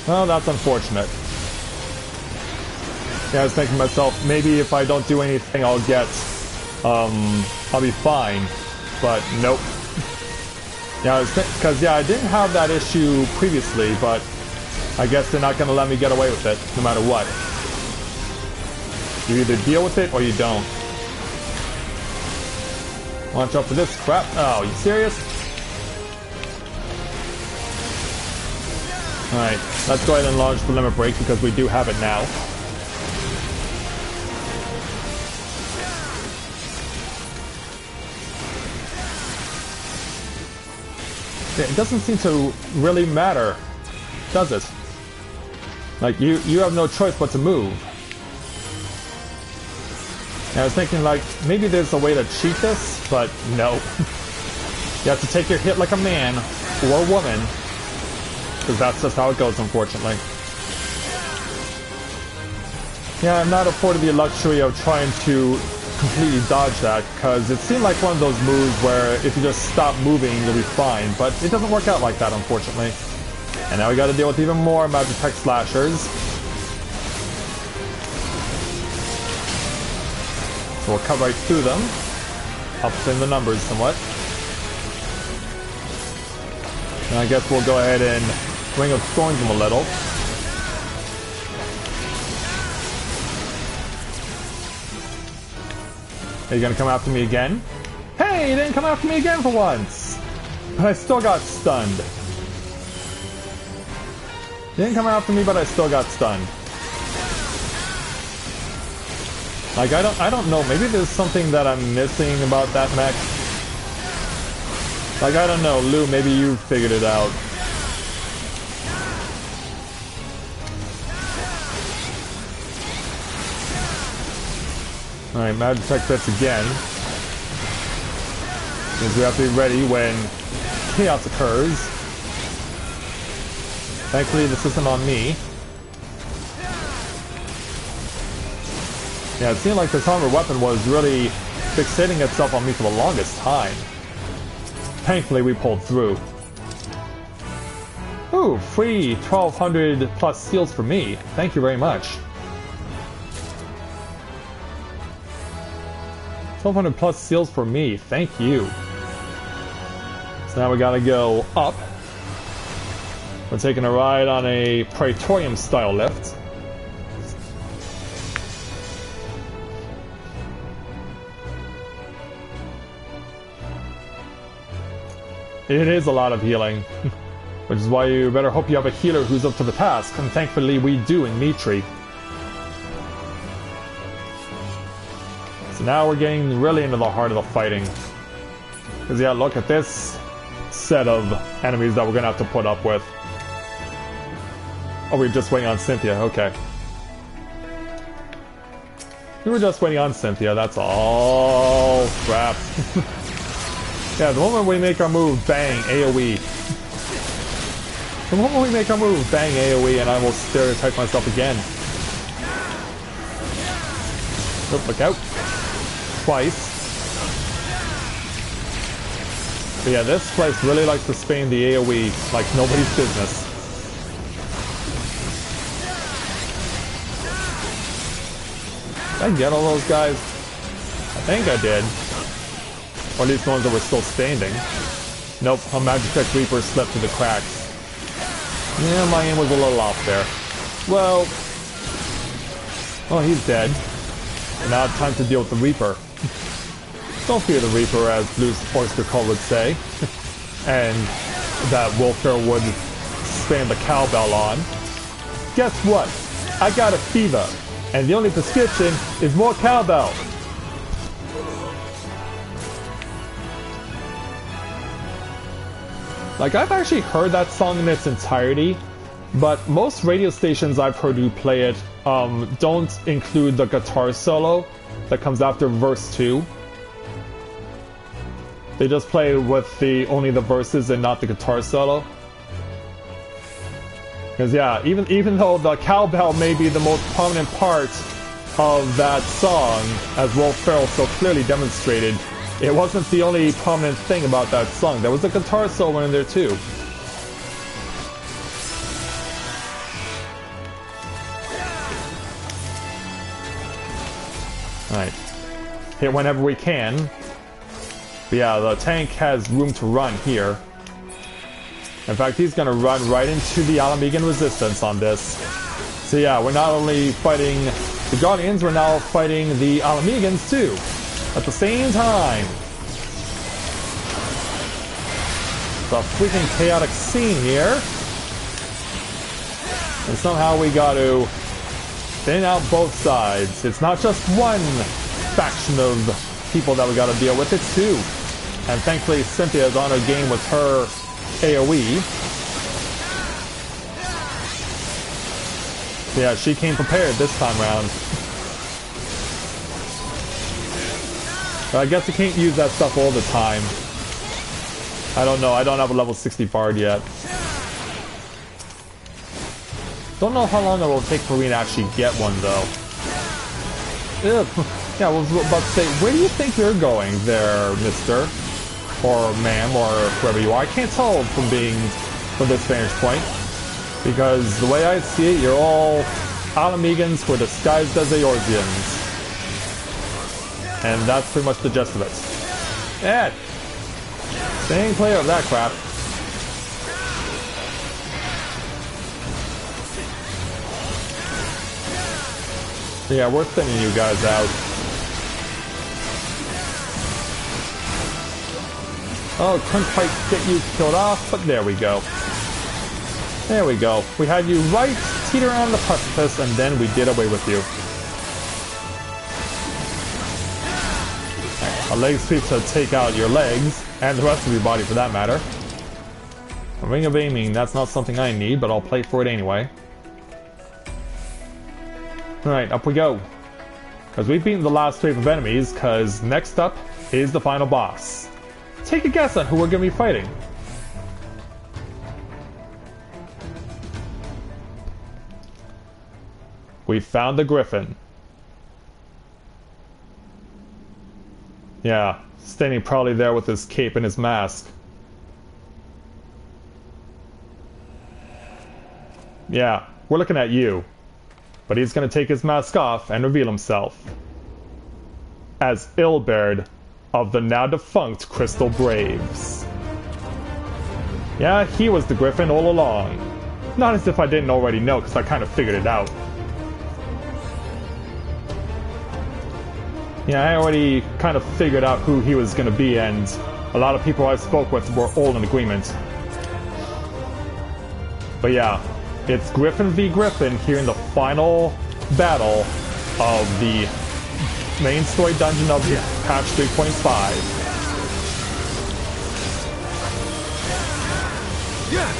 Well, that's unfortunate. Yeah, I was thinking to myself, maybe if I don't do anything, I'll be fine. But nope. Yeah, because I didn't have that issue previously, but I guess they're not going to let me get away with it, no matter what. You either deal with it or you don't. Watch out for this crap. Oh, you serious? Alright, let's go ahead and launch the limit break because we do have it now. It doesn't seem to really matter, does it? Like, you have no choice but to move. And I was thinking, like, maybe there's a way to cheat this, but no. You have to take your hit like a man, or a woman, because that's just how it goes, unfortunately. Yeah, I'm not afforded the luxury of trying to completely dodge that, because it seemed like one of those moves where if you just stop moving, you'll be fine, but it doesn't work out like that, unfortunately. And now we gotta deal with even more Magitech slashers. So we'll cut right through them, ups in the numbers somewhat. And I guess we'll go ahead and Ring of Thorns them a little. Are you gonna come after me again? Hey, you didn't come after me again for once! But I still got stunned. You didn't come after me, but I still got stunned. Like, I don't know, maybe there's something that I'm missing about that mech. Like, I don't know, Lou, maybe you figured it out. Alright, Magitech bits again. Because we have to be ready when chaos occurs. Thankfully, this isn't on me. Yeah, it seemed like this armor weapon was really fixating itself on me for the longest time. Thankfully, we pulled through. Ooh, free 1,200 plus seals for me. Thank you very much. 1,200 plus seals for me. Thank you. So now we gotta go up. We're taking a ride on a Praetorium style lift. It is a lot of healing, which is why you better hope you have a healer who's up to the task, and thankfully we do in Mitri. So now we're getting really into the heart of the fighting. Because yeah, look at this set of enemies that we're gonna have to put up with. Oh, we're just waiting on Cynthia, okay. We were just waiting on Cynthia, that's all. Crap. Yeah, the moment we make our move, bang, AoE. The moment we make our move, bang, AoE, and I will stereotype myself again. Oh, look out. Twice. But yeah, this place really likes to spam the AoE like nobody's business. Did I get all those guys? I think I did. Or at least the ones that were still standing. Nope, a Magitech Reaper slipped through the cracks. Yeah, my aim was a little off there. Well, he's dead. And now it's time to deal with the Reaper. Don't fear the Reaper, as Blue Oyster Cult would say. And that Wolfgar would spam the cowbell on. Guess what? I got a fever. And the only prescription is more cowbell. Like, I've actually heard that song in its entirety, but most radio stations I've heard who play it don't include the guitar solo that comes after verse 2. They just play with only the verses and not the guitar solo. Because yeah, even though the cowbell may be the most prominent part of that song, as Will Ferrell so clearly demonstrated, it wasn't the only prominent thing about that song. There was a guitar solo in there too. Alright. Hit whenever we can. But yeah, the tank has room to run here. In fact, he's gonna run right into the Alamegan resistance on this. So yeah, we're not only fighting the Guardians, we're now fighting the Alamegans too. At the same time. It's a freaking chaotic scene here. And somehow we got to thin out both sides. It's not just one faction of people that we got to deal with, it's two. And thankfully Cynthia is on her game with her AoE. Yeah, she came prepared this time round. But I guess I can't use that stuff all the time. I don't know, I don't have a level 60 Bard yet. Don't know how long it will take for me to actually get one though. Yeah, I was about to say, where do you think you're going there, mister? Or ma'am, or whoever you are. I can't tell from this vantage point. Because the way I see it, you're all Alamegans who are disguised as Eorzeans. And that's pretty much the gist of it. Yeah. Staying clear of that crap. Yeah, we're thinning you guys out. Oh, couldn't quite get you killed off, but there we go. There we go. We had you right teetering on the precipice, and then we did away with you. A leg sweep to take out your legs, and the rest of your body for that matter. A ring of aiming, that's not something I need, but I'll play for it anyway. Alright, up we go. Because we've beaten the last wave of enemies, because next up is the final boss. Take a guess on who we're going to be fighting. We found the Griffin. Yeah, standing proudly there with his cape and his mask. Yeah, we're looking at you. But he's going to take his mask off and reveal himself as Ilberd of the now-defunct Crystal Braves. Yeah, he was the Griffin all along. Not as if I didn't already know, because I kind of figured it out. Yeah, I already kind of figured out who he was going to be, and a lot of people I spoke with were all in agreement. But yeah, it's Griffin v. Griffin here in the final battle of the main story dungeon of patch 3.5.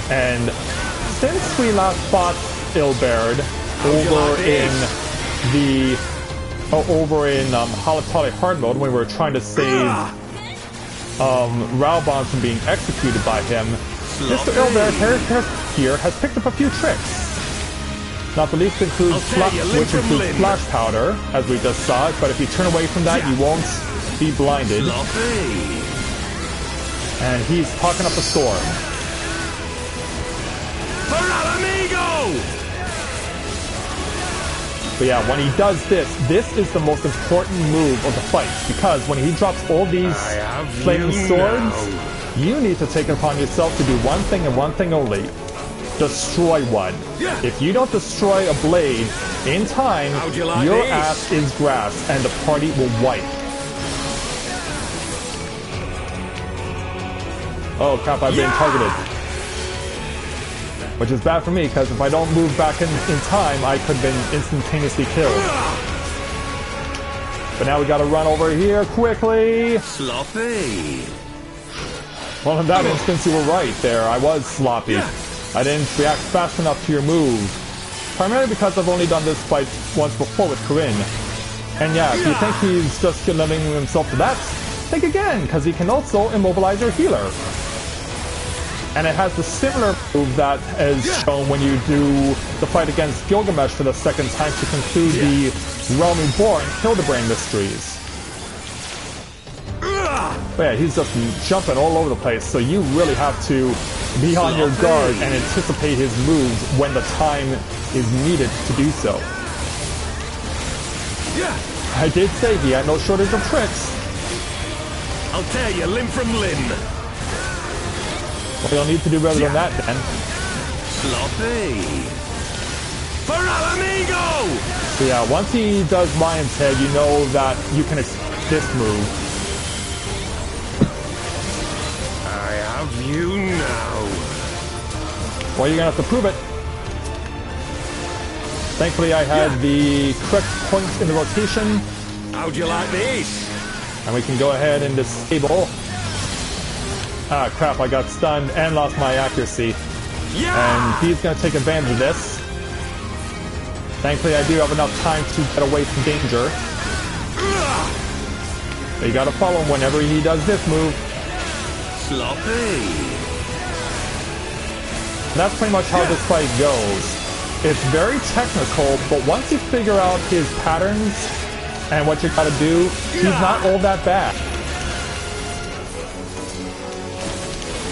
And since we last fought Ilberd over in Halatali hard mode when we were trying to save Raubon from being executed by him, Mr. Ilberd here has picked up a few tricks. Not the least includes Flash Powder, as we just saw it, but if you turn away from that, you won't be blinded. And he's talking up a storm. But yeah, when he does this is the most important move of the fight, because when he drops all these flaming swords, you need to take it upon yourself to do one thing and one thing only. Destroy one. If you don't destroy a blade in time, your ass is grass and the party will wipe. Oh crap, I've been targeted. Which is bad for me, because if I don't move back in time, I could have been instantaneously killed. But now we gotta run over here quickly. Sloppy. Well, in that instance, you were right there. I was sloppy. I didn't react fast enough to your move. Primarily because I've only done this fight once before with Corinne. And yeah, if you think he's just limiting himself to that, think again, because he can also immobilize your healer. And it has the similar move that is shown when you do the fight against Gilgamesh for the second time to conclude the Realm Reborn Hildebrand mysteries. But yeah, he's just jumping all over the place, so you really have to be on your guard and anticipate his moves when the time is needed to do so. I did say he had no shortage of tricks. I'll tear you limb from limb. Well, you'll need to do better than that, then. Sloppy. For Alamigo! So yeah, once he does Lion's Head, you know that you can expect this move. I have you now. Well, you're gonna have to prove it. Thankfully, I had the correct points in the rotation. How'd you like this? And we can go ahead and disable. Ah, crap, I got stunned and lost my accuracy. And he's gonna take advantage of this. Thankfully, I do have enough time to get away from danger. But you gotta follow him whenever he does this move. Sloppy. That's pretty much how this fight goes. It's very technical, but once you figure out his patterns and what you gotta do, he's not all that bad.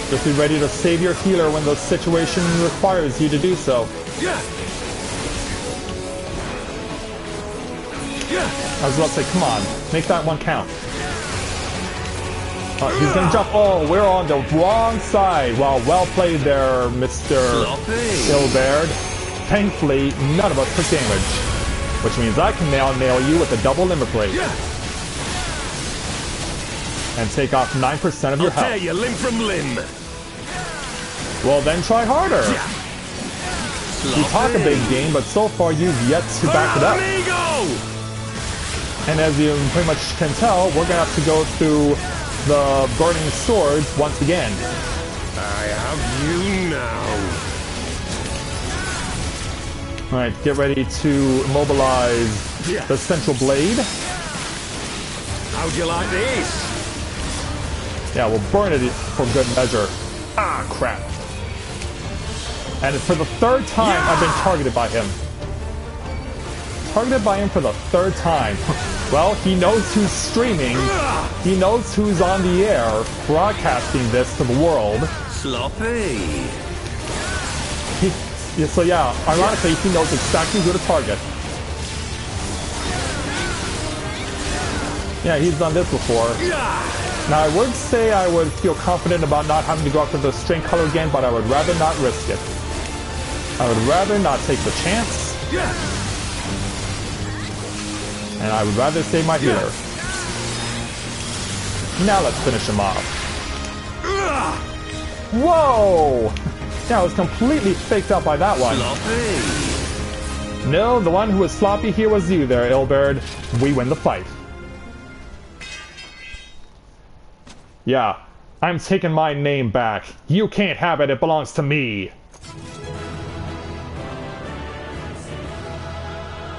Just be ready to save your healer when the situation requires you to do so. I was about to say, come on, make that one count. He's gonna jump. Oh, we're on the wrong side. Well played there, Mr. Ilberd. Thankfully, none of us took damage. Which means I can now nail you with a double limber plate. And take off 9% of your health. I'll tear you limb from limb. Well, then try harder. You talk a big game, but so far you've yet to back it up. And as you pretty much can tell, we're gonna have to go through the burning swords once again. I have you now. Alright, get ready to immobilize the central blade. How'd you like this? Yeah, we'll burn it for good measure. Ah, crap. And for the third time, I've been targeted by him. Targeted by him for the third time. Well, he knows who's streaming. He knows who's on the air, broadcasting this to the world. Sloppy. So yeah, ironically, he knows exactly who to target. Yeah, he's done this before. Now, I would say I would feel confident about not having to go after the string color again, but I would rather not risk it. I would rather not take the chance. And I would rather save my healer. Now let's finish him off. Whoa! Yeah, I was completely faked out by that one. Sloppy. No, the one who was sloppy here was you there, Ilberd. We win the fight. Yeah, I'm taking my name back. You can't have it, it belongs to me.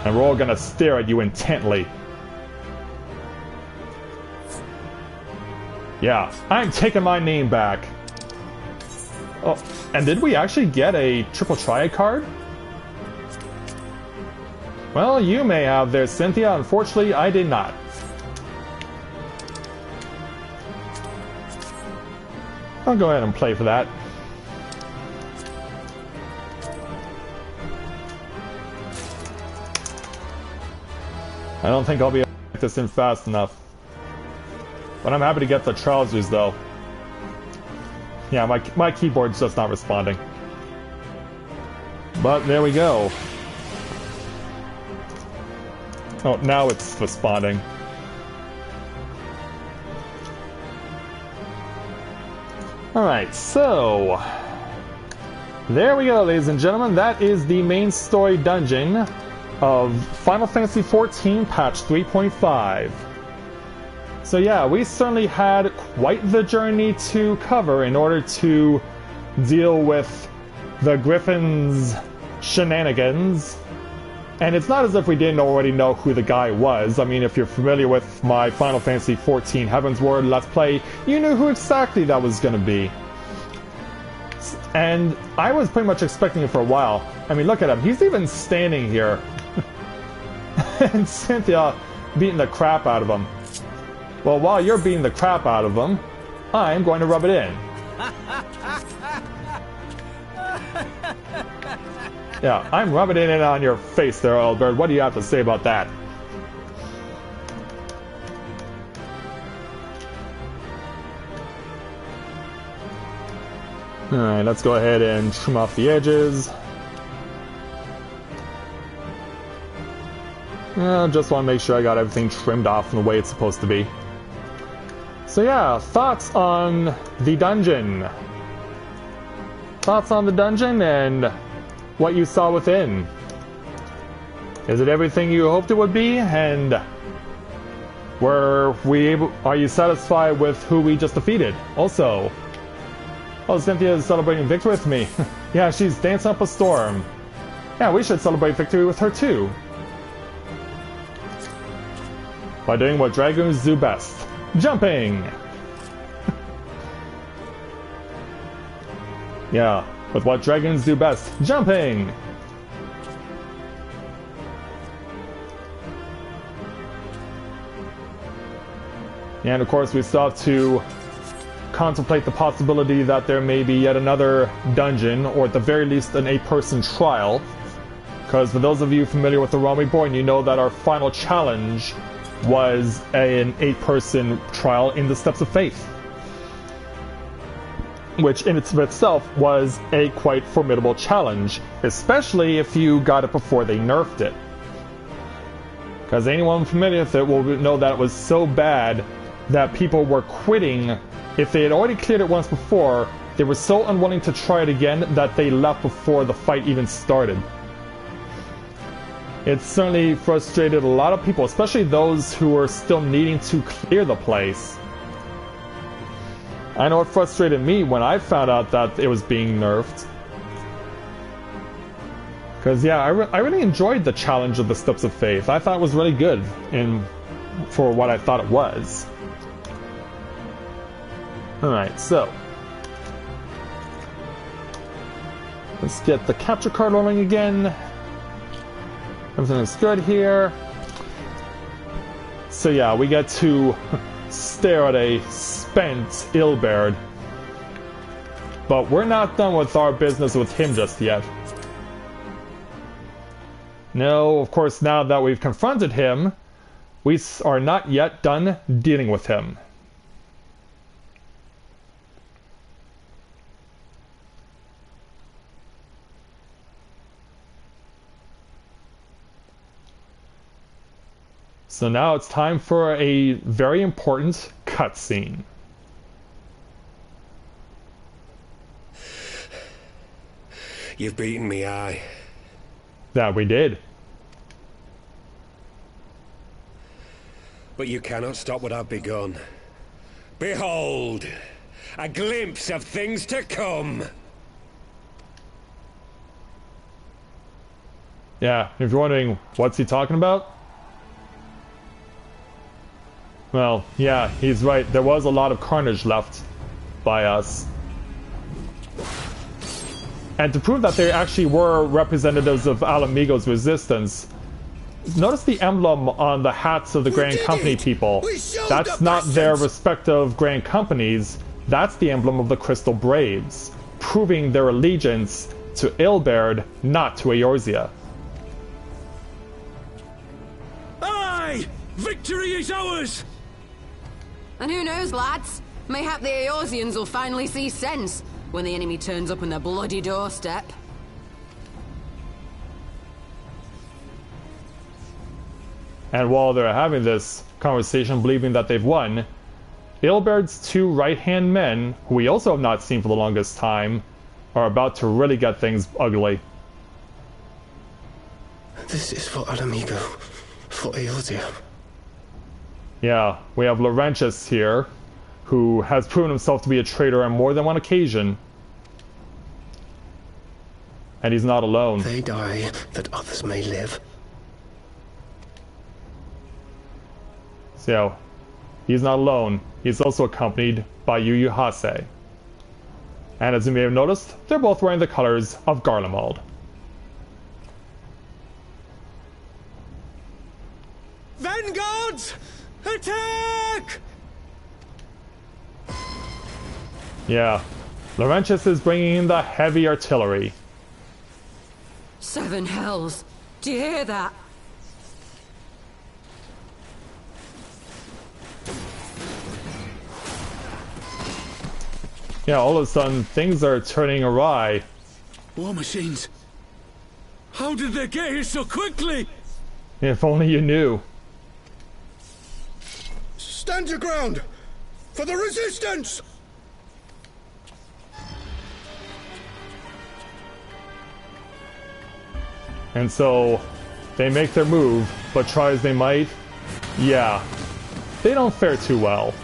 And we're all gonna stare at you intently. Yeah, I'm taking my name back. Oh, and did we actually get a triple triad card? Well, you may have there, Cynthia. Unfortunately, I did not. I'll go ahead and play for that. I don't think I'll be able to get this in fast enough. But I'm happy to get the trousers, though. Yeah, my keyboard's just not responding. But there we go. Oh, now it's responding. Alright, so... there we go, ladies and gentlemen. That is the main story dungeon of Final Fantasy XIV Patch 3.5. So yeah, we certainly had quite the journey to cover in order to deal with the Griffin's shenanigans. And it's not as if we didn't already know who the guy was. I mean, if you're familiar with my Final Fantasy XIV Heavensward Let's Play, you knew who exactly that was going to be. And I was pretty much expecting it for a while. I mean, look at him. He's even standing here. And Cynthia beating the crap out of him. Well, while you're beating the crap out of him, I'm going to rub it in. Yeah, I'm rubbing it in on your face there, Albert. What do you have to say about that? Alright, let's go ahead and trim off the edges. Just want to make sure I got everything trimmed off in the way it's supposed to be. So yeah, thoughts on the dungeon. Thoughts on the dungeon and what you saw within. Is it everything you hoped it would be? And are you satisfied with who we just defeated? Also, oh, Cynthia is celebrating victory with me. Yeah, she's dancing up a storm. Yeah, we should celebrate victory with her too. By doing what dragons do best. Jumping! Yeah, with what dragons do best. Jumping! And of course we still have to contemplate the possibility that there may be yet another dungeon, or at the very least an 8-person trial. Because for those of you familiar with the Realm Reborn, you know that our final challenge was an 8-person trial in the Steps of Faith. Which in itself was a quite formidable challenge, especially if you got it before they nerfed it. Because anyone familiar with it will know that it was so bad that people were quitting. If they had already cleared it once before, they were so unwilling to try it again that they left before the fight even started. It certainly frustrated a lot of people, especially those who were still needing to clear the place. I know it frustrated me when I found out that it was being nerfed. Because yeah, I really enjoyed the challenge of the Steps of Faith. I thought it was really good for what I thought it was. Alright, so let's get the capture card rolling again. Everything looks good here. So yeah, we get to stare at a spent Ilberd. But we're not done with our business with him just yet. No, of course, now that we've confronted him, we are not yet done dealing with him. So now it's time for a very important cutscene. You've beaten me, aye. That we did. But you cannot stop what I've begun. Behold, A glimpse of things to come. Yeah, if you're wondering what's he talking about? Well, yeah, he's right. There was a lot of carnage left by us. And to prove that they actually were representatives of Alamigo's resistance, notice the emblem on the hats of the Grand Company people. That's not their respective Grand Companies, that's the emblem of the Crystal Braves, proving their allegiance to Ilberd, not to Eorzea. Aye! Victory is ours! And who knows, lads? Mayhap the Eorzeans will finally see sense when the enemy turns up on their bloody doorstep. And while they're having this conversation, believing that they've won, Ilberd's two right-hand men, who we also have not seen for the longest time, are about to really get things ugly. This is for Alamigo, for Eorzea. Yeah, we have Laurentius here, who has proven himself to be a traitor on more than one occasion. And he's not alone. They die that others may live. So, he's not alone. He's also accompanied by Yu Hase. And as you may have noticed, they're both wearing the colors of Garlemald. Vanguards! Attack! Yeah, Laurentius is bringing in the heavy artillery. 7 hells! Do you hear that? Yeah, all of a sudden, things are turning awry. War machines! How did they get here so quickly? If only you knew. Stand your ground! For the resistance! And so, they make their move, but try as they might, yeah, they don't fare too well.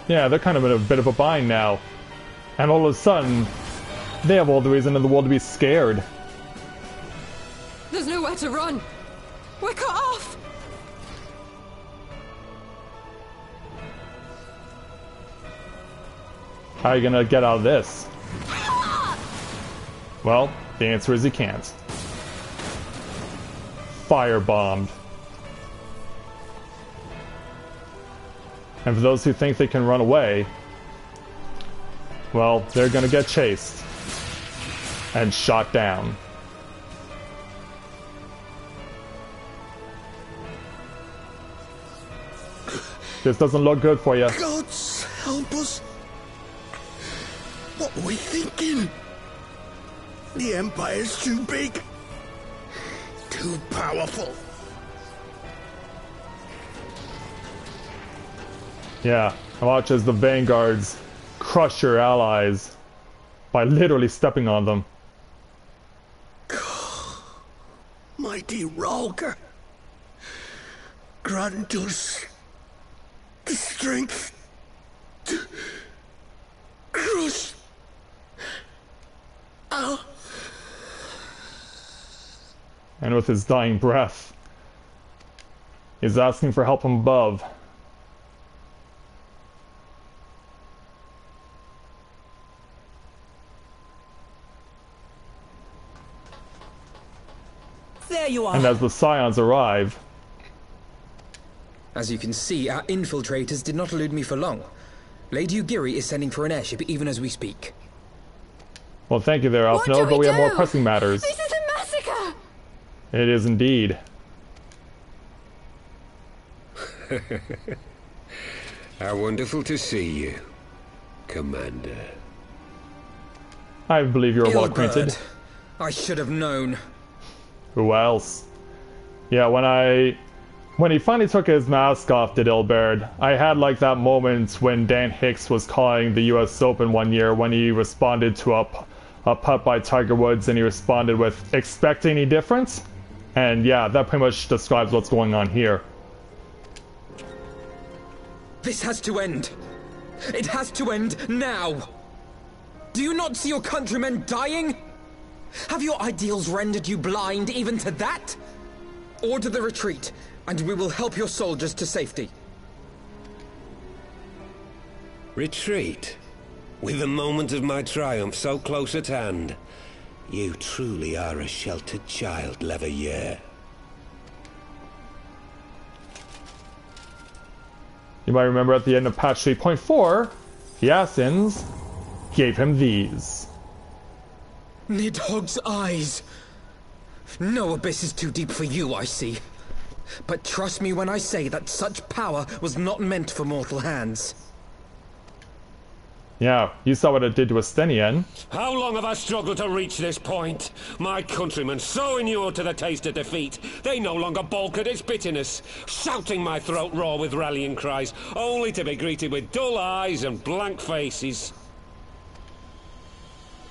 Yeah, they're kind of in a bit of a bind now. And all of a sudden, they have all the reason in the world to be scared. There's nowhere to run! We're cut off! How are you gonna get out of this? Well, the answer is you can't. Firebombed. And for those who think they can run away, well, they're gonna get chased and shot down. This doesn't look good for you. Gods help us! What were we thinking? The Empire's too big. Too powerful. Yeah, watch as the vanguards crush your allies by literally stepping on them. Mighty Ralger, grant us the strength to crush our... And with his dying breath, he's asking for help from above. There you are. And as the Scions arrive... As you can see, our infiltrators did not elude me for long. Lady Ugiri is sending for an airship even as we speak. Well, thank you there, Alphino, but we have more pressing matters. This is a massacre! It is indeed. How wonderful to see you, Commander. I believe you're well acquainted. Ilberd. I should have known. Who else? Yeah, when he finally took his mask off, did Ilberd, I had like that moment when Dan Hicks was calling the US Open one year when he responded to a putt by Tiger Woods and he responded with, expect any difference? And yeah, that pretty much describes what's going on here. This has to end. It has to end now. Do you not see your countrymen dying? Have your ideals rendered you blind even to that? Order the retreat, and we will help your soldiers to safety. Retreat? With the moment of my triumph so close at hand? You truly are a sheltered child, Leveilleur. You might remember at the end of patch 3.4, the Assassins gave him these. Nidhogg's eyes. No abyss is too deep for you, I see. But trust me when I say that such power was not meant for mortal hands. Yeah, you saw what it did to Estenian. How long have I struggled to reach this point? My countrymen, so inured to the taste of defeat, they no longer balk at its bitterness, shouting my throat raw with rallying cries, only to be greeted with dull eyes and blank faces.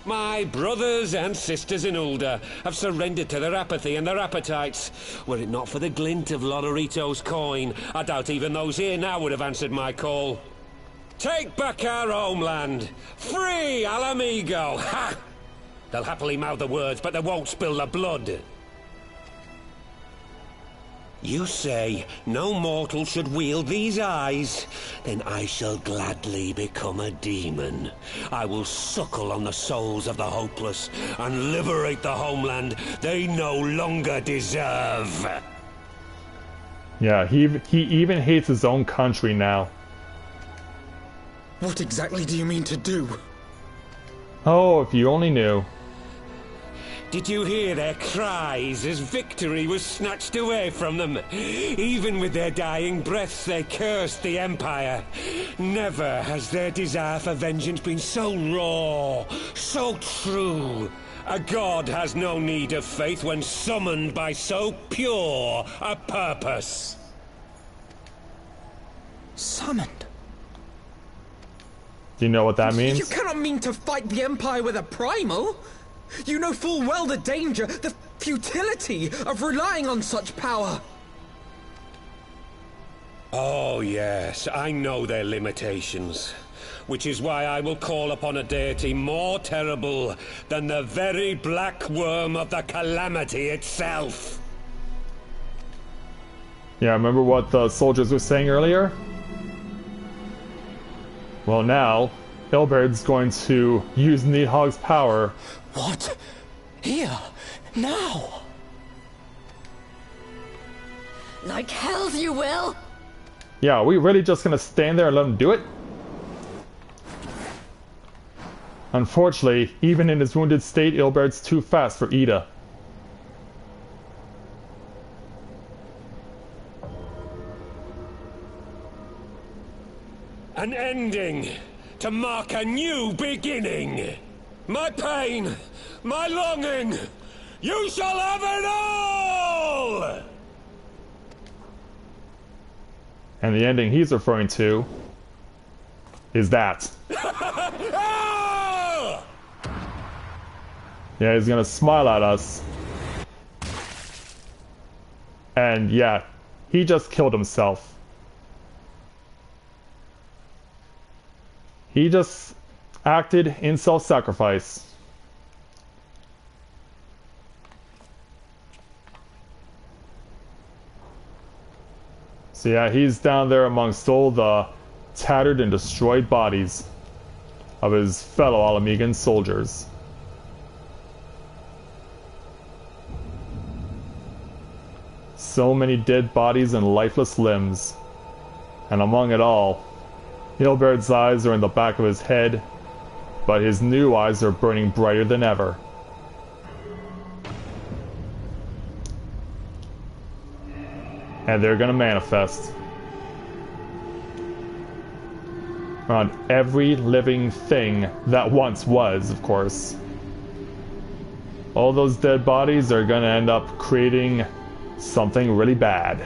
My brothers and sisters in Ulda have surrendered to their apathy and their appetites. Were it not for the glint of Lonorito's coin, I doubt even those here now would have answered my call. Take back our homeland! Free Alamigo! Ha! They'll happily mouth the words, but they won't spill the blood. You say no mortal should wield these eyes? Then I shall gladly become a demon. I will suckle on the souls of the hopeless and liberate the homeland they no longer deserve. Yeah, he even hates his own country now. What exactly do you mean to do? Oh, if you only knew. Did you hear their cries as victory was snatched away from them? Even with their dying breaths, they cursed the Empire. Never has their desire for vengeance been so raw, so true. A god has no need of faith when summoned by so pure a purpose. Summoned? Do you know what that means? You cannot mean to fight the Empire with a primal! You know full well the danger, the futility of relying on such power! Oh yes, I know their limitations. Which is why I will call upon a deity more terrible than the very black worm of the calamity itself. Yeah, remember what the soldiers were saying earlier? Well now, Ilberd's going to use Nidhogg's power. What? Here? Now? Like hells you will! Yeah, are we really just gonna stand there and let him do it? Unfortunately, even in his wounded state, Ilberd's too fast for Ida. An ending to mark a new beginning. My pain, my longing, you shall have it all! And the ending he's referring to is that. Yeah, he's gonna smile at us. And yeah, he just killed himself. He just acted in self-sacrifice. So yeah, he's down there amongst all the tattered and destroyed bodies of his fellow Alamigan soldiers. So many dead bodies and lifeless limbs. And among it all, Ilberd's eyes are in the back of his head, but his new eyes are burning brighter than ever. And they're gonna manifest on every living thing that once was, of course. All those dead bodies are gonna end up creating something really bad.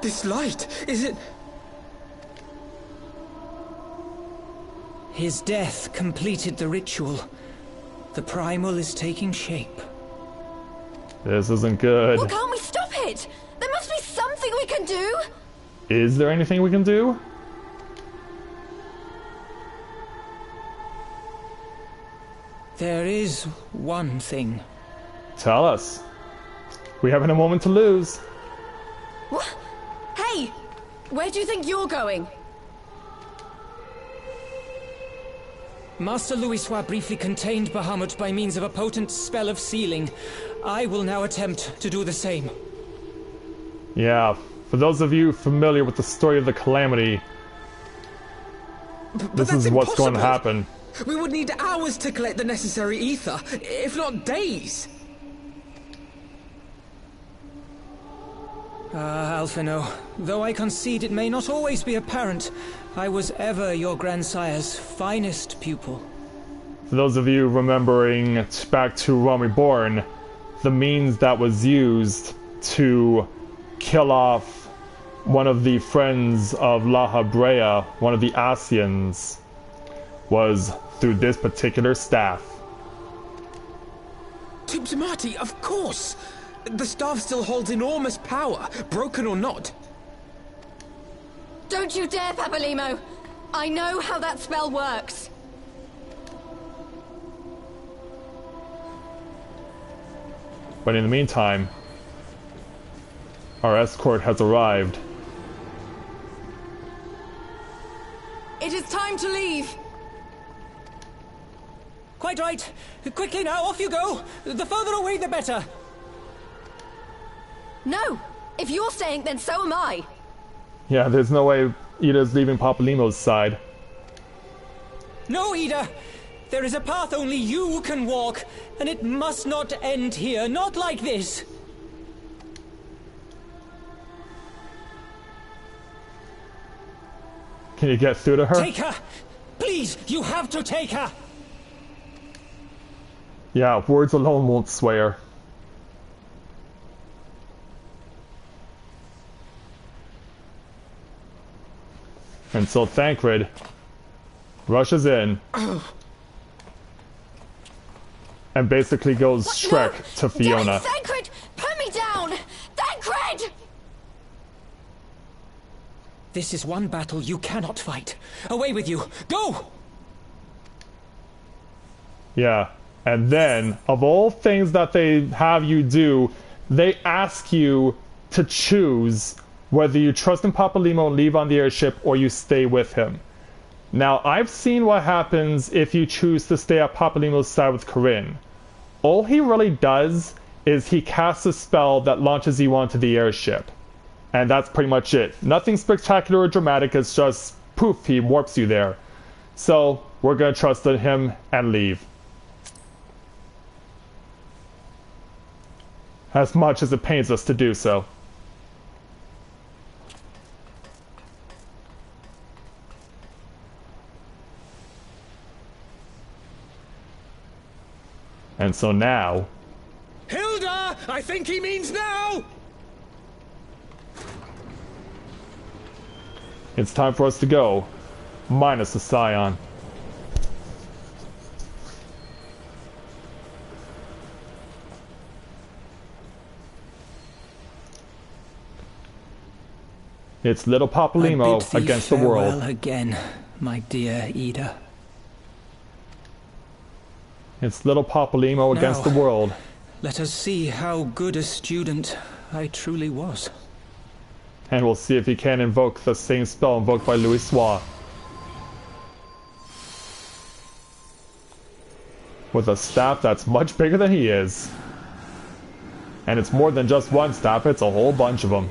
This light, is it... His death completed the ritual. The primal is taking shape. This isn't good. Well, can't we stop it? There must be something we can do! Is there anything we can do? There is one thing. Tell us. We haven't a moment to lose. What? Hey! Where do you think you're going? Master Louisoix briefly contained Bahamut by means of a potent spell of sealing. I will now attempt to do the same. Yeah, for those of you familiar with the story of the Calamity, this is what's going to happen. We would need hours to collect the necessary ether, if not days. Alphino, though I concede it may not always be apparent, I was ever your grandsire's finest pupil. For those of you remembering back to Realm Reborn, the means that was used to kill off one of the friends of La Habrea, one of the Asians, was through this particular staff. Tubsamati, of course! The staff still holds enormous power, broken or not. Don't you dare, Papalymo! I know how that spell works! But in the meantime, our escort has arrived. It is time to leave! Quite right. Quickly now, off you go! The further away, the better! No! If you're staying, then so am I! Yeah, there's no way Ida's leaving Papalymo's side. No, Ida! There is a path only you can walk, and it must not end here, not like this! Can you get through to her? Take her! Please, you have to take her! Yeah, words alone won't sway her. And so Thancred rushes in and basically goes Shrek to Fiona. Thancred! Put me down! Thancred! This is one battle you cannot fight. Away with you! Go! Yeah, and then, of all things that they have you do, they ask you to choose whether you trust in Papalymo and leave on the airship or you stay with him. Now, I've seen what happens if you choose to stay at Papalymo's side with Corinne. All he really does is he casts a spell that launches you onto the airship. And that's pretty much it. Nothing spectacular or dramatic, it's just poof, he warps you there. So, we're gonna trust in him and leave. As much as it pains us to do so. And so now... Hilda! I think he means now! It's time for us to go. Minus the Scion. It's little Papalymo against the world. Farewell again, my dear Ida. It's little Papalymo against the world. Let us see how good a student I truly was. And we'll see if he can invoke the same spell invoked by Louisoix. With a staff that's much bigger than he is. And it's more than just one staff, it's a whole bunch of them.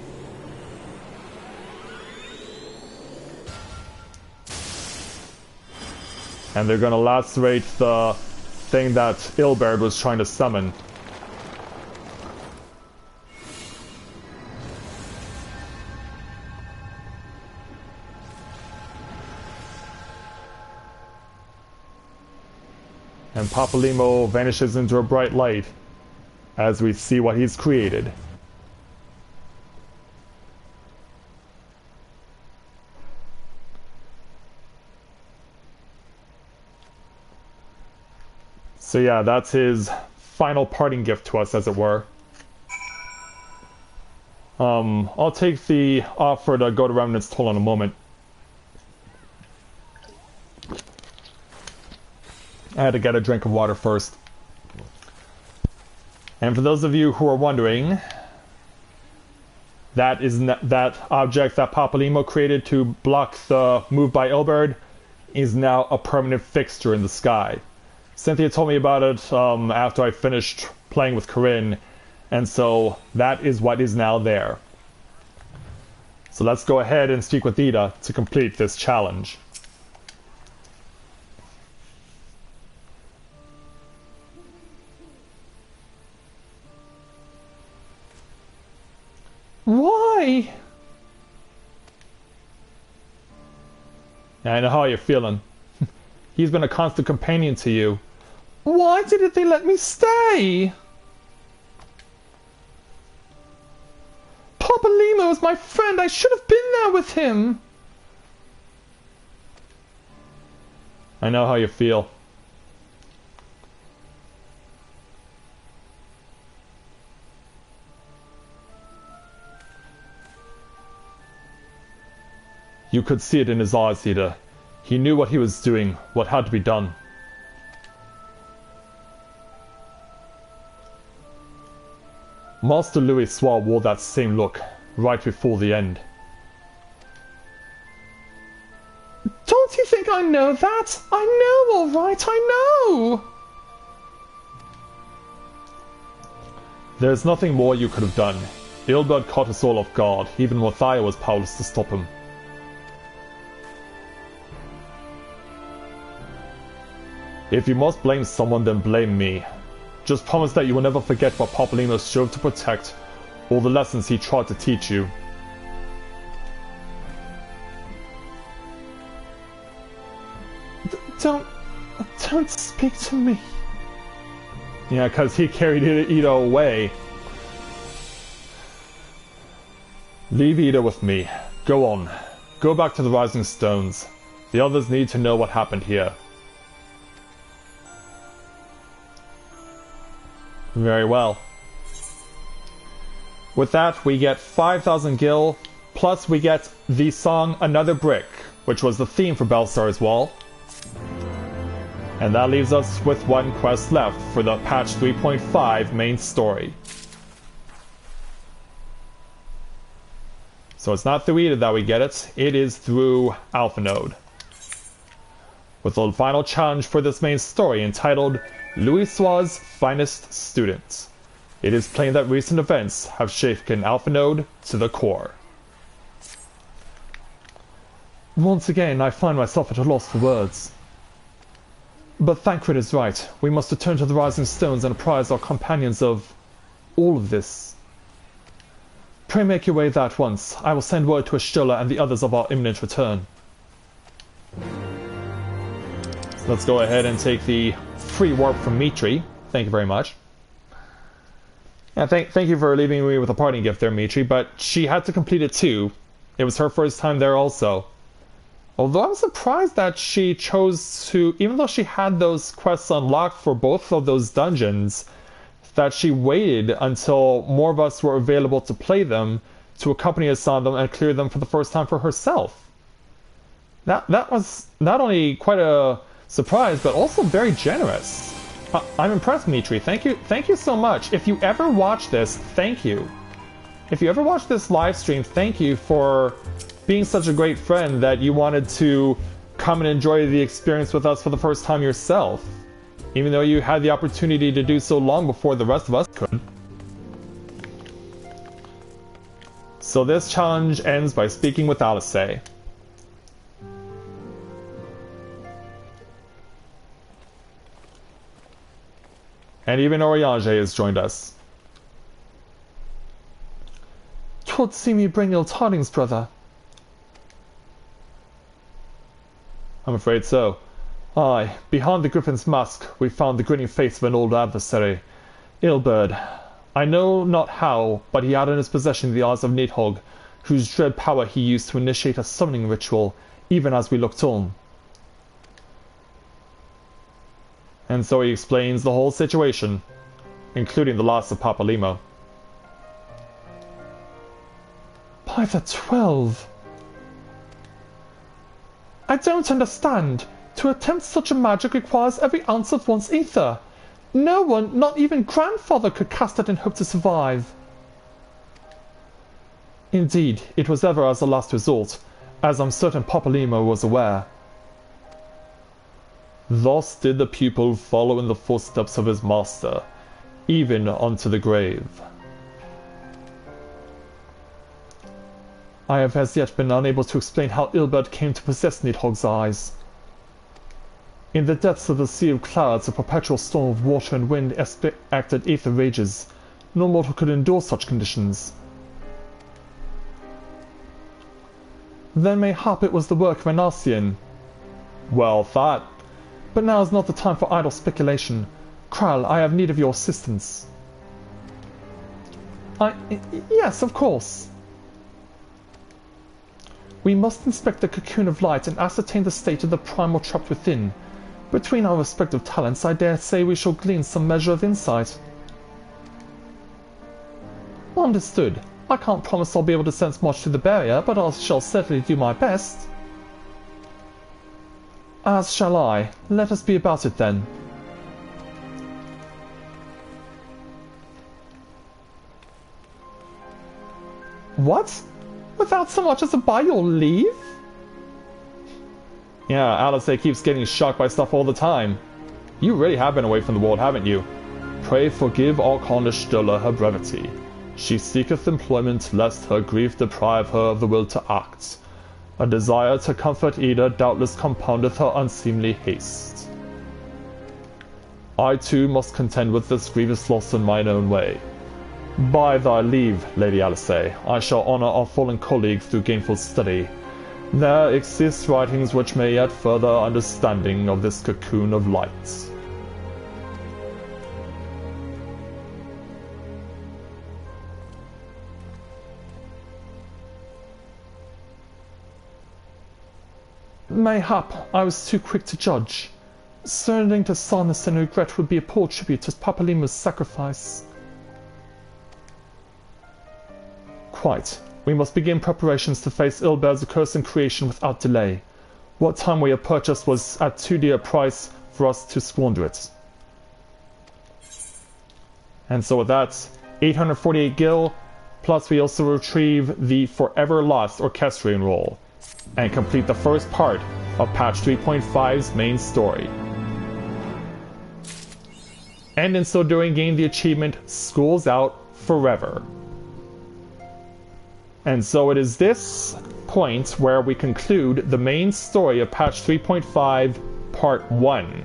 And they're gonna lacerate the thing that Ilberd was trying to summon. And Papalymo vanishes into a bright light as we see what he's created. So yeah, that's his final parting gift to us, as it were. I'll take the offer to go to Remnant's Toll in a moment. I had to get a drink of water first. And for those of you who are wondering, that is that object that Papalymo created to block the move by Ilberd is now a permanent fixture in the sky. Cynthia told me about it after I finished playing with Corinne, and so that is what is now there. So let's go ahead and speak with Ida to complete this challenge. Why? I know how you're feeling. He's been a constant companion to you. Why didn't they let me stay? Papalymo is my friend. I should have been there with him. I know how you feel. You could see it in his eyes, Ida. He knew what he was doing, what had to be done. Master Louis wore that same look, right before the end. Don't you think I know that? I know, all right, I know! There's nothing more you could have done. Ilberd caught us all off guard, even Mathia was powerless to stop him. If you must blame someone, then blame me. Just promise that you will never forget what Papalymo strove to protect, or the lessons he tried to teach you. Don't speak to me. Yeah, because he carried Ida away. Leave Ida with me. Go on. Go back to the Rising Stones. The others need to know what happened here. Very well. With that, we get 5,000 gil, plus we get the song Another Brick, which was the theme for Baelsar as well. And that leaves us with one quest left for the patch 3.5 main story. So it's not through Ida that we get it, it is through Alpha Node. With the final challenge for this main story entitled Louis' Finest Student. It is plain that recent events have shaken Alpha Node to the core. Once again, I find myself at a loss for words. But Thancred is right. We must return to the Rising Stones and apprise our companions of all of this. Pray make your way there at once. I will send word to Ashtola and the others of our imminent return. So let's go ahead and take the free warp from Mitri. Thank you very much. Yeah, thank you for leaving me with a parting gift there, Mitri, but she had to complete it too. It was her first time there also. Although I'm surprised that she chose to, even though she had those quests unlocked for both of those dungeons, that she waited until more of us were available to play them, to accompany us on them and clear them for the first time for herself. That was not only quite a surprise, but also very generous. I'm impressed, Mitri. Thank you so much. If you ever watch this, thank you. If you ever watch this live stream, thank you for being such a great friend that you wanted to come and enjoy the experience with us for the first time yourself, even though you had the opportunity to do so long before the rest of us could. So this challenge ends by speaking with Alice. And even Oriange has joined us. 'Twould seem you bring ill tidings, brother. I'm afraid so. Aye, behind the Griffin's mask we found the grinning face of an old adversary, Ilberd. I know not how, but he had in his possession the eyes of Nidhogg, whose dread power he used to initiate a summoning ritual, even as we looked on. And so he explains the whole situation, including the loss of Papalimo. By the 12! I don't understand. To attempt such a magic requires every ounce of one's ether. No one, not even grandfather, could cast it and hope to survive. Indeed, it was ever as a last resort, as I'm certain Papalimo was aware. Thus did the pupil follow in the footsteps of his master, even unto the grave. I have as yet been unable to explain how Ilbert came to possess Nidhogg's eyes. In the depths of the sea of clouds, a perpetual storm of water and wind acted aether rages. No mortal could endure such conditions. Then mayhap it was the work of an Arcean. Well thought. But now is not the time for idle speculation. Kral, I have need of your assistance. Yes, of course. We must inspect the cocoon of light and ascertain the state of the primal trapped within. Between our respective talents, I dare say we shall glean some measure of insight. Understood. I can't promise I'll be able to sense much through the barrier, but I shall certainly do my best. As shall I. Let us be about it then. What? Without so much as a by your leave? Yeah, Alice keeps getting shocked by stuff all the time. You really have been away from the world, haven't you? Pray forgive Arcana Stella her brevity. She seeketh employment, lest her grief deprive her of the will to act. A desire to comfort Ida doubtless compoundeth her unseemly haste. I too must contend with this grievous loss in mine own way. By thy leave, Lady Alice, I shall honour our fallen colleague through gainful study. There exist writings which may add further understanding of this cocoon of light. Mayhap I was too quick to judge. Surrendering to sadness and regret would be a poor tribute to Papalimo's sacrifice. Quite. We must begin preparations to face Ilbert's accursed creation without delay. What time we have purchased was at too dear a price for us to squander it. And so with that, 848 gil, plus we also retrieve the Forever Lost Orchestrion roll, and complete the first part of patch 3.5's main story. And in so doing gain the achievement School's Out Forever. And so it is this point where we conclude the main story of patch 3.5 part 1.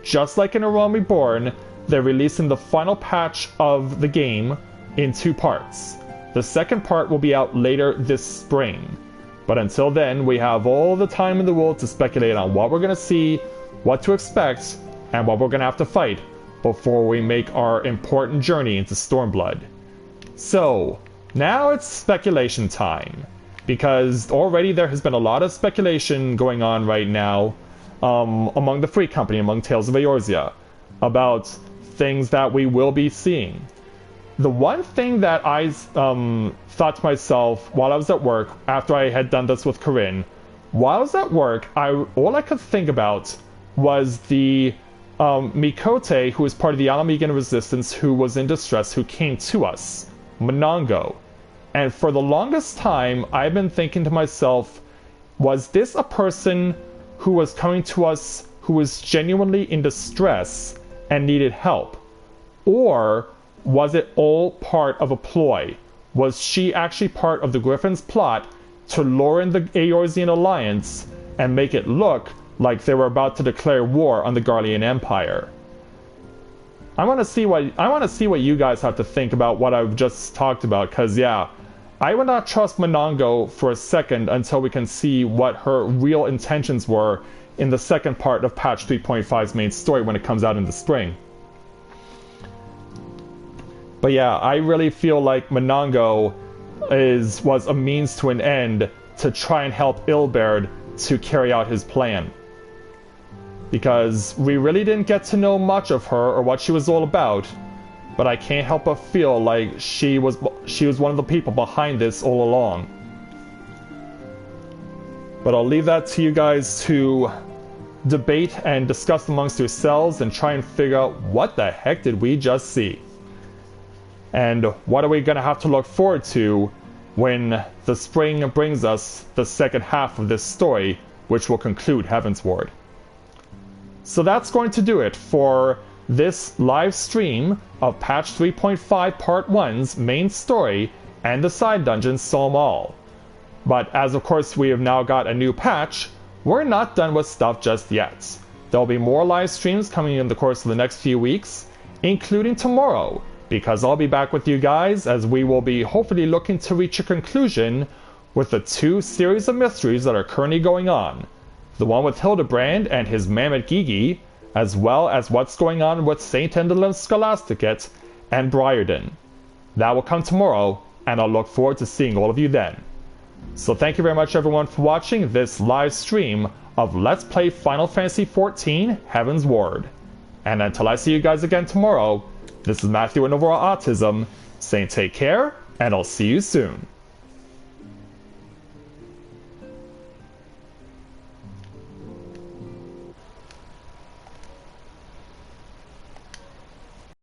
Just like in A Realm Reborn, they're releasing the final patch of the game in 2 parts. The second part will be out later this spring. But until then, we have all the time in the world to speculate on what we're going to see, what to expect, and what we're going to have to fight before we make our important journey into Stormblood. So, now it's speculation time. Because already there has been a lot of speculation going on right now among the Free Company, among Tales of Eorzea, about things that we will be seeing. The one thing that I thought to myself while I was at work, after I had done this with Corinne, while I was at work, all I could think about was the Mikote, who was part of the Alamegan Resistance, who was in distress, who came to us, Monongo. And for the longest time, I've been thinking to myself, was this a person who was coming to us who was genuinely in distress and needed help? Or was it all part of a ploy? Was she actually part of the Griffin's plot to lure in the Eorzean Alliance and make it look like they were about to declare war on the Garlean Empire? I want to see what you guys have to think about what I've just talked about, because yeah, I would not trust Monongo for a second until we can see what her real intentions were in the second part of patch 3.5's main story when it comes out in the spring. But yeah, I really feel like Monongo was a means to an end to try and help Ilberd to carry out his plan. because we really didn't get to know much of her or what she was all about, but I can't help but feel like she was one of the people behind this all along. But I'll leave that to you guys to debate and discuss amongst yourselves and try and figure out what the heck did we just see. And what are we going to have to look forward to when the spring brings us the second half of this story, which will conclude Heavensward. So that's going to do it for this live stream of Patch 3.5 Part 1's main story and the side dungeon Sohm. But as of course we have now got a new patch, we're not done with stuff just yet. There'll be more live streams coming in the course of the next few weeks, including tomorrow, because I'll be back with you guys as we will be hopefully looking to reach a conclusion with the 2 series of mysteries that are currently going on. The one with Hildebrand and his Mammoth Gigi, as well as what's going on with Saint Endelum Scholasticate and Briarden. That will come tomorrow, and I'll look forward to seeing all of you then. So thank you very much everyone for watching this live stream of Let's Play Final Fantasy XIV Heavensward. And until I see you guys again tomorrow, this is Matthew with Novaura Autism, saying take care, and I'll see you soon.